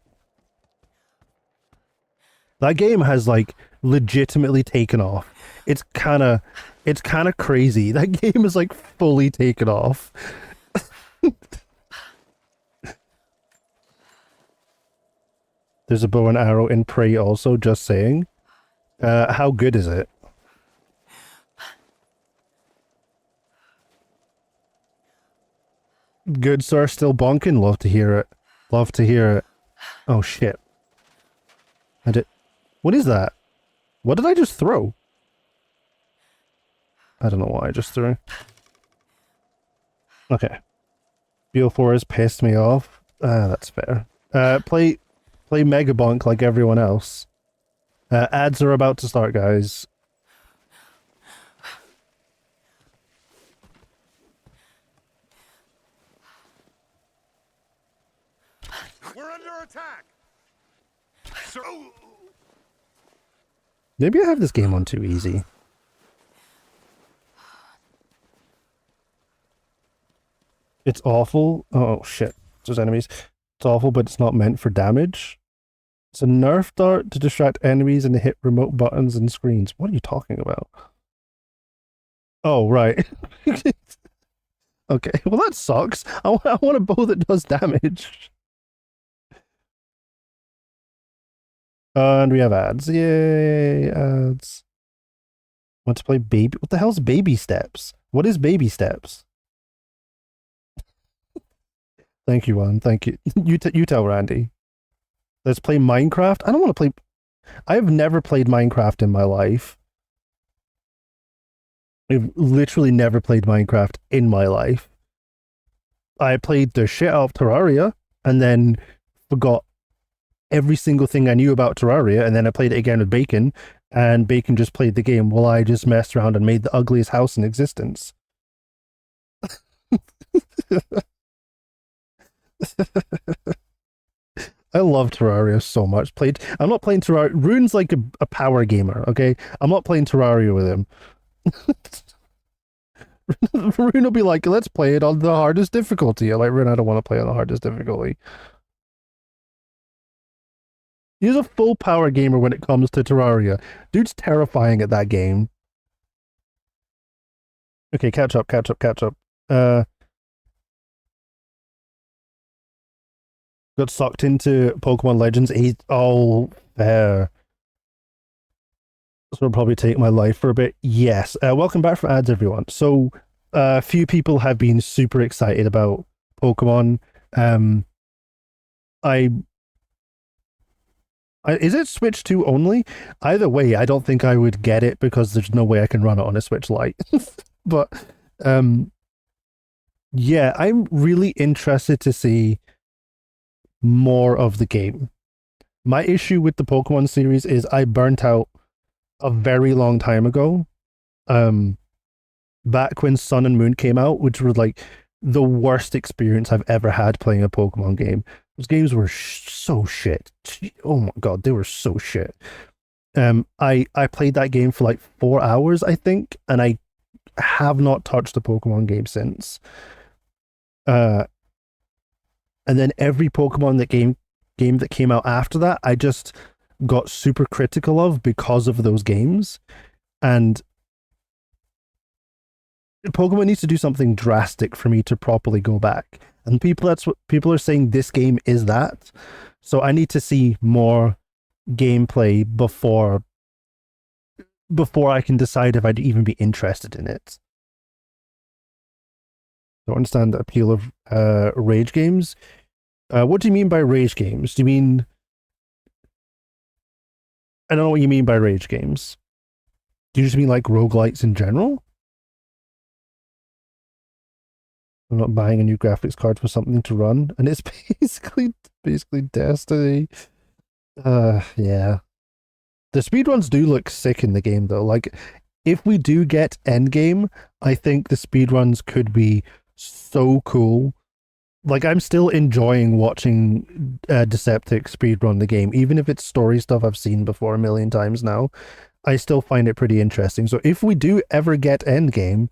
That game has, like, legitimately taken off. It's kind of crazy. That game is, like, fully taken off. There's a bow and arrow in Prey also, just saying. How good is it? Good, sir. Still bonking? Love to hear it. Love to hear it. Oh, shit. I did... What is that? What did I just throw? I don't know what I just threw. Okay. BO4 has pissed me off. That's fair. Play Megabonk like everyone else. Ads are about to start, guys. We're under attack. Maybe I have this game on too easy. It's awful. Oh shit. There's enemies. It's awful, but it's not meant for damage. It's a nerf dart to distract enemies and hit remote buttons and screens. What are you talking about? Oh, right. Okay, well that sucks. I want a bow that does damage. And we have ads. Yay, ads. Want to play baby? What the hell's baby steps? What is baby steps? Thank you, Juan. Thank you. You tell Randy. Let's play Minecraft. I don't want to play. I've never played Minecraft in my life. I've literally never played Minecraft in my life. I played the shit out of Terraria and then forgot every single thing I knew about Terraria, and then I played it again with Bacon, and Bacon just played the game while I just messed around and made the ugliest house in existence. I love Terraria so much. I'm not playing Terraria. Rune's like a power gamer, okay? I'm not playing Terraria with him. Rune will be like, let's play it on the hardest difficulty. I'm like, Rune, I don't want to play on the hardest difficulty. He's a full power gamer when it comes to Terraria. Dude's terrifying at that game. Okay, catch up. Got sucked into Pokemon Legends 8. Oh, fair. So it'll probably take my life for a bit. Yes. Welcome back from ads, everyone. So, a few people have been super excited about Pokemon. Is it Switch 2 only? Either way, I don't think I would get it because there's no way I can run it on a Switch Lite. But, yeah, I'm really interested to see more of the game. My issue with the Pokemon series is I burnt out a very long time ago. Back when Sun and Moon came out, which was like the worst experience I've ever had playing a Pokemon game. Those games were so shit. Oh my god, they were so shit. I played that game for like 4 hours, I think, and I have not touched a Pokemon game since. And then every Pokemon game that came out after that, I just got super critical of because of those games. And Pokemon needs to do something drastic for me to properly go back. And that's what people are saying. This game is that. So I need to see more gameplay before I can decide if I'd even be interested in it. I don't understand the appeal of rage games. What do you mean by rage games? Do you mean... I don't know what you mean by rage games. Do you just mean like roguelites in general? I'm not buying a new graphics card for something to run, and it's basically Destiny. Yeah. The speedruns do look sick in the game though. Like, if we do get endgame, I think the speedruns could be so cool. Like, I'm still enjoying watching Deceptic speedrun the game, even if it's story stuff I've seen before a million times now. I still find it pretty interesting. So if we do ever get endgame,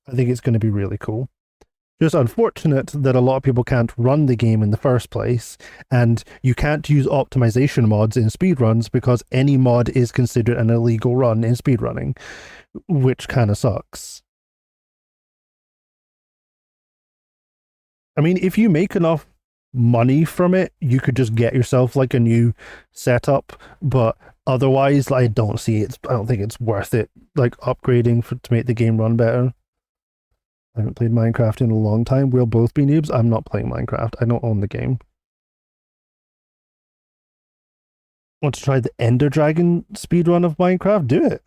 I think it's going to be really cool. Just unfortunate that a lot of people can't run the game in the first place, and you can't use optimization mods in speedruns because any mod is considered an illegal run in speedrunning, which kind of sucks. I mean, if you make enough money from it, you could just get yourself like a new setup, but otherwise, I don't think it's worth it, like upgrading to make the game run better. I haven't played Minecraft in a long time. We'll both be noobs. I'm not playing Minecraft. I don't own the game. Want to try the Ender Dragon speedrun of Minecraft? Do it.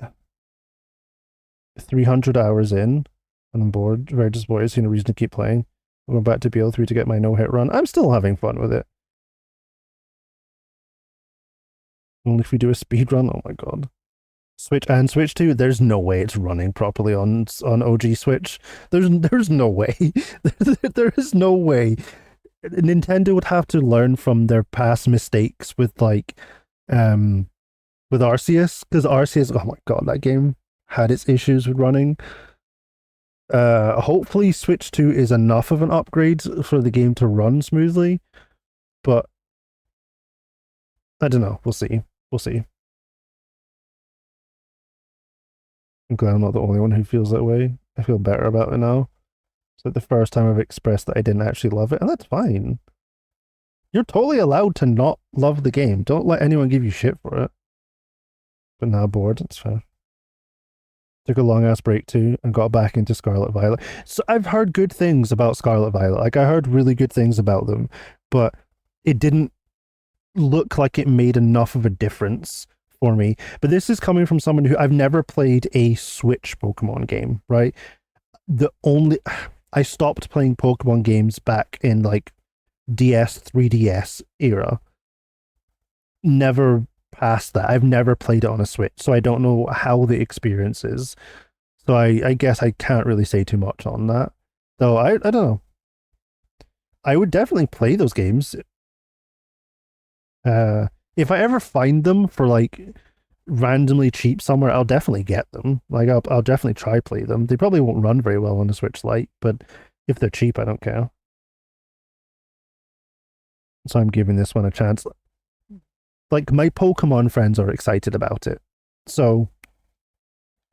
300 hours in, and I'm bored. Very disappointed. Seeing a reason to keep playing. I'm going back to BL3 to get my no-hit run. I'm still having fun with it. Only if we do a speedrun. Oh my god. Switch 2, there's no way it's running properly on OG Switch. There's no way. There is no way. Nintendo would have to learn from their past mistakes with like with Arceus, because Arceus, oh my god, that game had its issues with running. Hopefully Switch 2 is enough of an upgrade for the game to run smoothly, but I don't know. We'll see. We'll see. I'm glad I'm not the only one who feels that way. I feel better about it now. It's like the first time I've expressed that I didn't actually love it, and that's fine. You're totally allowed to not love the game. Don't let anyone give you shit for it. But now bored, it's fine. Took a long ass break too and got back into Scarlet Violet. So I've heard good things about Scarlet Violet. Like I heard really good things about them, but it didn't look like it made enough of a difference for me. But this is coming from someone who I've never played a Switch Pokemon game, right? I stopped playing Pokemon games back in like DS, 3DS era. Never past that. I've never played it on a Switch, so I don't know how the experience is. So I guess I can't really say too much on that. Though I don't know. I would definitely play those games. If I ever find them for like randomly cheap somewhere, I'll definitely get them. Like I'll definitely try play them. They probably won't run very well on the Switch Lite, but if they're cheap, I don't care. So I'm giving this one a chance. Like my Pokemon friends are excited about it. So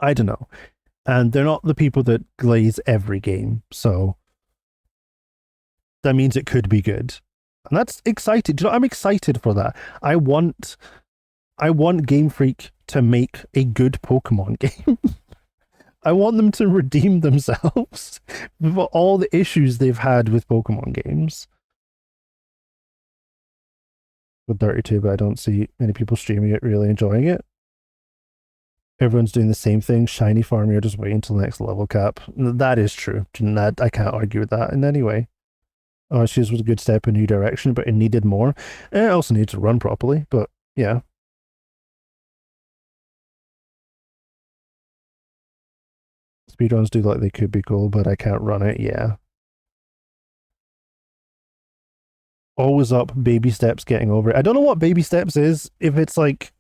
I don't know. And they're not the people that glaze every game. So that means it could be good. And that's exciting. Do you know, I'm excited for that. I want Game Freak to make a good Pokemon game. I want them to redeem themselves for all the issues they've had with Pokemon games. With Dirty 2, but I don't see many people streaming it really enjoying it. Everyone's doing the same thing. Shiny Farm, you're just waiting until the next level cap. That is true. I can't argue with that in any way. Arceus was a good step in a new direction, but it needed more. And it also needs to run properly, but yeah. Speedruns do like they could be cool, but I can't run it, yeah. Always up, baby steps, getting over it. I don't know what baby steps is. If it's like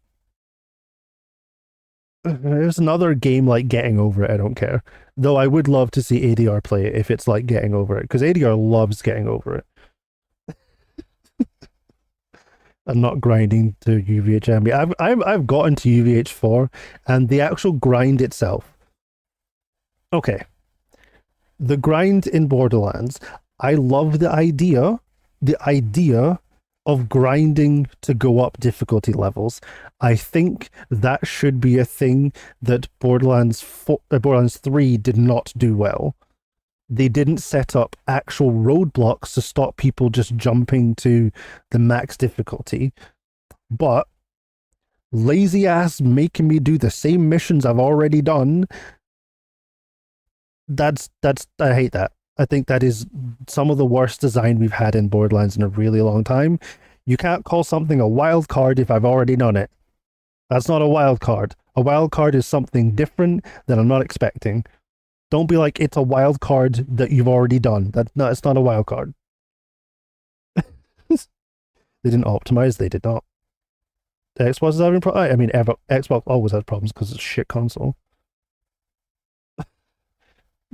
there's another game like Getting Over It, I don't care. Though I would love to see ADR play it if it's like Getting Over It, because ADR loves Getting Over It. I'm not grinding to UVHM. I've gotten to UVH4, and the actual grind itself. Okay. The grind in Borderlands, I love the idea of grinding to go up difficulty levels. I think that should be a thing that Borderlands 3 did not do well. They didn't set up actual roadblocks to stop people just jumping to the max difficulty. But lazy ass making me do the same missions I've already done. That's I hate that. I think that is some of the worst design we've had in Borderlands in a really long time. You can't call something a wild card if I've already done it. That's not a wild card. A wild card is something different that I'm not expecting. Don't be like, it's a wild card that you've already done. It's not a wild card. They didn't optimize, they did not. Xbox is having problems. I mean, Xbox always has problems because it's a shit console.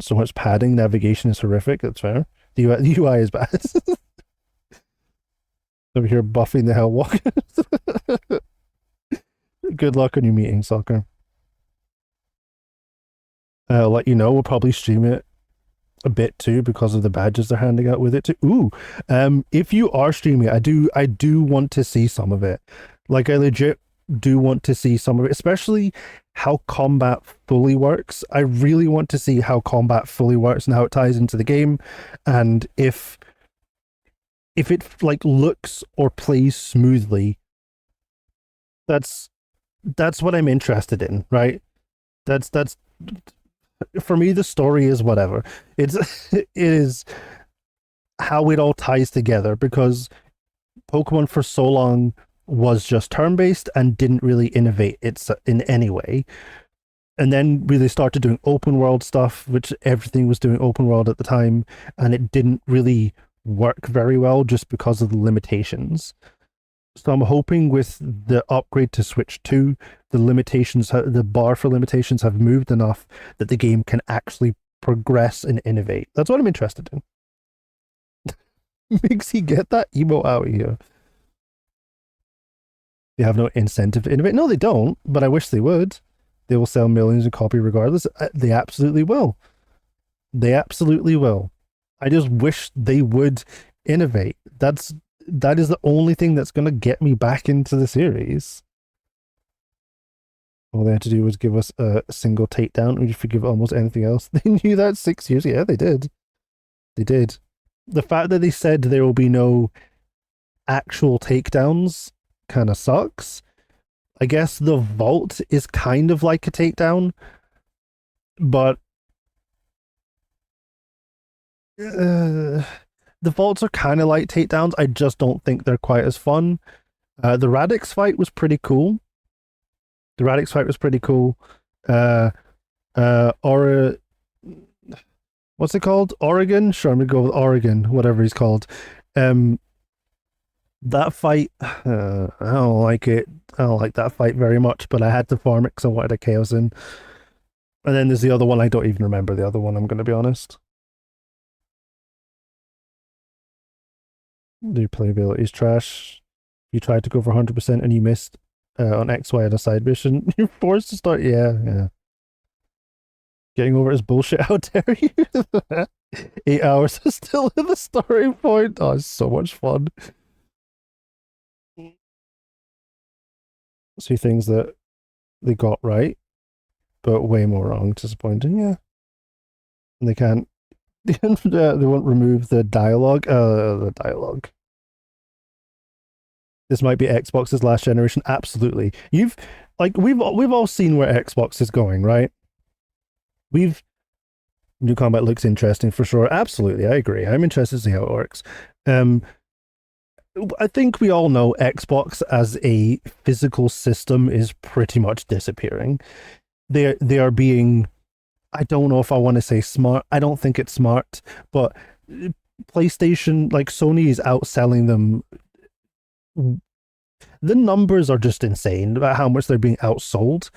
So much padding, navigation is horrific. That's fair. The UI is bad. Over here buffing the hell walkers. Good luck on your meeting, Soccer. I'll let you know. We'll probably stream it a bit too because of the badges they're handing out with it too. Ooh, if you are streaming it, I do want to see some of it. Like I legit do want to see some of it, especially how combat fully works. I really want to see how combat fully works and how it ties into the game, and if it like looks or plays smoothly. That's what I'm interested in, right? That's for me, the story is whatever. It is how it all ties together, because Pokemon for so long was just turn-based and didn't really innovate in any way. And then really started doing open world stuff, which everything was doing open world at the time, and it didn't really work very well just because of the limitations. So I'm hoping with the upgrade to Switch 2, the bar for limitations have moved enough that the game can actually progress and innovate. That's what I'm interested in. Mixie, get that emote out of here. They have no incentive to innovate. No, they don't, but I wish they would. They will sell millions of copies regardless. They absolutely will. They absolutely will. I just wish they would innovate. That is the only thing that's going to get me back into the series. All they had to do was give us a single takedown. We just forgive almost anything else. They knew that 6 years. Yeah, they did. They did. The fact that they said there will be no actual takedowns kind of sucks. I guess the vault is kind of like a takedown, but the vaults are kind of like takedowns. I just don't think they're quite as fun. The Radix fight was pretty cool. What's it called? Oregon? Sure, I'm gonna go with Oregon, whatever he's called. That fight, I don't like it. I don't like that fight very much, but I had to farm it because I wanted a chaos in. And then there's the other one. I don't even remember the other one, I'm going to be honest. The replayability is trash. You tried to go for 100% and you missed on XY at a side mission. You're forced to start. Yeah. Getting over his bullshit. How dare you? 8 hours is still in the starting point. Oh, it's so much fun. See things that they got right, but way more wrong. Disappointing, yeah. And they can't. They won't remove the dialogue. The dialogue. This might be Xbox's last generation. Absolutely. We've all seen where Xbox is going, right? New combat looks interesting for sure. Absolutely, I agree. I'm interested to see how it works. I think we all know Xbox as a physical system is pretty much disappearing. They are being, I don't know if I want to say smart. I don't think it's smart, but PlayStation, like Sony, is outselling them. The numbers are just insane about how much they're being outsold.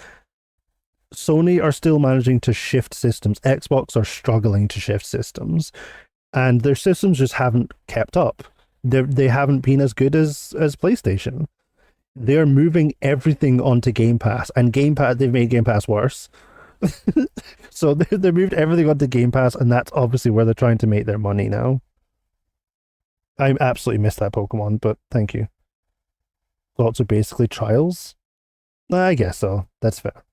Sony are still managing to shift systems. Xbox are struggling to shift systems, and their systems just haven't kept up. They haven't been as good as PlayStation. They're moving everything onto Game Pass, and they've made Game Pass worse. So they moved everything onto Game Pass, and that's obviously where they're trying to make their money now. I absolutely missed that Pokemon, but thank you. Thoughts are basically trials? I guess so. That's fair.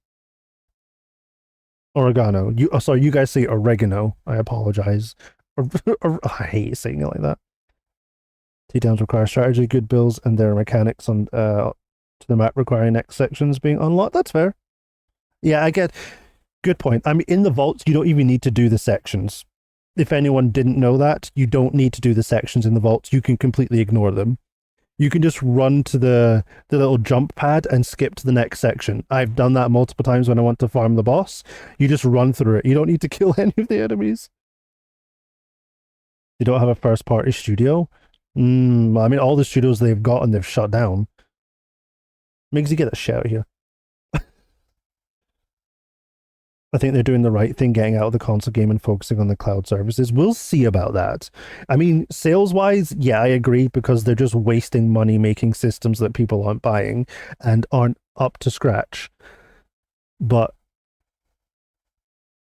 Oregano. You guys say oregano. I apologize. I hate saying it like that. Takedowns require strategy, good builds, and there are mechanics on to the map requiring next sections being unlocked. That's fair. Yeah, I get. Good point. I mean, in the vaults, you don't even need to do the sections. If anyone didn't know that, you don't need to do the sections in the vaults. You can completely ignore them. You can just run to the little jump pad and skip to the next section. I've done that multiple times when I want to farm the boss. You just run through it. You don't need to kill any of the enemies. They don't have a first-party studio. I mean, all the studios they've got and they've shut down. Makes you get a shout here. I think they're doing the right thing, getting out of the console game and focusing on the cloud services. We'll see about that. I mean, sales-wise, yeah, I agree, because they're just wasting money making systems that people aren't buying and aren't up to scratch. But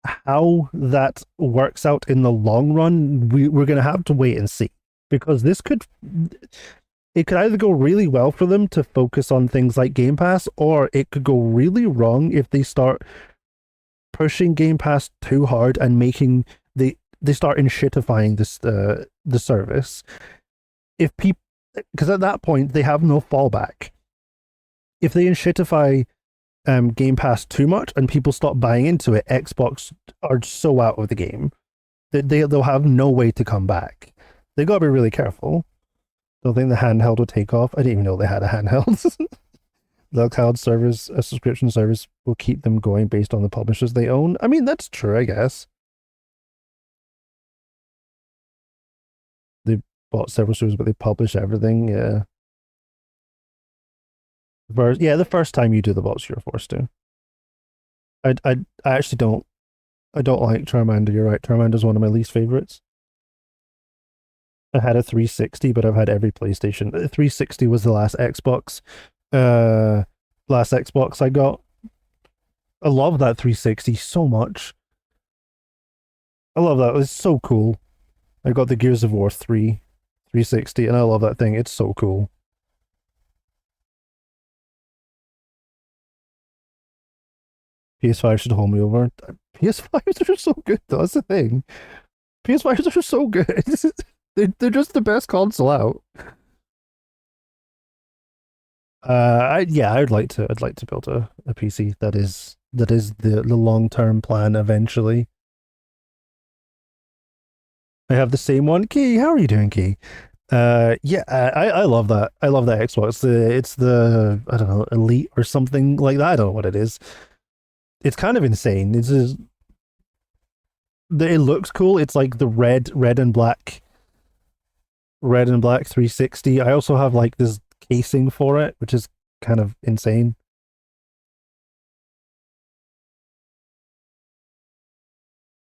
how that works out in the long run, we're going to have to wait and see. Because it could either go really well for them to focus on things like Game Pass, or it could go really wrong if they start pushing Game Pass too hard and making they start inshitifying the service. If people, because at that point they have no fallback. If they inshitify Game Pass too much and people stop buying into it, Xbox are so out of the game that they'll have no way to come back. They got to be really careful. Don't think the handheld would take off. I didn't even know they had a handheld. The cloud service, a subscription service, will keep them going based on the publishers they own. I mean, that's true, I guess. They bought several studios, but they publish everything. Yeah. The first time you do the bots, you're forced to. I actually don't I don't like Charmander, you're right. Charmander's one of my least favorites. I had a 360, but I've had every PlayStation. The 360 was the last Xbox I got. I love that 360 so much. I love that. It's so cool. I got the Gears of War 3 360, and I love that thing. It's so cool. PS5 should hold me over. PS5s are so good, though. That's the thing. PS5s are so good. They're just the best console out. I'd like to build a PC that is the long-term plan eventually. I have the same one. Key, how are you doing, Key? I love that. I love that Xbox. It's the I don't know, Elite or something like that. I don't know what it is. It's kind of insane. It's just, it looks cool. It's like the red and black 360. I also have like this casing for it, which is kind of insane.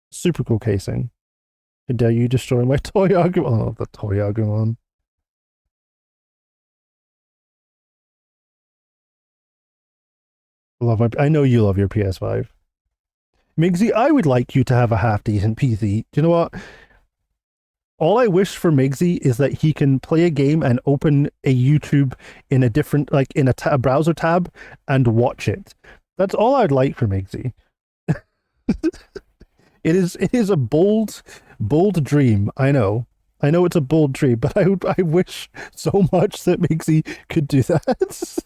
Super cool casing. How dare you destroy my toy Agumon? Oh, the toy Agumon. I know you love your PS5. Migsy, I would like you to have a half decent PC. Do you know what? All I wish for Migsy is that he can play a game and open a YouTube in a different, like in a browser tab and watch it. That's all I'd like for Migsy. It is a bold dream. I know it's a bold dream, but I wish so much that Migsy could do that.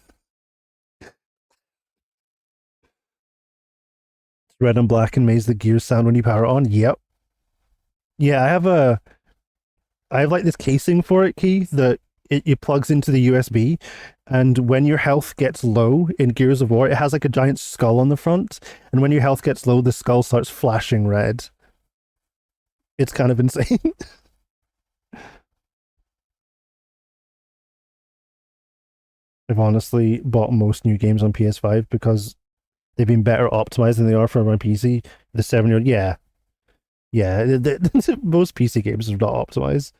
Red and black and maze the gears sound when you power on. Yep. Yeah, I have like this casing for it, Key, that it plugs into the USB, and when your health gets low in Gears of War, it has like a giant skull on the front, and when your health gets low, the skull starts flashing red. It's kind of insane. I've honestly bought most new games on PS5 because they've been better optimized than they are for my PC. The 7-year-old, yeah. Most PC games are not optimized.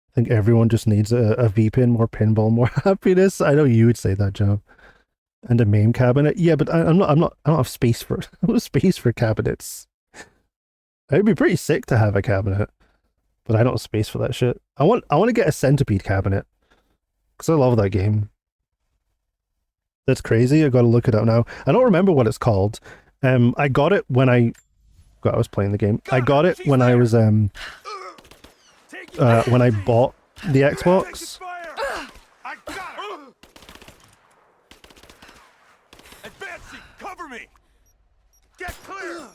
I think everyone just needs a V-pin, more pinball, more happiness. I know you would say that, Joe. And a MAME cabinet. Yeah, but I don't have space for I don't have space for cabinets. It'd be pretty sick to have a cabinet, but I don't have space for that shit. I want to get a Centipede cabinet because I love that game. That's crazy. I got to look it up now. I don't remember what it's called. I got it when I was playing the game. I got it when I was when I bought the Xbox. Advancing, cover me. Get clear.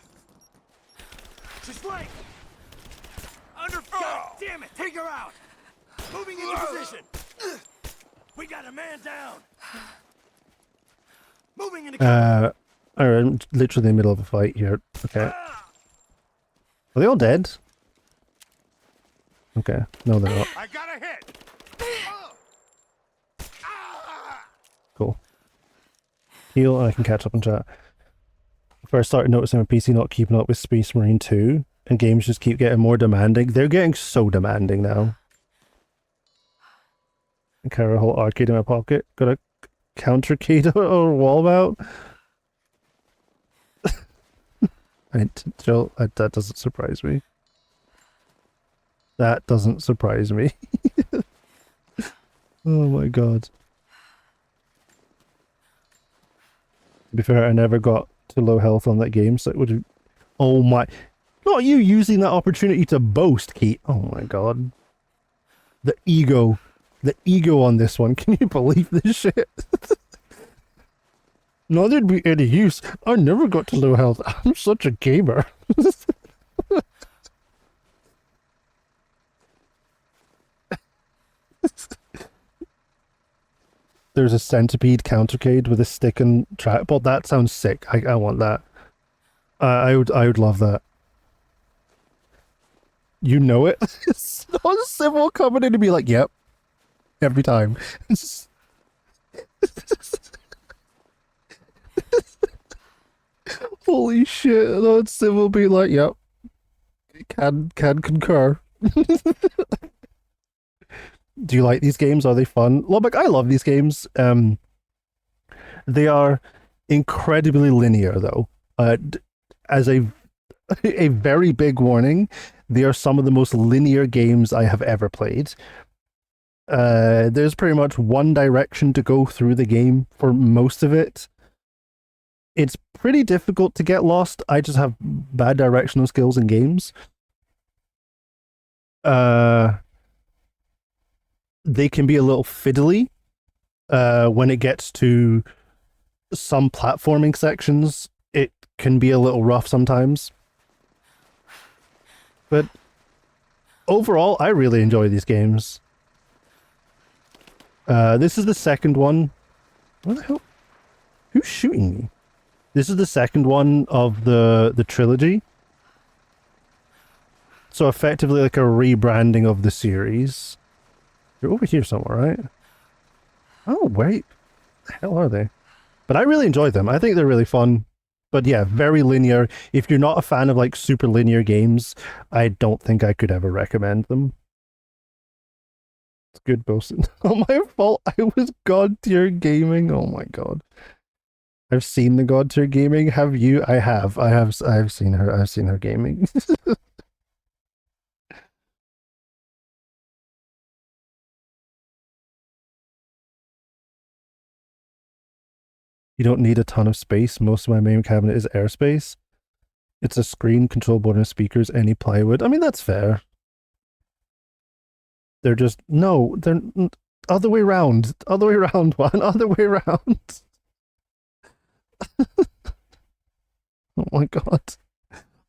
She's late. Under fire. God damn it! Take her out. Moving into position. We got a man down. Moving into cover. I'm literally in the middle of a fight here. Okay. Are they all dead? Okay. No, they're not. I got a hit. Cool. Heal, and I can catch up in chat. First started noticing my PC not keeping up with Space Marine 2, and games just keep getting more demanding. They're getting so demanding now. I carry a whole arcade in my pocket. Got a countercade or wall mount. Jill, that doesn't surprise me. That doesn't surprise me. Oh my god. To be fair, I never got to low health on that game, so it would have... Oh my... Not you using that opportunity to boast, Kate. Oh my god. The ego. The ego on this one. Can you believe this shit? Not there'd be any use. I never got to low health. I'm such a gamer. There's a centipede countercade with a stick and trackball. That sounds sick. I want that. I would love that. You know it. It's not Civil coming in to be like, yep. Every time. Holy shit! That Sim will be like, yep, can concur. Do you like these games? Are they fun? Lubbock, I love these games. They are incredibly linear, though. As a very big warning, they are some of the most linear games I have ever played. There's pretty much one direction to go through the game for most of it. It's pretty difficult to get lost. I just have bad directional skills in games. They can be a little fiddly when it gets to some platforming sections. It can be a little rough sometimes. But overall, I really enjoy these games. This is the second one. What the hell? Who's shooting me? This is the second one of the trilogy. So effectively like a rebranding of the series. They're over here somewhere, right? Oh, wait. The hell are they? But I really enjoyed them. I think they're really fun. But yeah, very linear. If you're not a fan of like super linear games, I don't think I could ever recommend them. It's good, Bosun. Oh, my fault. I was God Tier Gaming. Oh my god. I've seen the God Tier Gaming. Have you? I have. I've seen her. I've seen her gaming. You don't need a ton of space. Most of my main cabinet is airspace. It's a screen, control board, and speakers, any plywood. I mean, that's fair. They're just... No, they're... Other way around. Other way around, one. Other way around. Oh my god.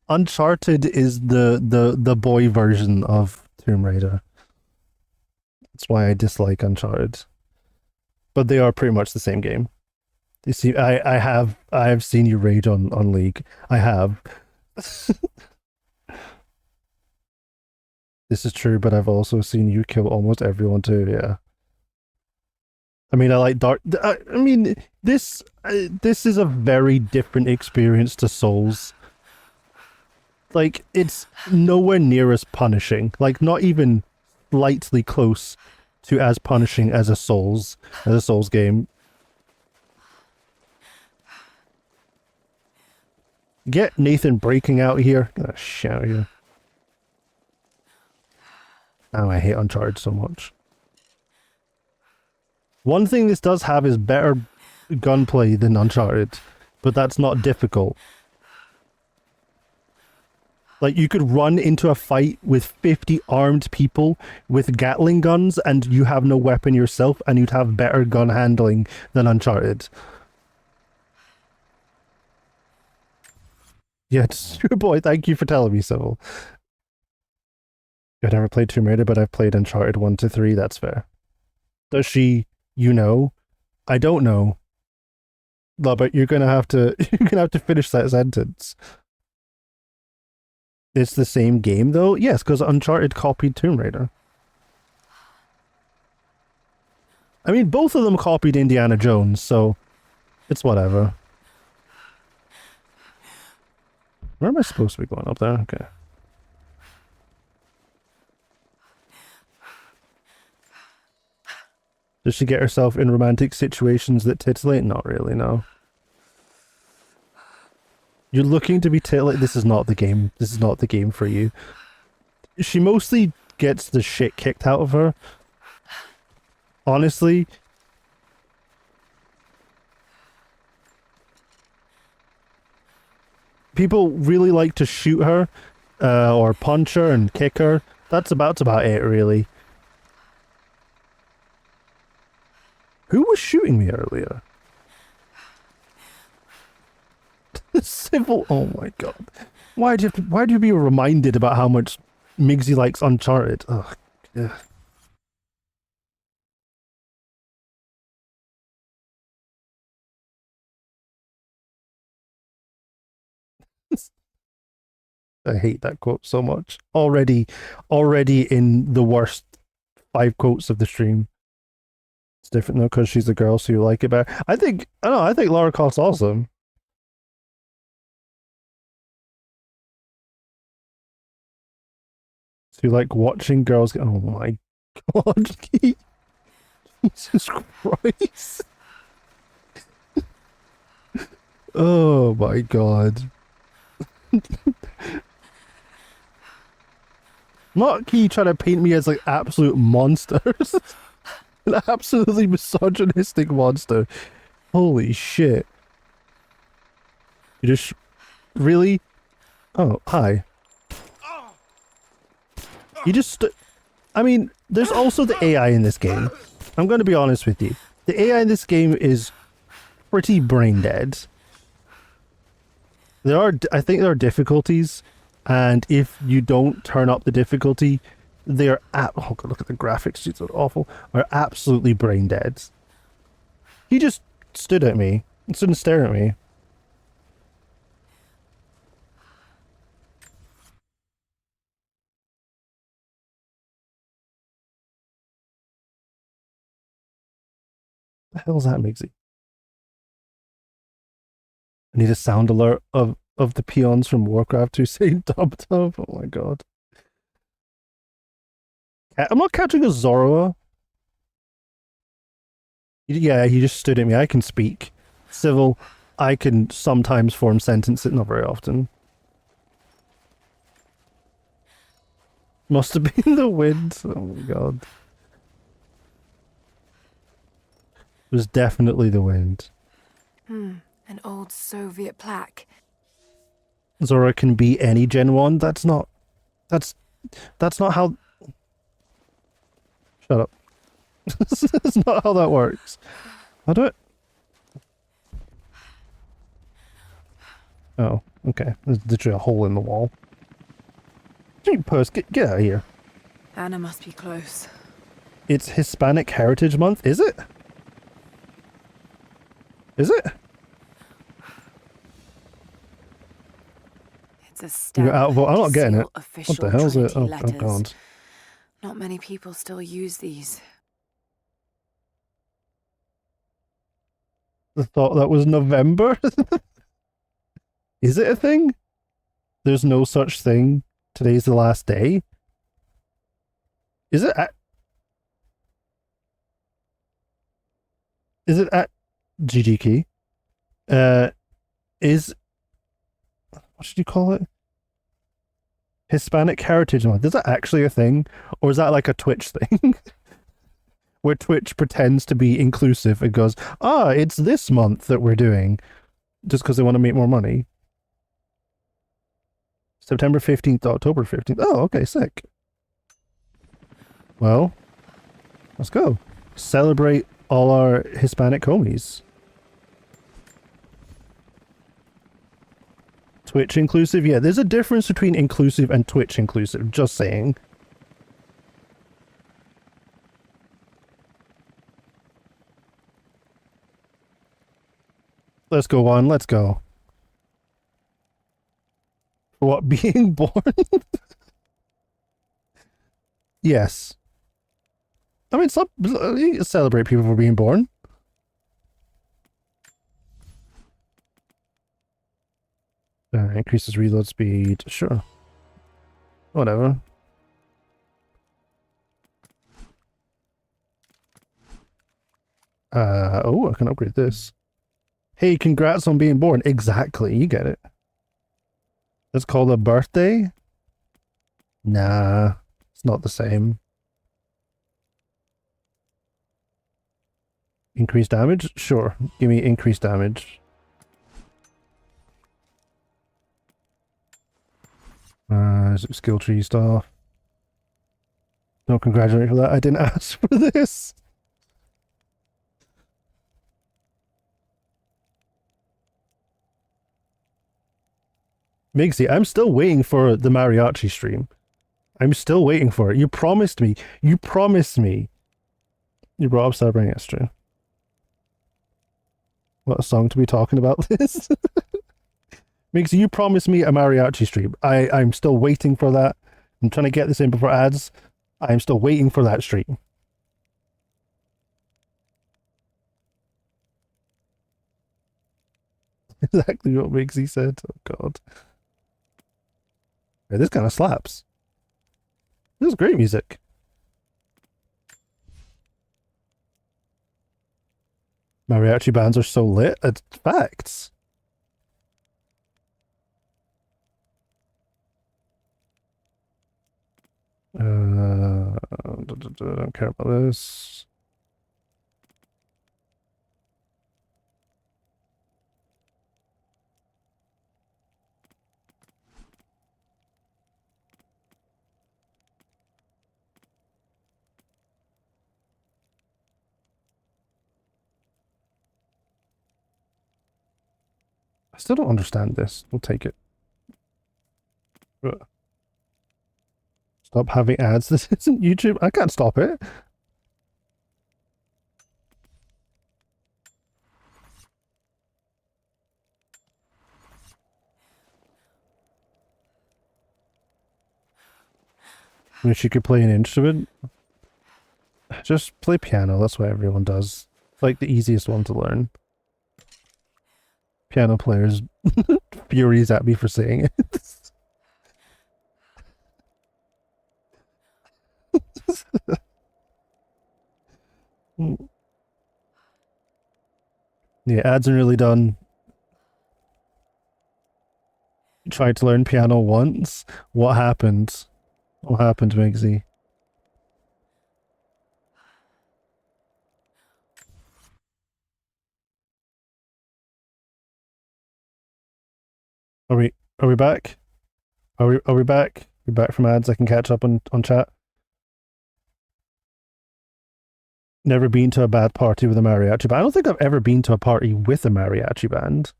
Uncharted is the boy version of Tomb Raider. That's why I dislike Uncharted. But they are pretty much the same game. You see, I have seen you rage on League. I have. This is true, but I've also seen you kill almost everyone too. Yeah. I mean, I like Dark. I mean, this is a very different experience to Souls. Like, it's nowhere near as punishing. Like, not even slightly close to as punishing as a Souls game. Get Nathan breaking out here. I'm gonna shout you. Oh, I hate Uncharted so much. One thing this does have is better gunplay than Uncharted, but that's not difficult. Like, you could run into a fight with 50 armed people with Gatling guns and you have no weapon yourself and you'd have better gun handling than Uncharted. Yeah, it's true, boy. Thank you for telling me so. I've never played Tomb Raider, but I've played Uncharted 1 to 3. That's fair. Does she, you know? I don't know. No, but you're gonna have to finish that sentence. It's the same game though? Yes, because Uncharted copied Tomb Raider. I mean, both of them copied Indiana Jones, so it's whatever. Where am I supposed to be going? Up there? Okay. Does she get herself in romantic situations that titillate? Not really, no. You're looking to be titillated? This is not the game. This is not the game for you. She mostly gets the shit kicked out of her. Honestly. People really like to shoot her, or punch her and kick her. That's about it, really. Who was shooting me earlier? Civil. Oh my god. Why do you be reminded about how much Migsy likes Uncharted? Ugh. Yeah. I hate that quote so much. Already in the worst 5 quotes of the stream. It's different though because she's a girl, so you like it better. I think Lara Croft's awesome. To like watching girls get. Oh my god. Jesus Christ. Oh my god. Not Key trying to paint me as like absolute monsters. An absolutely misogynistic monster. Holy shit. You just really? Oh, hi. You just I mean, there's also the AI in this game. I'm going to be honest with you. The AI in this game is pretty brain dead. I think there are difficulties, and if you don't turn up the difficulty, they are oh god, look at the graphics, it's so awful. Are absolutely brain dead. He just stood at me. Stood and stared at me. What the hell is that, Migsy? I need a sound alert of the peons from Warcraft 2 saying dub dub. Oh my god. I'm not catching a Zorua. Yeah, he just stood at me. I can speak. Civil, I can sometimes form sentences, not very often. Must have been the wind. Oh my god. It was definitely the wind. An old Soviet plaque. Zora can be any Gen 1. That's not how... Shut up. That's not how that works. How do it? Oh, okay. There's literally a hole in the wall. Puss, get out of here. Anna must be close. It's Hispanic Heritage Month, is it? Is it? It's a stamp. I'm not getting it. What the hell is it? Oh, Letters. oh god. Not many people still use these. I thought that was November. Is it a thing? There's no such thing. Today's the last day. Is it at... Is it at GG Key? Is... What should you call it? Hispanic Heritage Month. Is that actually a thing? Or is that like a Twitch thing? Where Twitch pretends to be inclusive and goes, ah, it's this month that we're doing. Just because they want to make more money. September 15th to October 15th. Oh, okay, sick. Well, let's go. Celebrate all our Hispanic homies. Twitch inclusive? Yeah, there's a difference between inclusive and Twitch inclusive. Just saying. Let's go on, let's go. For what, being born? Yes. I mean, you can celebrate people for being born. Increases reload speed. Sure. Whatever. Oh, I can upgrade this. Hey, congrats on being born. Exactly, you get it. It's called a birthday? Nah, it's not the same. Increased damage? Sure, give me increased damage. Skill tree stuff. Don't congratulate me for that. I didn't ask for this. Migsy, I'm still waiting for the mariachi stream. I'm still waiting for it. You promised me. You promised me. You brought up celebrating extra. What a song to be talking about this. Migsy, you promised me a mariachi stream. I'm still waiting for that. I'm trying to get this in before ads. I'm still waiting for that stream. Exactly what Migsy said. Oh god. Yeah, this kind of slaps. This is great music. Mariachi bands are so lit. It's facts. Don't care about this. I still don't understand this. We'll take it. Stop having ads. This isn't YouTube. I can't stop it. Wish you could play an instrument. Just play piano. That's what everyone does. It's like the easiest one to learn. Piano players furies at me for saying it. Yeah, ads are really done. Tried to learn piano once. What happened? What happened, Migsy? Are we back? Are we back? We're back from ads. I can catch up on chat. Never been to a bad party with a mariachi band. I don't think I've ever been to a party with a mariachi band.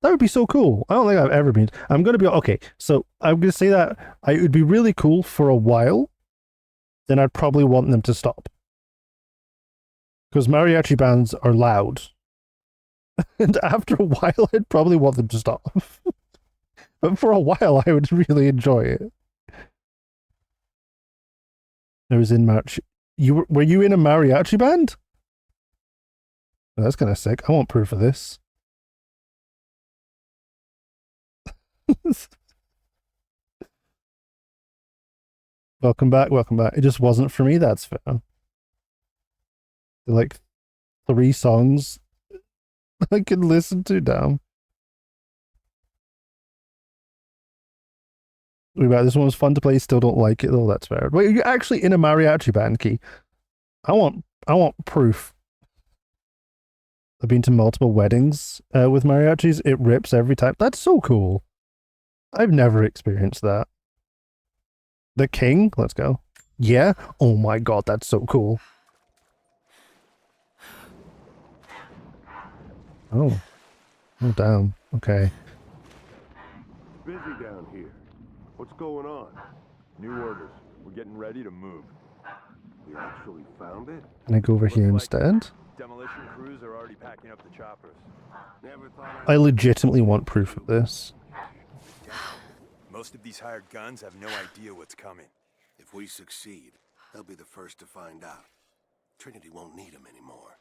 That would be so cool. I don't think I've ever been. I'm going to be okay. So I'm going to say that it would be really cool for a while. Then I'd probably want them to stop. Because mariachi bands are loud. And after a while, I'd probably want them to stop. But for a while, I would really enjoy it. I was in March. Were you in a mariachi band? Oh, that's kind of sick. I want proof of this. Welcome back, welcome back. It just wasn't for me, that's fair. Like 3 songs I could listen to, damn. This one was fun to play, still don't like it though, that's fair. Wait, are you actually in a mariachi band, Key? I want proof. I've been to multiple weddings with mariachis. It rips every time. That's so cool. I've never experienced that. The King? Let's go. Yeah? Oh my god, that's so cool. Oh. Oh, damn. Okay. Busy down here. What's going on? New orders. We're getting ready to move. We actually found it? Can I go over here instead? Demolition crews are already packing up the choppers. Never thought I legitimately want proof of this. Most of these hired guns have no idea what's coming. If we succeed, they'll be the first to find out. Trinity won't need them anymore.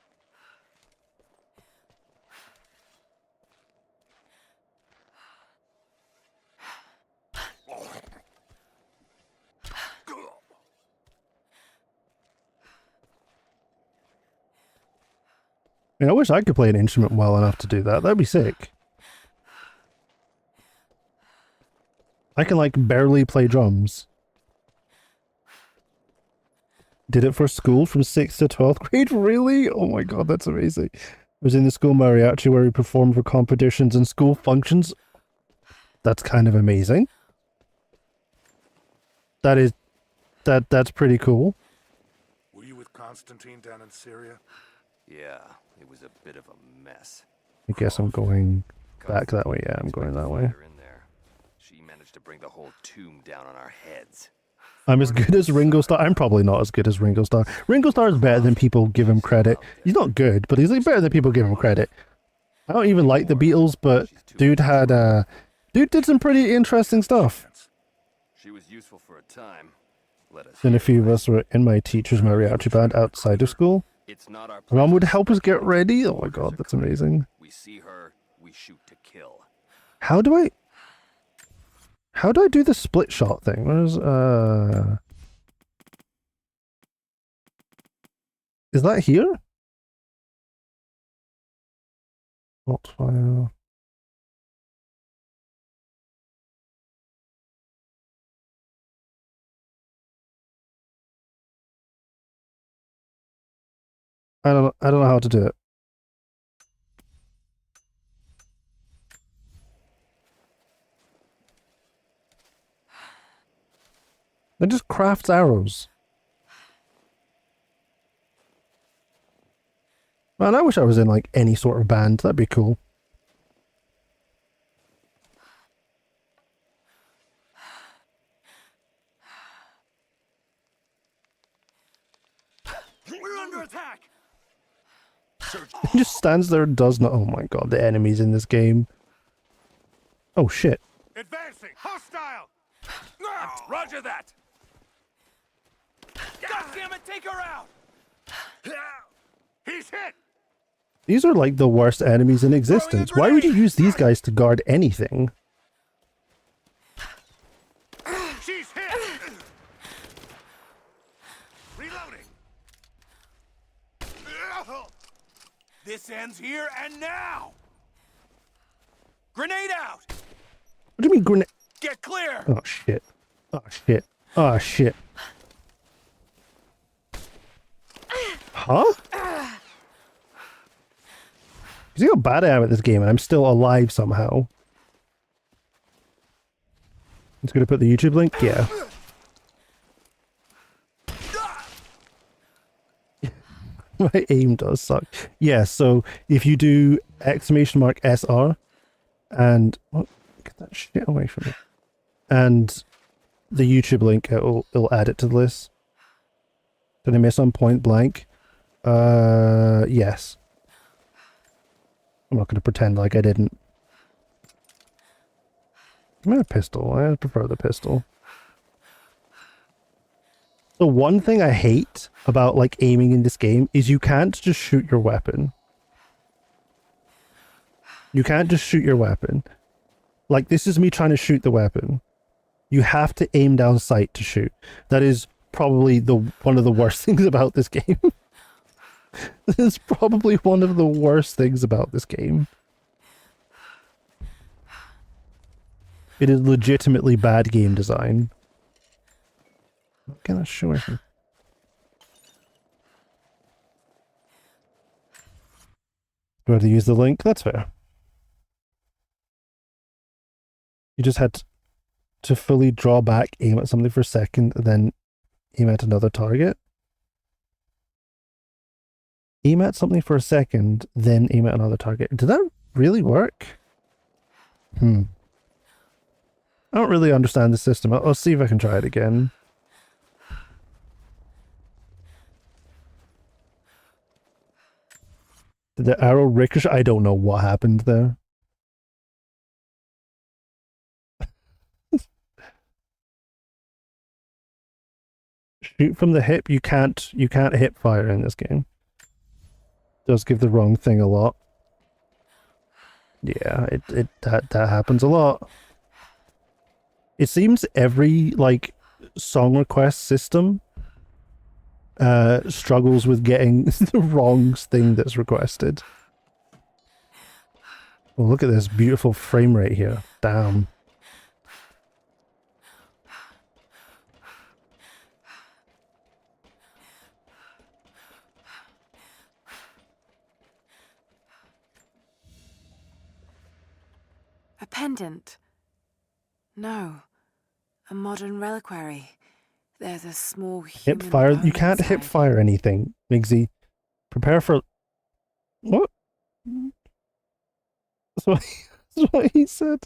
I wish I could play an instrument well enough to do that. That'd be sick. I can like barely play drums. Did it for school from 6th to 12th grade? Really? Oh my god, that's amazing. I was in the school mariachi where we performed for competitions and school functions. That's kind of amazing. That's pretty cool. Were you with Constantine down in Syria? Yeah, it was a bit of a mess. I guess I'm going back that way. Yeah, I'm going that way. She managed to bring the whole tomb down on our heads. I'm as good as Ringo Starr. I'm probably not as good as Ringo Starr. Ringo Starr is better than people give him credit. He's not good, but he's like better than people give him credit. I don't even like the Beatles, but dude did some pretty interesting stuff. She was useful for a time. Then a few of us were in my teacher's mariachi band outside of school. My mom would help us get ready. Oh my god, that's amazing. We see her, we shoot to kill. How do I do the split shot thing? Where's Is that here? RotTR. I don't know how to do it. It just crafts arrows. Man, I wish I was in like any sort of band. That'd be cool. We're under attack! He just stands there and does not. Oh my god, the enemies in this game. Oh shit. Advancing! Hostile! Roger that! God damn it, take her out! He's hit! These are like the worst enemies in existence. Why would you use these guys to guard anything? She's hit! Reloading! This ends here and now! Grenade out! What do you mean grenade? Get clear! Oh shit. Oh shit. Oh shit. Huh? You see how bad I am at this game and I'm still alive somehow? It's gonna put the YouTube link? Yeah. My aim does suck. Yeah, so if you do !SR and what, get that shit away from me. And the YouTube link, it'll add it to the list. Did I miss on point blank? Yes. I'm not gonna pretend like I didn't. I'm in a pistol. I prefer the pistol. The one thing I hate about like aiming in this game is you can't just shoot your weapon. You can't just shoot your weapon. Like this is me trying to shoot the weapon. You have to aim down sight to shoot. That is probably one of the worst things about this game. This is probably one of the worst things about this game. It is legitimately bad game design. What can I show you? Do I have to use the link? That's fair. You just had to fully draw back, aim at something for a second, and then aim at another target. Aim at something for a second, then aim at another target. Did that really work? I don't really understand the system. I'll see if I can try it again. Did the arrow ricochet? I don't know what happened there. Shoot from the hip. You can't hip fire in this game. Does give the wrong thing a lot. Yeah, that happens a lot. It seems every like song request system struggles with getting the wrong thing that's requested. Well, look at this beautiful frame rate here. Damn. A pendant? No. A modern reliquary. There's a small human Hip fire. You bone can't hip inside. fire anything, Migsy. Prepare for. What? That's what he said.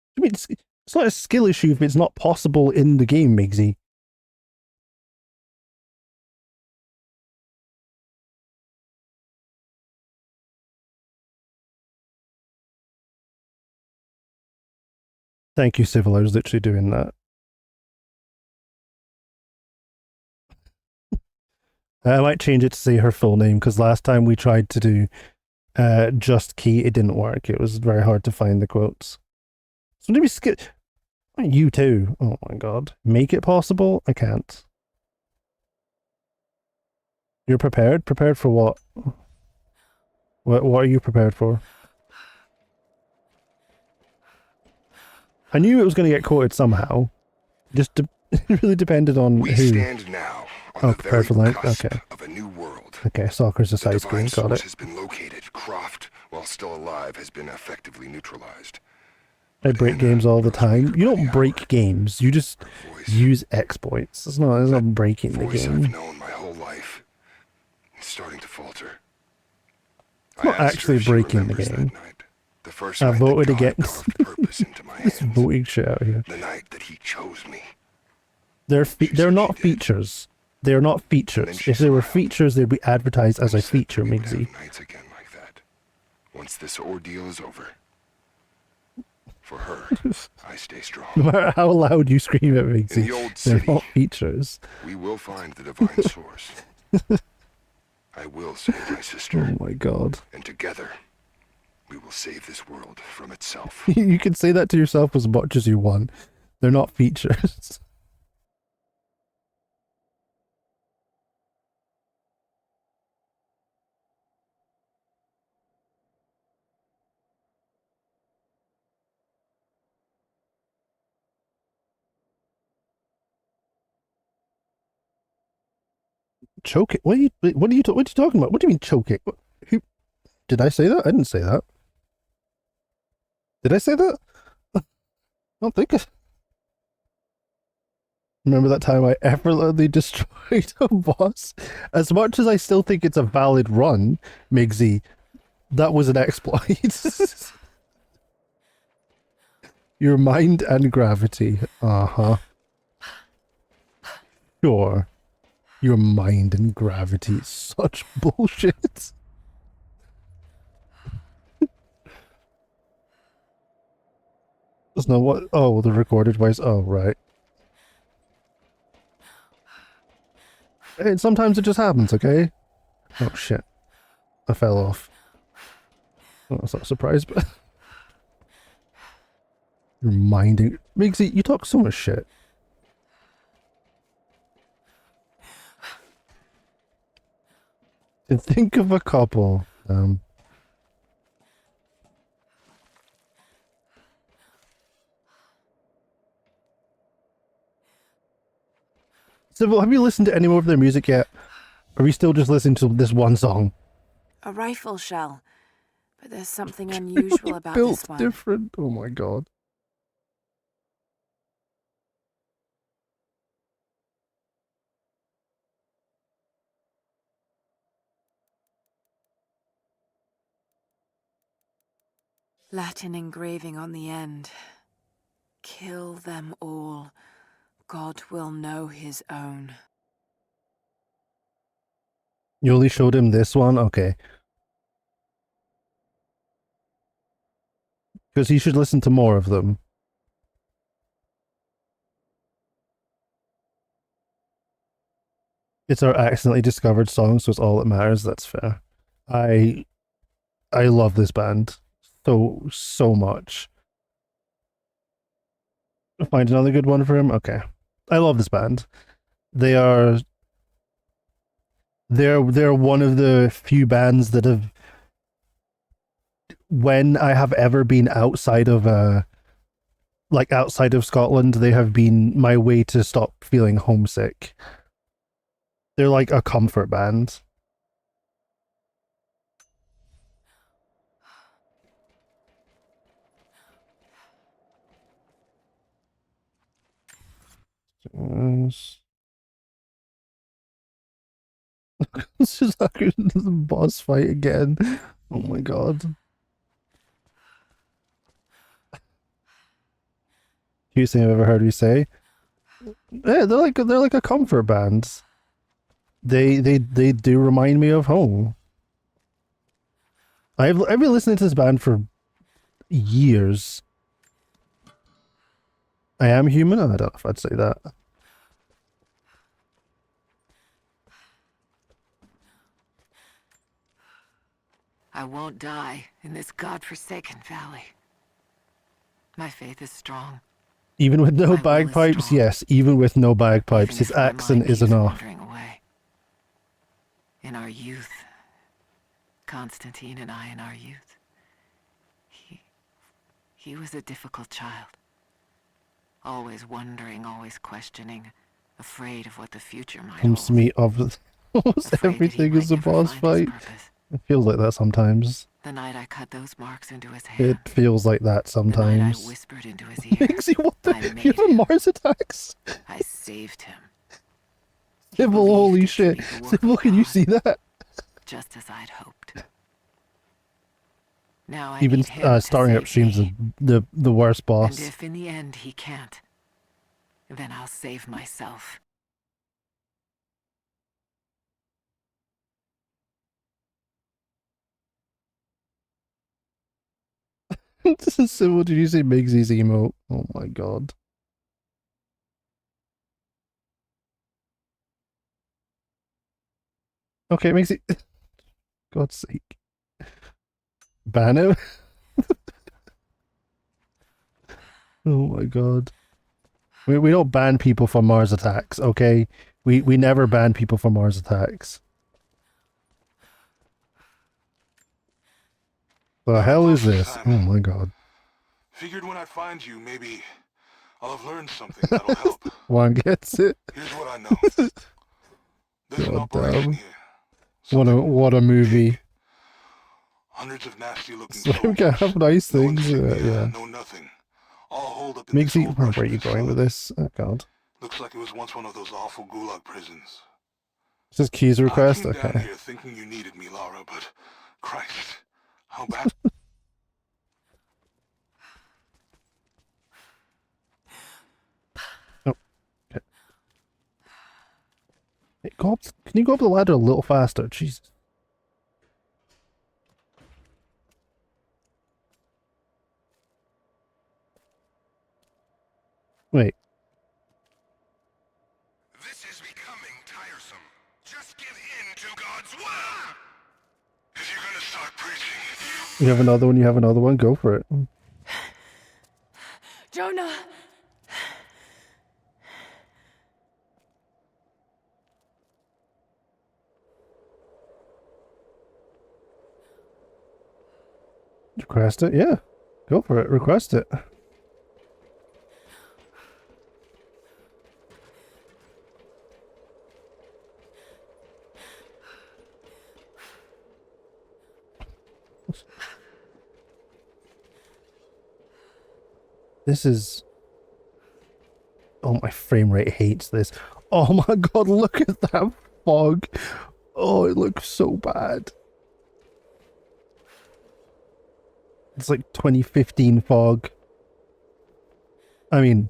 I mean, it's not a skill issue if it's not possible in the game, Migsy. Thank you, Civil. I was literally doing that. I might change it to say her full name because last time we tried to do just key, it didn't work. It was very hard to find the quotes. So maybe skip. You too. Oh my god. Make it possible? I can't. You're prepared? Prepared for what? What are you prepared for? I knew it was going to get quoted somehow. Just it really depended on we who. Stand now on the prepared for very length? cusp Okay. of a new world. Okay, soccer's a The side screen, divine got source it. has been located. Croft, while still alive, has been effectively neutralized. I break games all the time. You don't break games. You just use exploits. It's not breaking the Voice game. I've known my whole life is starting to falter. It's not actually breaking the game. The first I night voted that God against carved purpose into my this hands. voting shit out here. The night that he chose me. They're not features. They're not features. If they were features, they'd be advertised as a feature, Migsy. Nights again like that. Once this ordeal is over. For her, I stay strong. No matter how loud you scream at In the Migsy, old they're city, not features. we will find the divine source. I will save my sister. Oh my god. And together, we will save this world from itself. You can say that to yourself as much as you want. They're not features. Choke it? What are you talking about? What do you mean choke it? Who did I say that? I didn't say that. Did I say that? I don't think it. Remember that time I effortlessly destroyed a boss? As much as I still think it's a valid run, Migsy, that was an exploit. Your mind and gravity. Uh-huh. Sure. Your mind and gravity is such bullshit. That's not what... Oh, the recorded voice. Oh, right. Hey, sometimes it just happens, okay? Oh, shit. I fell off. Oh, that's not a surprise, but... You're minding... Migsy, you talk so much shit. And think of a couple. Civil, have you listened to any more of their music yet? Or are we still just listening to this one song? A rifle shell, but there's something unusual about Built this one. different. Oh my god. Latin engraving on the end. Kill them all. God will know his own. You only showed him this one? Okay. Because he should listen to more of them. It's our accidentally discovered song, so it's all that matters. That's fair. I love this band so much. Find another good one for him. Okay, I love this band. They're one of the few bands that have, when I have ever been outside of outside of Scotland, they have been my way to stop feeling homesick. They're like a comfort band. It's just like the boss fight again. Oh my god. Cutest thing I've ever heard you say. Yeah, they're like a comfort band. They do remind me of home. I've been listening to this band for years. I am human? I don't know if I'd say that. I won't die in this godforsaken valley. My faith is strong. Even with no My will is bagpipes? strong. Yes, even with no bagpipes. Even His if my accent mind is keeps enough. wandering away. In our youth, Constantine and I in our youth, he was a difficult child. Always wondering, always questioning, afraid of what the future might Comes to hold. me of almost Afraid that he everything might is a never boss find his fight. purpose. It feels like that sometimes. The night I cut those marks into his hand. It feels like that The night I sometimes. whispered into his ear. Makes you what the? I You made have a him. Mars attacks? I saved him. He Sybil, believed holy it to shit. be the work Sybil, of can you God, see that? just as I'd hoped. Now I Even need him to starting save upstream's me. the worst And boss. if in the end he can't, then I'll save myself. Sybil, did you say Migsy's emote? Oh my god. Okay, Migsy. God's sake. Ban him? Oh my god. We don't ban people for Mars attacks, okay? We never ban people for Mars attacks. The hell is this? Oh my god. Figured when I find you, maybe I'll have learned something that'll help. One gets it. Here's what I know. There's an God operation damn. here. What a movie. Big. Hundreds of nasty-looking So we can soldiers. have nice No things. insignia, Yeah. no nothing. All holed up in this Migsy, old where Russian are you going with facility. this? Oh god. Looks like it was once one of those awful gulag prisons. This is Key's I request? came down Okay. here thinking you needed me, Lara, but Christ, how bad? Oh, okay. Hey, go up, can you go up the ladder a little faster? Jesus. Wait. This is becoming tiresome. Just give in to God's will! If you're gonna start preaching, You have another one, you have another one, go for it. Jonah! Request it? Yeah. Go for it. Request it. This is... Oh, my frame rate hates this. Oh my god, look at that fog. Oh, it looks so bad. It's like 2015 fog. I mean,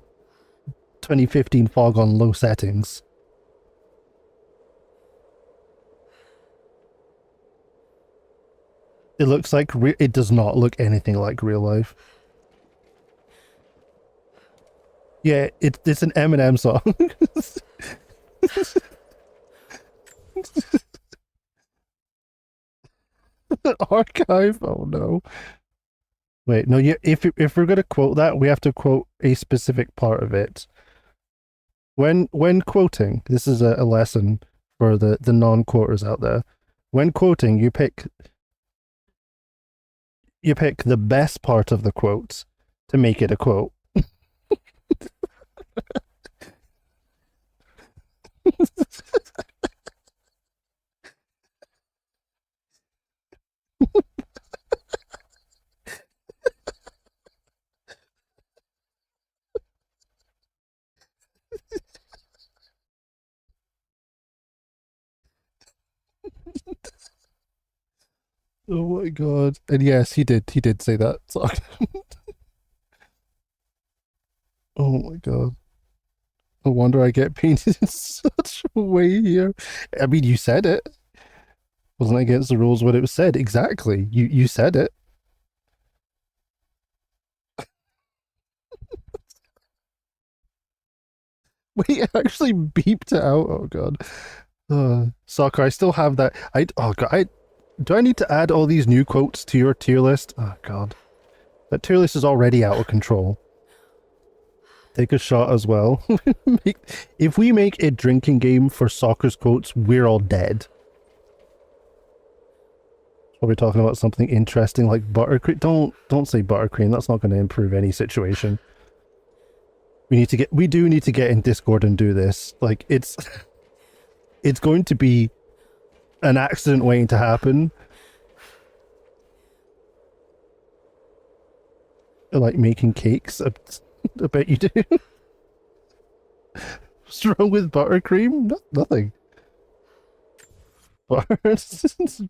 2015 fog on low settings. It looks like... it does not look anything like real life. Yeah, it's an Eminem song. Archive? Oh no. Wait, no, if we're gonna quote that, we have to quote a specific part of it. When quoting, this is a lesson for the non-quoters out there. When quoting, you pick the best part of the quote to make it a quote. Oh my god. And yes, he did say that. Sorry. Oh my god. No wonder I get painted in such a way here. I mean, you said it. Wasn't against the rules when it was said. Exactly. You said it. Wait, it actually beeped it out. Oh god. Soccer, I still have that. Oh god, do I need to add all these new quotes to your tier list? Oh god. That tier list is already out of control. Take a shot as well. If we make a drinking game for Soccer's quotes, we're all dead. Probably talking about something interesting like buttercream. Don't say buttercream. That's not going to improve any situation. We do need to get in Discord and do this. Like it's going to be an accident waiting to happen. Like making cakes. I bet you do. What's wrong with buttercream? Nothing.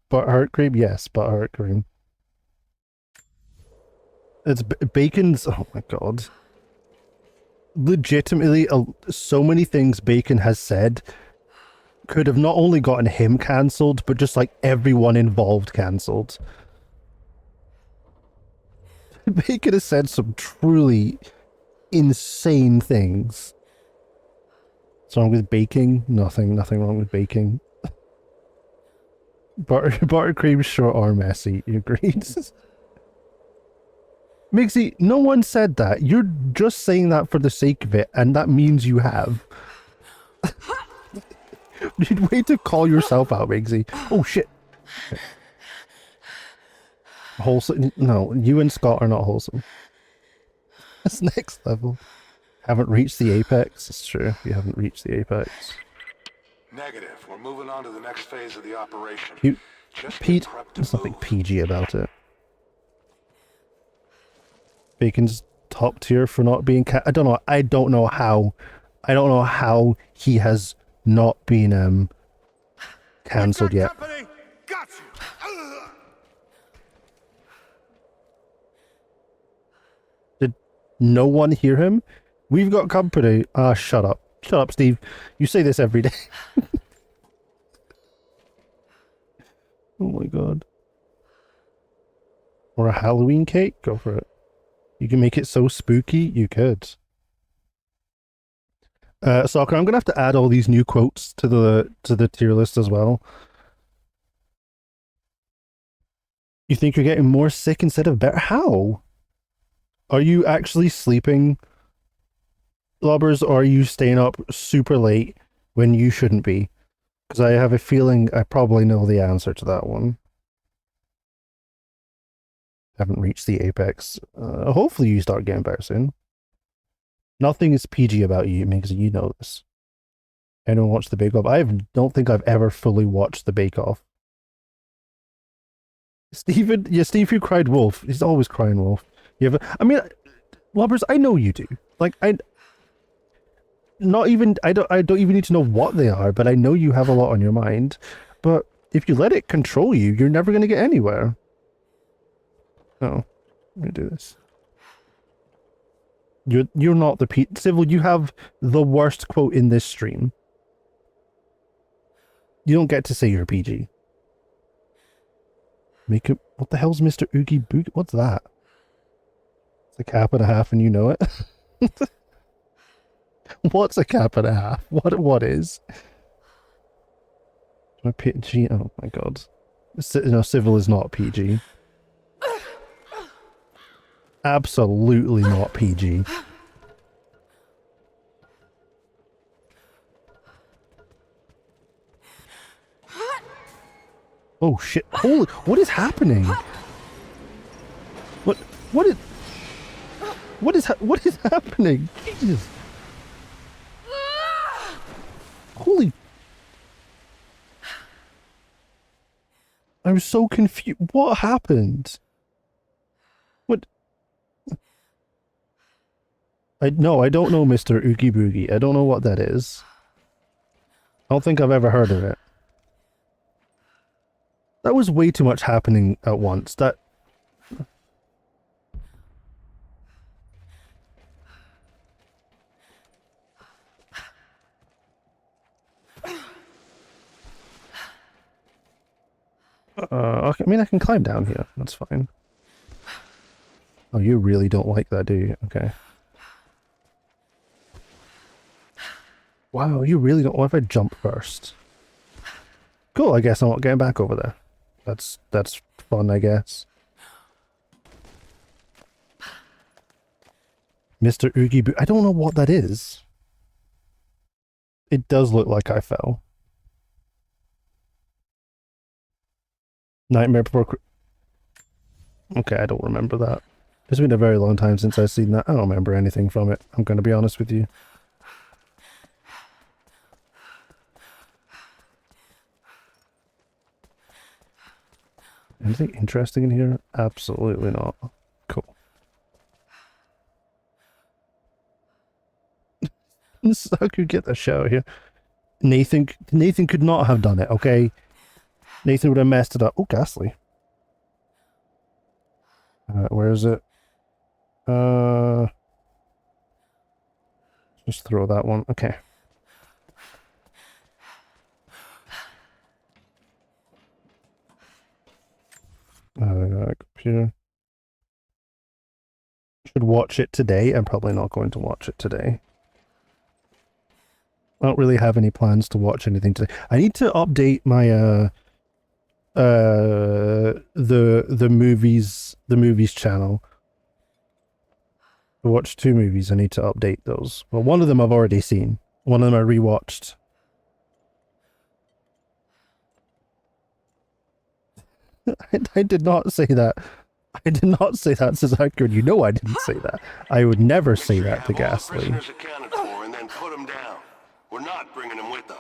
Butterheart cream? Yes, butterheart cream. It's bacon's... Oh my god. Legitimately, so many things Bacon has said could have not only gotten him cancelled, but just like everyone involved cancelled. Bacon has said some truly insane things. What's wrong with baking? Nothing wrong with baking. Buttercream sure are messy, you agreed? Mixie, no one said that. You're just saying that for the sake of it, and that means you have. You'd wait to call yourself out, Mixie. Oh shit. Wholesome? No, you and Scott are not wholesome. That's next level. Haven't reached the apex. It's true, you haven't reached the apex. Negative. We're moving on to the next phase of the operation. Pete, there's nothing PG about it. Bacon's top tier for not being I don't know how he has not been cancelled yet. Got you. Did no one hear him? We've got company. Ah, shut up. Shut up, Steve. You say this every day. Oh my god. Or a Halloween cake? Go for it. You can make it so spooky, you could. Soccer, I'm gonna have to add all these new quotes to the tier list as well. You think you're getting more sick instead of better? How? Are you actually sleeping, Lobbers, or are you staying up super late when you shouldn't be? Because I have a feeling I probably know the answer to that one. Haven't reached the apex. Hopefully you start getting better soon. Nothing is PG about you, because you know this. Anyone watch the Bake Off? Don't think I've ever fully watched the Bake Off. Stephen, yeah, Steve who cried wolf. He's always crying wolf. I mean, Lobbers, I know you do. Like, I don't even need to know what they are, but I know you have a lot on your mind. But if you let it control you, you're never going to get anywhere. Oh, I'm gonna do this. You're not the Civil, you have the worst quote in this stream. You don't get to say you're PG. Make it. What the hell's Mr. Oogie Boogie? What's that? It's a cap and a half, and you know it. What's a cap and a half? What is? My PG. Oh my god. No, Civil is not PG. Absolutely not PG. Oh shit. Holy, what is happening? What is happening? Jesus. Holy. I'm so confused. What happened? What? I don't know Mr. Oogie Boogie. I don't know what that is. I don't think I've ever heard of it. That was way too much happening at once. That... okay, I mean, I can climb down here. That's fine. Oh, you really don't like that, do you? Okay. Wow, you really don't. What if I jump first? Cool, I guess I'm not getting back over there. That's fun, I guess. Mr. Oogie Boo. I don't know what that is. It does look like I fell. Nightmare Before... Okay, I don't remember that. It's been a very long time since I've seen that. I don't remember anything from it. I'm going to be honest with you. Anything interesting in here? Absolutely not. Cool. I could get the show here. Nathan could not have done it, okay? Nathan would have messed it up. Oh, ghastly. Where is it? Just throw that one. Okay. Computer. Should watch it today. I'm probably not going to watch it today. I don't really have any plans to watch anything today. I need to update my the movies channel. I watched 2 movies. I need to update those. Well, one of them I've already seen. One of them I rewatched. I did not say that. I did not say that, Cesar. You know I didn't say that. I would never say that to Ghastly. Accounted for and then put them down. We're not bringing them with us.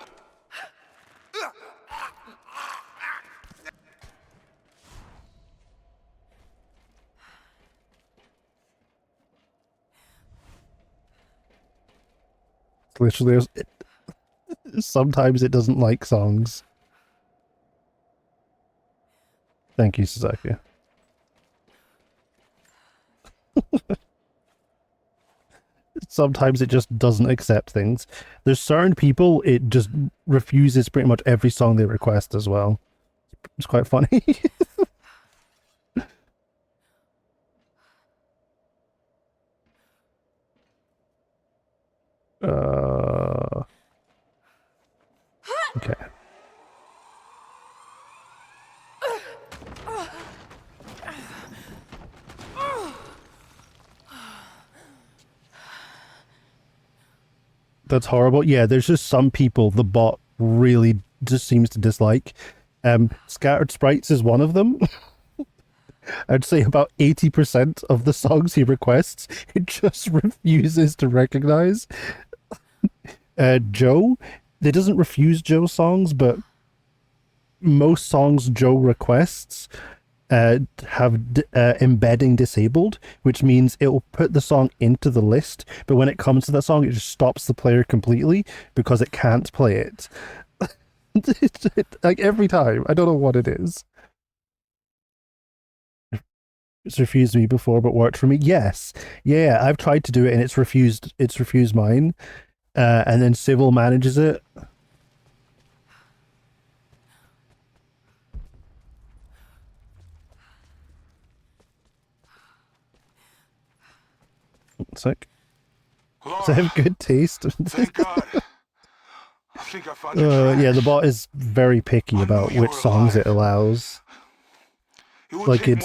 Literally, sometimes it doesn't like songs. Thank you, Suzuki. Sometimes it just doesn't accept things. There's certain people, it just refuses pretty much every song they request as well. It's quite funny. Okay. That's horrible. Yeah, there's just some people the bot really just seems to dislike. Scattered Sprites is one of them. I'd say about 80% of the songs he requests, it just refuses to recognize. Joe, it doesn't refuse Joe songs, but most songs Joe requests have embedding disabled, which means it will put the song into the list, but when it comes to that song, it just stops the player completely because it can't play it. Like every time. I don't know what it is. It's refused me before, but worked for me. Yes. Yeah, I've tried to do it and it's refused mine. And then Civil manages it. Sick. Does it have good taste? Thank God. I think I found your tracks. Yeah, the bot is very picky about which songs it allows. Like it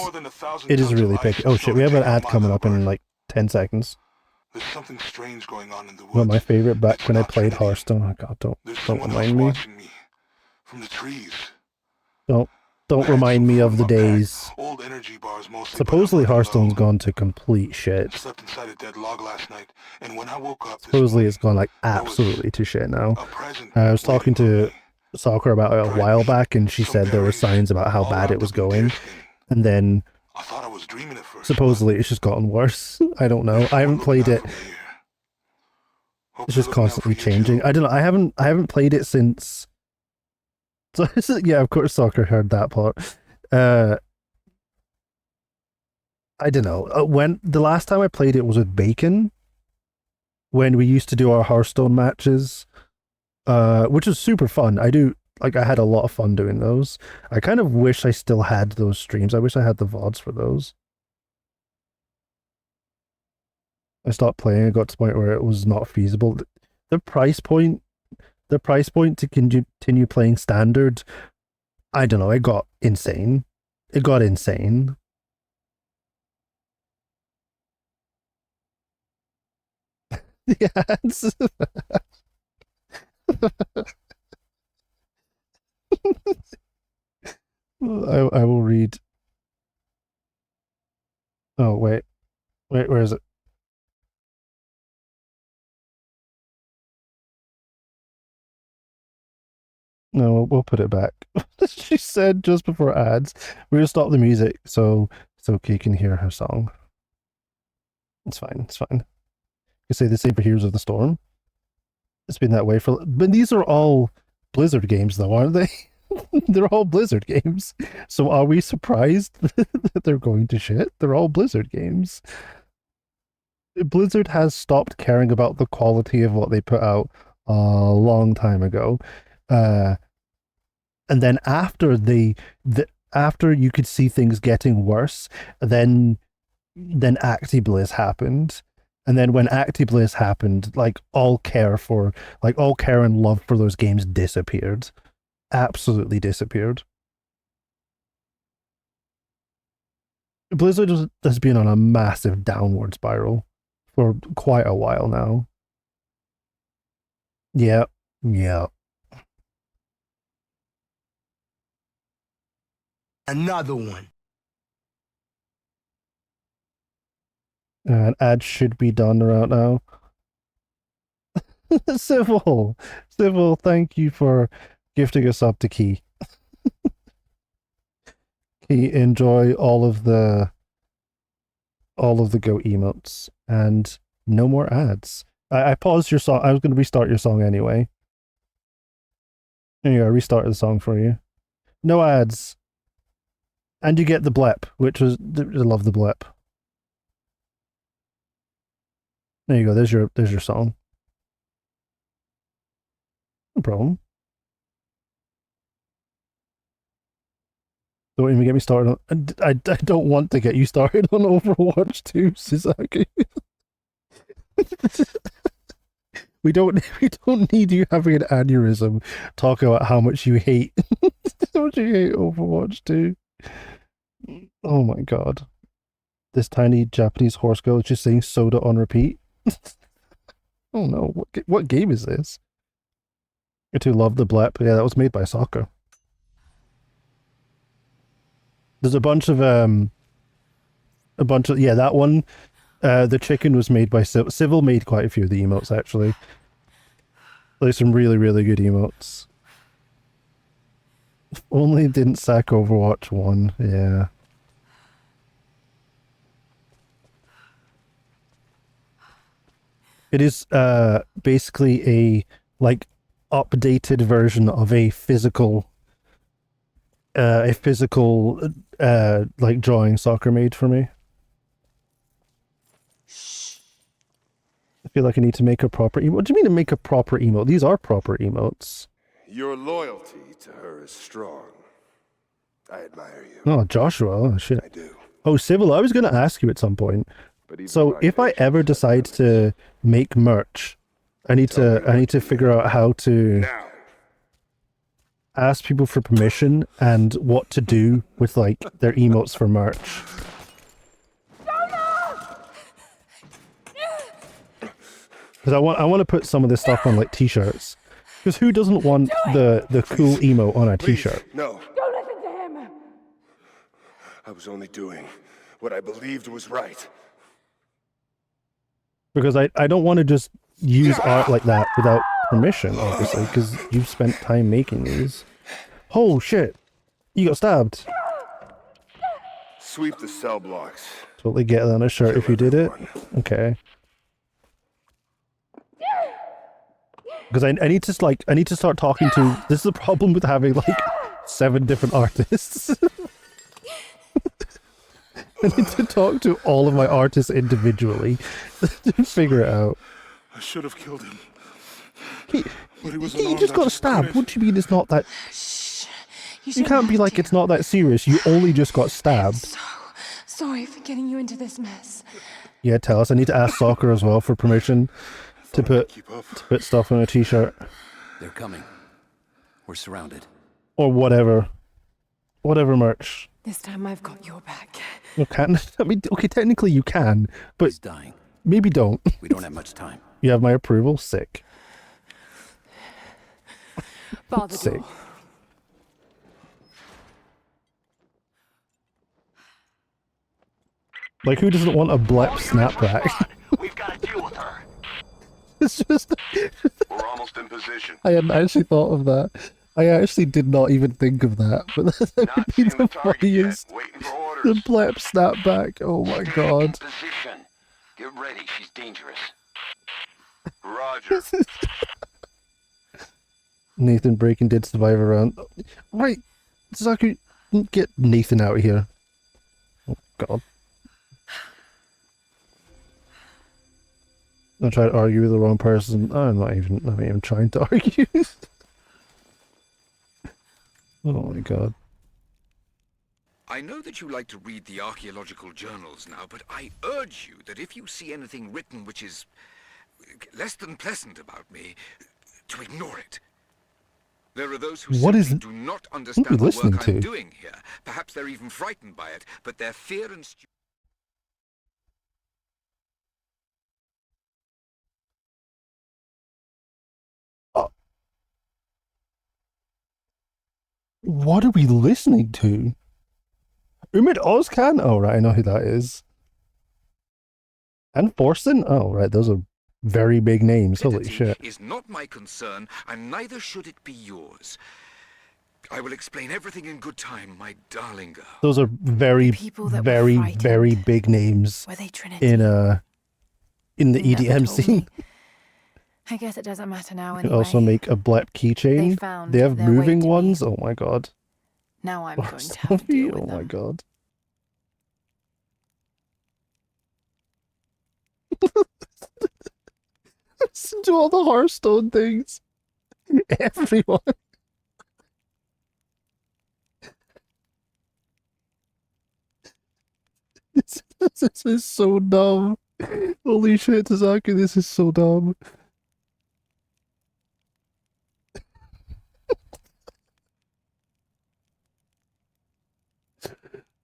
is really picky. Oh shit, we have an ad coming up in like 10 seconds. There's something strange going on in the woods. Not my favorite back when I played Hearthstone. Oh god, don't remind me. From the trees. Don't remind me of the days. Old energy bars mostly. Supposedly Hearthstone's gone to complete shit. Slept inside a dead log last night, and when I woke up supposedly it's gone like absolutely to shit now. I was talking to Soccer about it a while back, and she said there were signs about how bad it was going. And then I thought I was dreaming at first. Supposedly it's just gotten worse. I don't know. I haven't played it. It's just constantly changing. I don't know. I haven't played it since. So yeah, of course Soccer heard that part. I don't know. When the last time I played it was with Bacon, when we used to do our Hearthstone matches, which was super fun. I had a lot of fun doing those. I kind of wish I still had those streams. I wish I had the VODs for those. I stopped playing. It got to the point where it was not feasible. The price point the price point to continue playing standard, I don't know, it got insane. It got insane. Yes. I will read. Oh, wait, where is it? No, we'll put it back. She said just before ads, we're gonna stop the music so Kay can hear her song. It's fine. It's fine. You say the same for Heroes of the Storm. It's been that way for. But these are all Blizzard games, though, aren't they? They're all Blizzard games. So are we surprised that they're going to shit? They're all Blizzard games. Blizzard has stopped caring about the quality of what they put out a long time ago. And then after after you could see things getting worse, then ActiBliz happened. And then when ActiBliz happened, all care and love for those games disappeared. Absolutely disappeared. Blizzard has been on a massive downward spiral for quite a while now. Yeah. Another one. And ads should be done right now. Civil, thank you for gifting us up to Key. Key, enjoy all of the Go emotes and no more ads. I paused your song. I was going to restart your song anyway. There you go. I restarted the song for you. No ads. And you get the blep, which was, I love the blep. There you go. There's your song. No problem. Don't even get me started on. I don't want to get you started on Overwatch 2, Suzaki. We don't need you having an aneurysm talking about how much you hate Overwatch 2. Oh my god. This tiny Japanese horse girl is just saying soda on repeat. Oh no, what game is this? I too love the blep. Yeah, that was made by Soccer. There's a bunch of yeah, that one. The chicken was made by Civil made quite a few of the emotes actually. There's some really, really good emotes. Only didn't sack Overwatch 1, yeah. It is basically a updated version of a physical drawing Soccer made for me. I feel like I need to make a proper emote. What do you mean to make a proper emote? These are proper emotes. Your loyalty to her is strong. I admire you. Oh, Joshua. Oh, shit. I do. Oh, Civil, I was going to ask you at some point. So if I ever decide to make merch, I need to figure out how to ask people for permission and what to do with their emotes for merch. Because I want to put some of this stuff on t-shirts. Because who doesn't want the cool emo on a t-shirt? No. Don't listen to him! I was only doing what I believed was right. Because I don't want to just use art like that without permission, obviously, because you've spent time making these. Oh shit! You got stabbed! Sweep the cell blocks. Totally get that on a shirt if you did it. Okay. Because I need to start talking to. This is the problem with having 7 different artists. I need to talk to all of my artists individually to figure it out. I should have killed him. But he just got stabbed. What do you mean it's not that? You can't be like it's not that serious. You only just got stabbed. So sorry for getting you into this mess. Yeah, tell us. I need to ask Soccer as well for permission to put stuff on a t-shirt. They're coming. We're surrounded. Or whatever. Whatever merch. This time I've got your back. You can. I mean, okay, technically you can, but He's dying. maybe don't. We don't have much time. You have my approval? Sick. Bar the Sick. door. Like, who doesn't want a blep snapback? We've got to deal with her. It's just... We're almost in position. I hadn't actually thought of that. I actually did not even think of that, but that would Not be seeing the the target yet. funniest. Waiting for The orders. blep snapback. Oh my god. Position. Get ready. She's dangerous. Roger. Nathan Braken did survive a round. Right, Zaku, get Nathan out of here. Oh god. I tried to argue with the wrong person. I'm not even trying to argue. Oh my god. I know that you like to read the archaeological journals now, but I urge you that if you see anything written which is less than pleasant about me, to ignore it. There are those who What simply is- do not what are understand we the listening work I'm to? doing here. Perhaps they're even frightened by it, but their fear and What are we listening to? Umid Ozcan? Oh right, I know who that is. And Forsen? Oh right, those are very big names. Holy shit. is not my concern, and neither should it be yours. I will explain everything in good time, my darling girl. Those are very, People that were very, frightened. very big names Were they Trinity? in the You never EDM told scene. me. I guess it doesn't matter now You anyway. can also make a blep keychain. found They have their way moving to me. ones. Oh my god. Now I'm Or going to have to Sophie? deal with Oh my them. god. Listen to all the Hearthstone things. Everyone. This is so dumb. Holy shit, Tazaki, this is so dumb.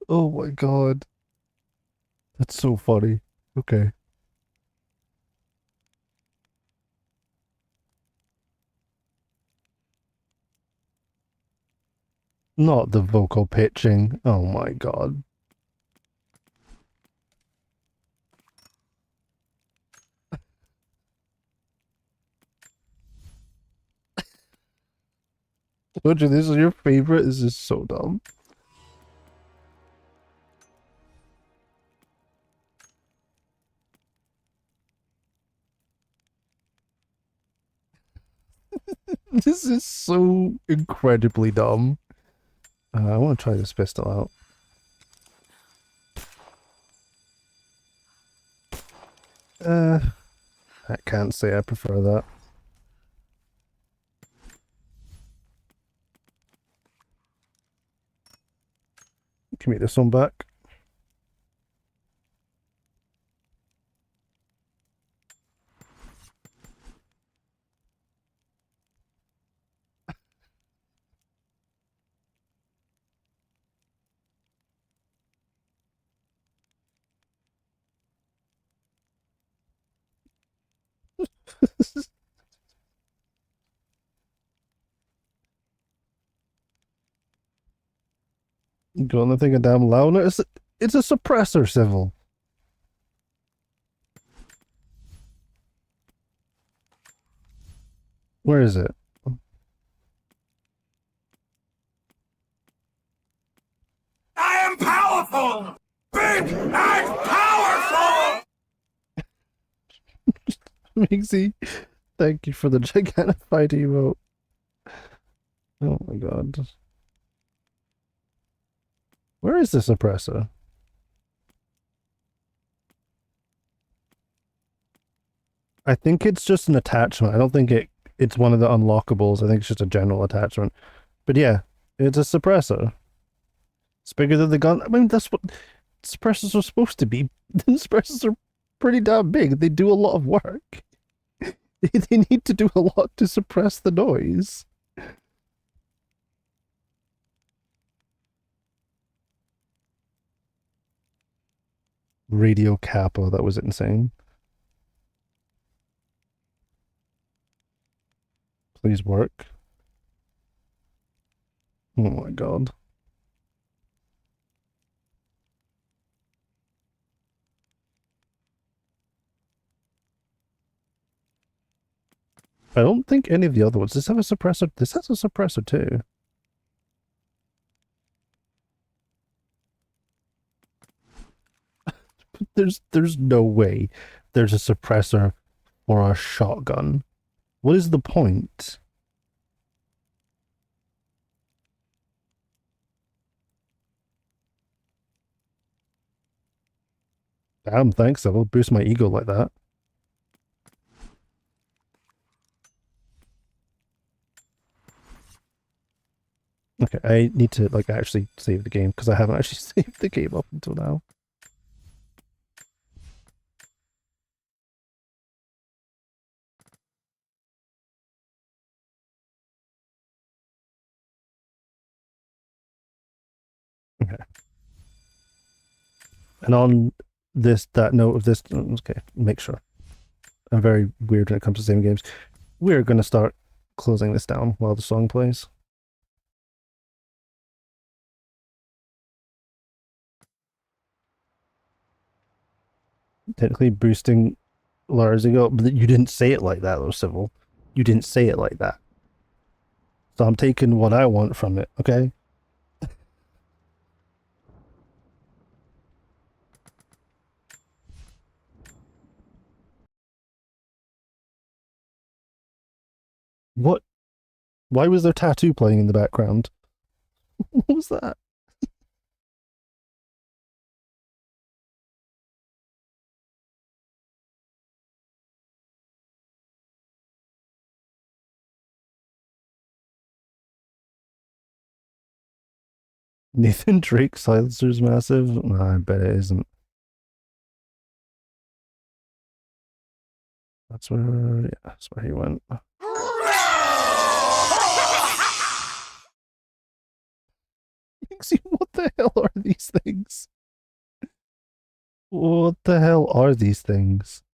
Oh my god. That's so funny. Okay. Not the vocal pitching. Oh my god. Told you this is your favorite. This is so dumb. This is so incredibly dumb. I want to try this pistol out. I can't say I prefer that. Give me this one back. Gonna think of damn loud. It's a suppressor, Civil. Where is it? I am powerful! Big and powerful! Mixie, thank you for the gigantified emote. Oh my god. Where is the suppressor? I think it's just an attachment. I don't think it's one of the unlockables. I think it's just a general attachment. But yeah, it's a suppressor. It's bigger than the gun. I mean, that's what suppressors are supposed to be. Suppressors are pretty damn big. They do a lot of work. They need to do a lot to suppress the noise. Radio Kappa, that was insane. Please work. Oh my god. I don't think any of the other ones. Does this have a suppressor? This has a suppressor too. There's no way there's a suppressor for a shotgun. What is the point? Damn, thanks. I will boost my ego like that. Okay, I need to like actually save the game because I haven't actually saved the game up until now. Okay. And on that note of this, okay, make sure. I'm very weird when it comes to saving games. We're going to start closing this down while the song plays. Technically boosting Lara's ego, but you didn't say it like that though, Civil. You didn't say it like that. So I'm taking what I want from it, okay? What? Why was there tattoo playing in the background? What was that? Nathan Drake silencer's massive? No, I bet it isn't. That's where, yeah, that's where he went. What the hell are these things? What the hell are these things?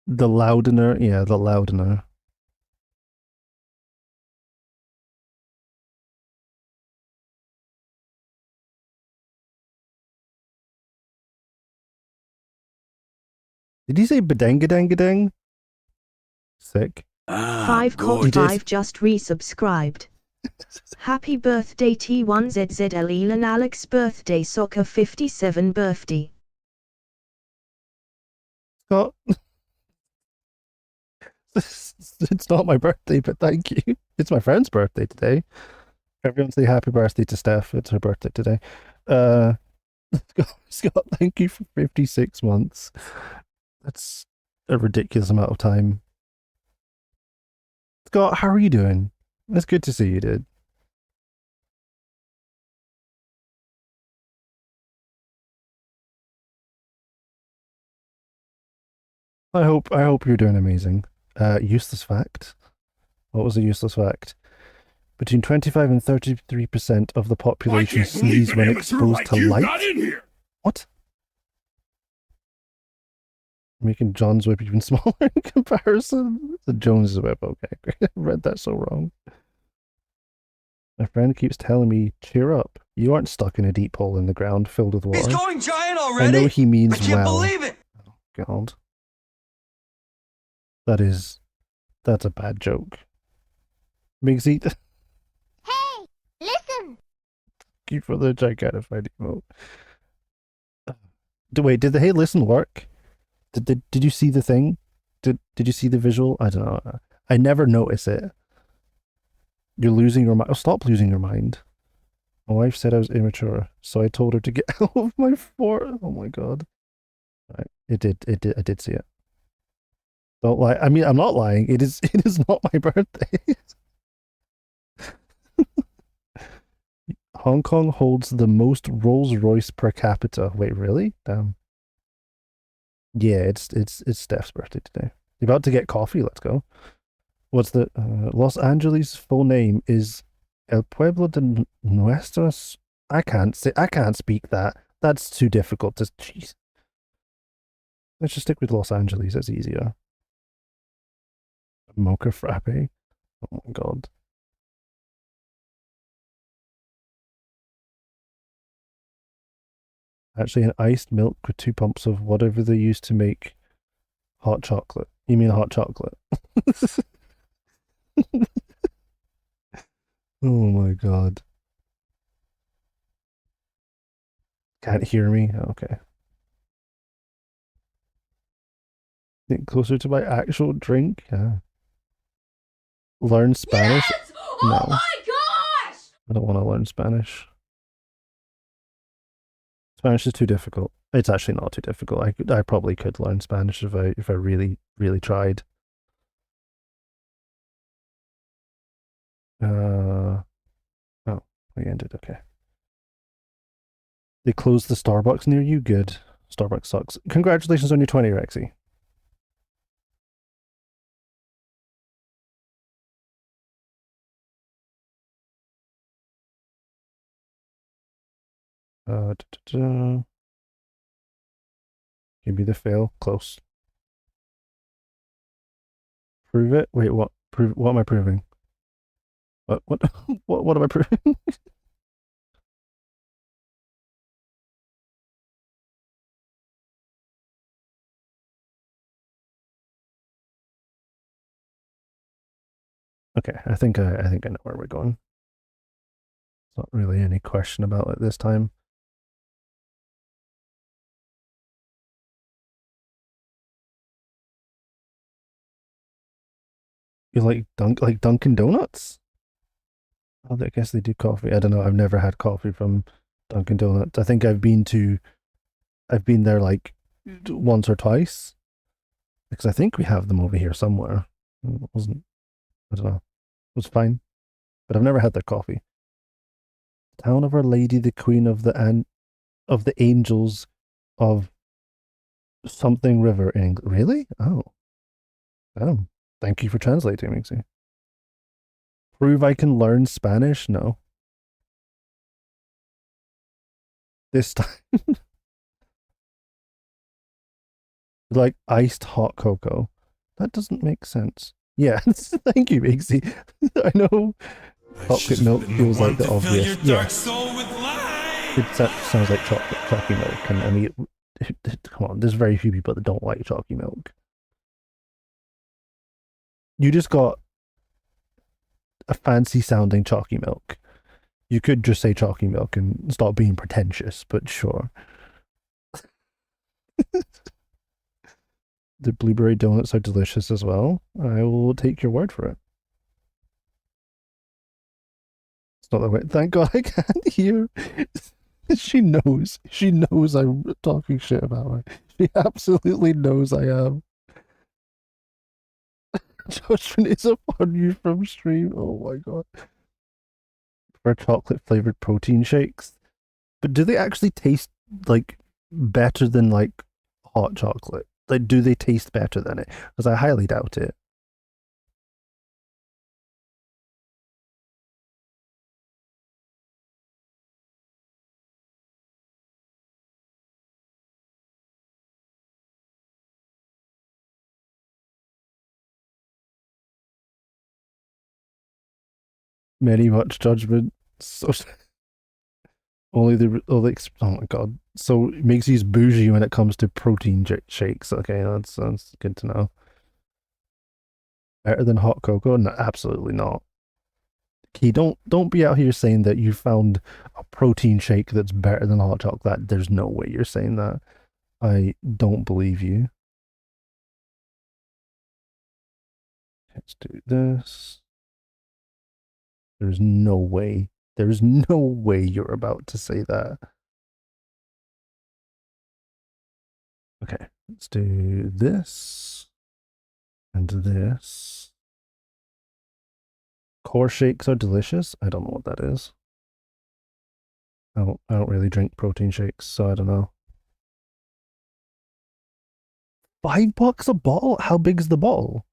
The Loudener, yeah, the Loudener. Did he say bedangadang? Sick. 5.5 just resubscribed. Happy birthday T1ZZ Elan Alex birthday soccer 57 birthday. Scott. It's not my birthday, but thank you. It's my friend's birthday today. Everyone say happy birthday to Steph. It's her birthday today. Scott, thank you for 56 months. That's a ridiculous amount of time. Scott, how are you doing? It's good to see you, dude. I hope you're doing amazing. Useless fact. What was a useless fact? Between 25 and 33% of the population sneeze when exposed to light. What? Making John's whip even smaller in comparison to Jones's whip. Okay, great. I read that so wrong. My friend keeps telling me, cheer up. You aren't stuck in a deep hole in the ground filled with water. He's going giant already. I know he means I can't well. believe it. Oh, God. That's a bad joke. Migsy. Hey, listen. Thank you for the gigantified emote. Wait, did the hey listen work? Did you see the thing? Did you see the visual? I don't know. I never notice it. You're losing your mind. Oh, stop losing your mind. My wife said I was immature, so I told her to get out of my fort. Oh my god. Right. It did. I did see it. Don't lie. I mean, I'm not lying. It is not my birthday. Hong Kong holds the most Rolls Royce per capita. Wait, really? Damn. Yeah, it's Steph's birthday today. You're about to get coffee. Let's go. What's the Los Angeles full name is El Pueblo de Nuestros. I can't speak that. That's too difficult to jeez. Let's just stick with Los Angeles, it's easier. Mocha frappe. Oh my god. Actually an iced milk with 2 pumps of whatever they use to make hot chocolate. You mean hot chocolate? Oh my god. Can't hear me? Okay. Think closer to my actual drink? Yeah. Learn Spanish? Yes! Oh No. my gosh! I don't want to learn Spanish. Spanish is too difficult. It's actually not too difficult. I probably could learn Spanish if I really, really tried. Oh, we ended, okay. They closed the Starbucks near you? Good. Starbucks sucks. Congratulations on your 20, Rexy. Give me the fail. Close. Prove it? Wait, what? What am I proving? What what am I proving? Okay, I think I know where we're going. It's not really any question about it this time. You like Dunkin' Donuts? Oh, I guess they do coffee. I don't know. I've never had coffee from Dunkin' Donuts. I think I've been there like once or twice because I think we have them over here somewhere. It wasn't, I don't know. It was fine, but I've never had their coffee. Town of Our Lady, the Queen of the Angels of something river in England. Really? Oh, damn. Thank you for translating, Mixie. Prove I can learn Spanish? No. This time. Like iced hot cocoa. That doesn't make sense. Yeah, thank you, Mixie. I know chocolate milk feels like the obvious. Yeah. It sounds like chalky milk, and I mean, come on, there's very few people that don't like chalky milk. You just got a fancy sounding chalky milk. You could just say chalky milk and stop being pretentious, but sure. The blueberry donuts are delicious as well. I will take your word for it. It's not that way. Thank God I can't hear. She knows. She knows I'm talking shit about her. She absolutely knows I am. Judgment is upon you from stream. Oh my god. For chocolate flavored protein shakes. But do they actually taste like better than like hot chocolate? Like, do they taste better than it? Because I highly doubt it. Many much judgment. So only the oh my god. So it makes you bougie when it comes to protein shakes. Okay, that's good to know. Better than hot cocoa? No, absolutely not. Key, don't be out here saying that you found a protein shake that's better than hot chocolate. There's no way you're saying that. I don't believe you. Let's do this. There's no way. There's no way you're about to say that. Okay, let's do this and this. Core shakes are delicious. I don't know what that is. I don't really drink protein shakes, so I don't know. $5 a bottle? How big's the bottle?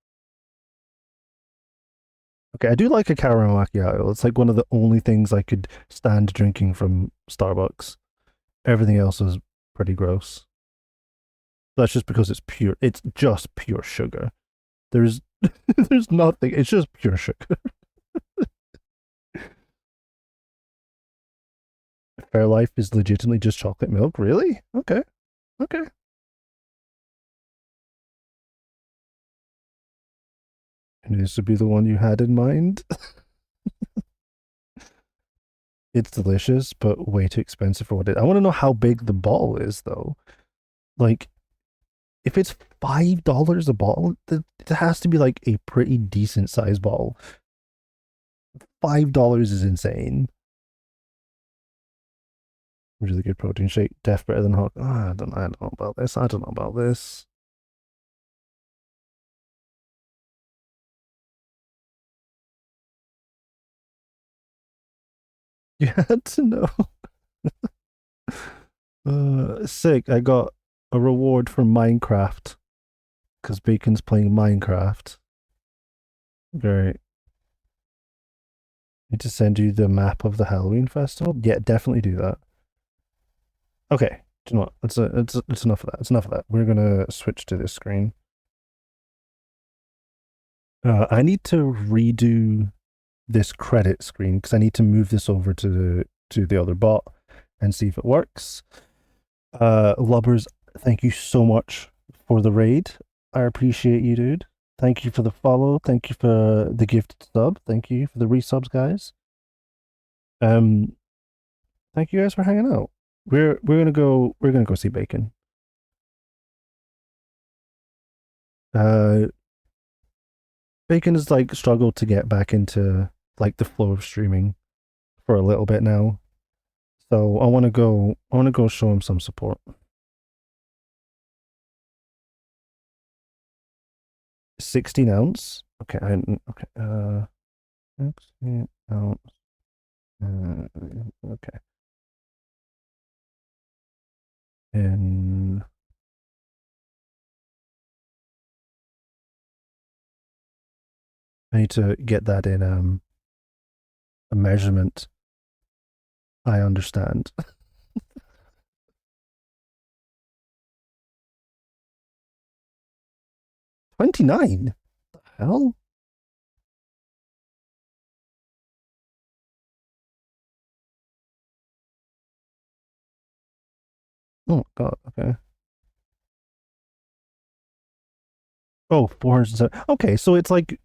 Okay, I do like a caramel macchiato. It's like one of the only things I could stand drinking from Starbucks. Everything else is pretty gross. That's just because it's just pure sugar. There's there's nothing. It's just pure sugar. Fairlife is legitimately just chocolate milk. Really? Okay. Okay. And this would be the one you had in mind. It's delicious, but way too expensive for what it. I want to know how big the bottle is, though. Like, if it's $5 a bottle, it has to be like a pretty decent sized bottle. $5 is insane. Really good protein shake. Def better than hot. Oh, I don't know about this. I don't know about this. You had to know. Sick. I got a reward for Minecraft because Bacon's playing Minecraft. Great. Need to send you the map of the Halloween festival. Yeah, definitely do that. Okay. Do you know what? It's enough of that. It's enough of that. We're gonna switch to this screen. I need to redo this credit screen because I need to move this over to the other bot and see if it works. Lubbers, thank you so much for the raid. I appreciate you, dude. Thank you for the follow. Thank you for the gifted sub. Thank you for the resubs, guys. Thank you guys for hanging out. We're gonna go see Bacon. Bacon has like struggled to get back into like the flow of streaming for a little bit now. So I wanna go show him some support. 16 ounce. Okay, okay. 16 ounce. Okay. And I need to get that in a measurement. I understand. 29? The hell? Oh god, okay. Oh, 407. Okay, so it's like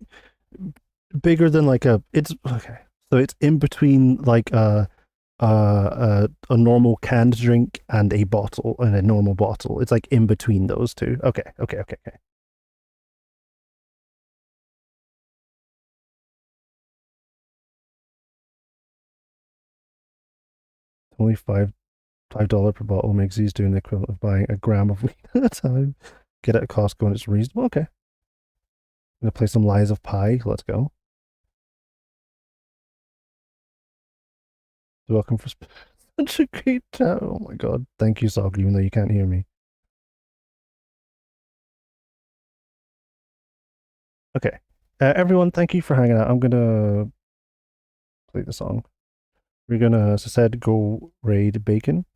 bigger than like it's okay. So it's in between like a normal canned drink and a bottle and a normal bottle. It's like in between those two. Okay, okay, okay, okay. Only $5 per bottle makes these doing the equivalent of buying a gram of weed at a time. Get it at Costco and it's reasonable. Okay. I'm gonna play some Lies of Pi. Let's go. Welcome for such a great chat. Oh my god. Thank you, Sog, even though you can't hear me. Okay. Everyone, thank you for hanging out. I'm gonna play the song. We're gonna, as I said, go raid Bacon.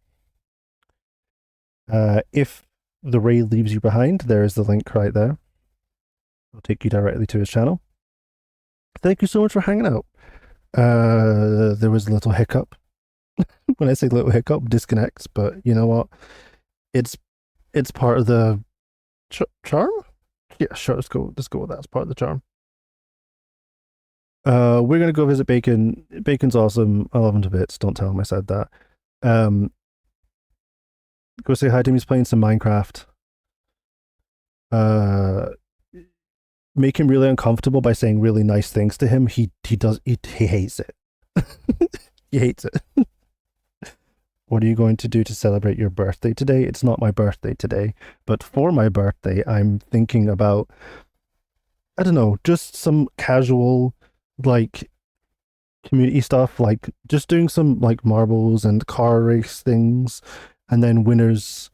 If the raid leaves you behind, there is the link right there. I'll take you directly to his channel. Thank you so much for hanging out. There was a little hiccup. When I say little hiccup, disconnects, but you know what? It's part of the charm. Yeah, sure. Let's go with that. It's part of the charm. We're gonna go visit Bacon. Bacon's awesome. I love him to bits. Don't tell him I said that. Go say hi to him. He's playing some Minecraft. Make him really uncomfortable by saying really nice things to him. He hates it. He hates it. What are you going to do to celebrate your birthday today? It's not my birthday today, but for my birthday, I'm thinking about, I don't know, just some casual, like, community stuff, like just doing some like marbles and car race things, and then winners.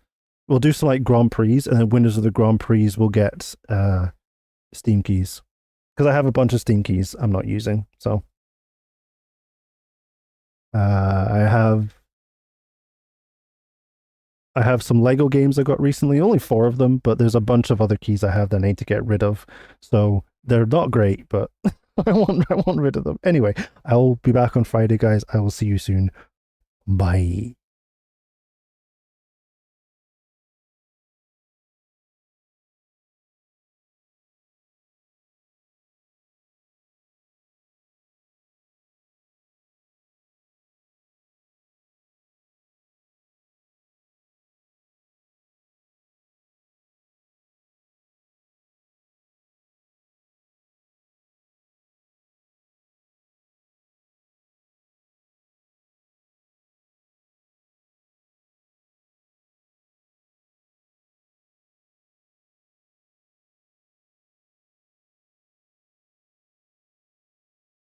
We'll do some like Grand Prix, and then winners of the Grand Prix will get Steam keys. Because I have a bunch of Steam keys I'm not using, so I have some Lego games I got recently, only 4 of them, but there's a bunch of other keys I have that I need to get rid of. So they're not great, but I want rid of them. Anyway, I'll be back on Friday, guys. I will see you soon. Bye.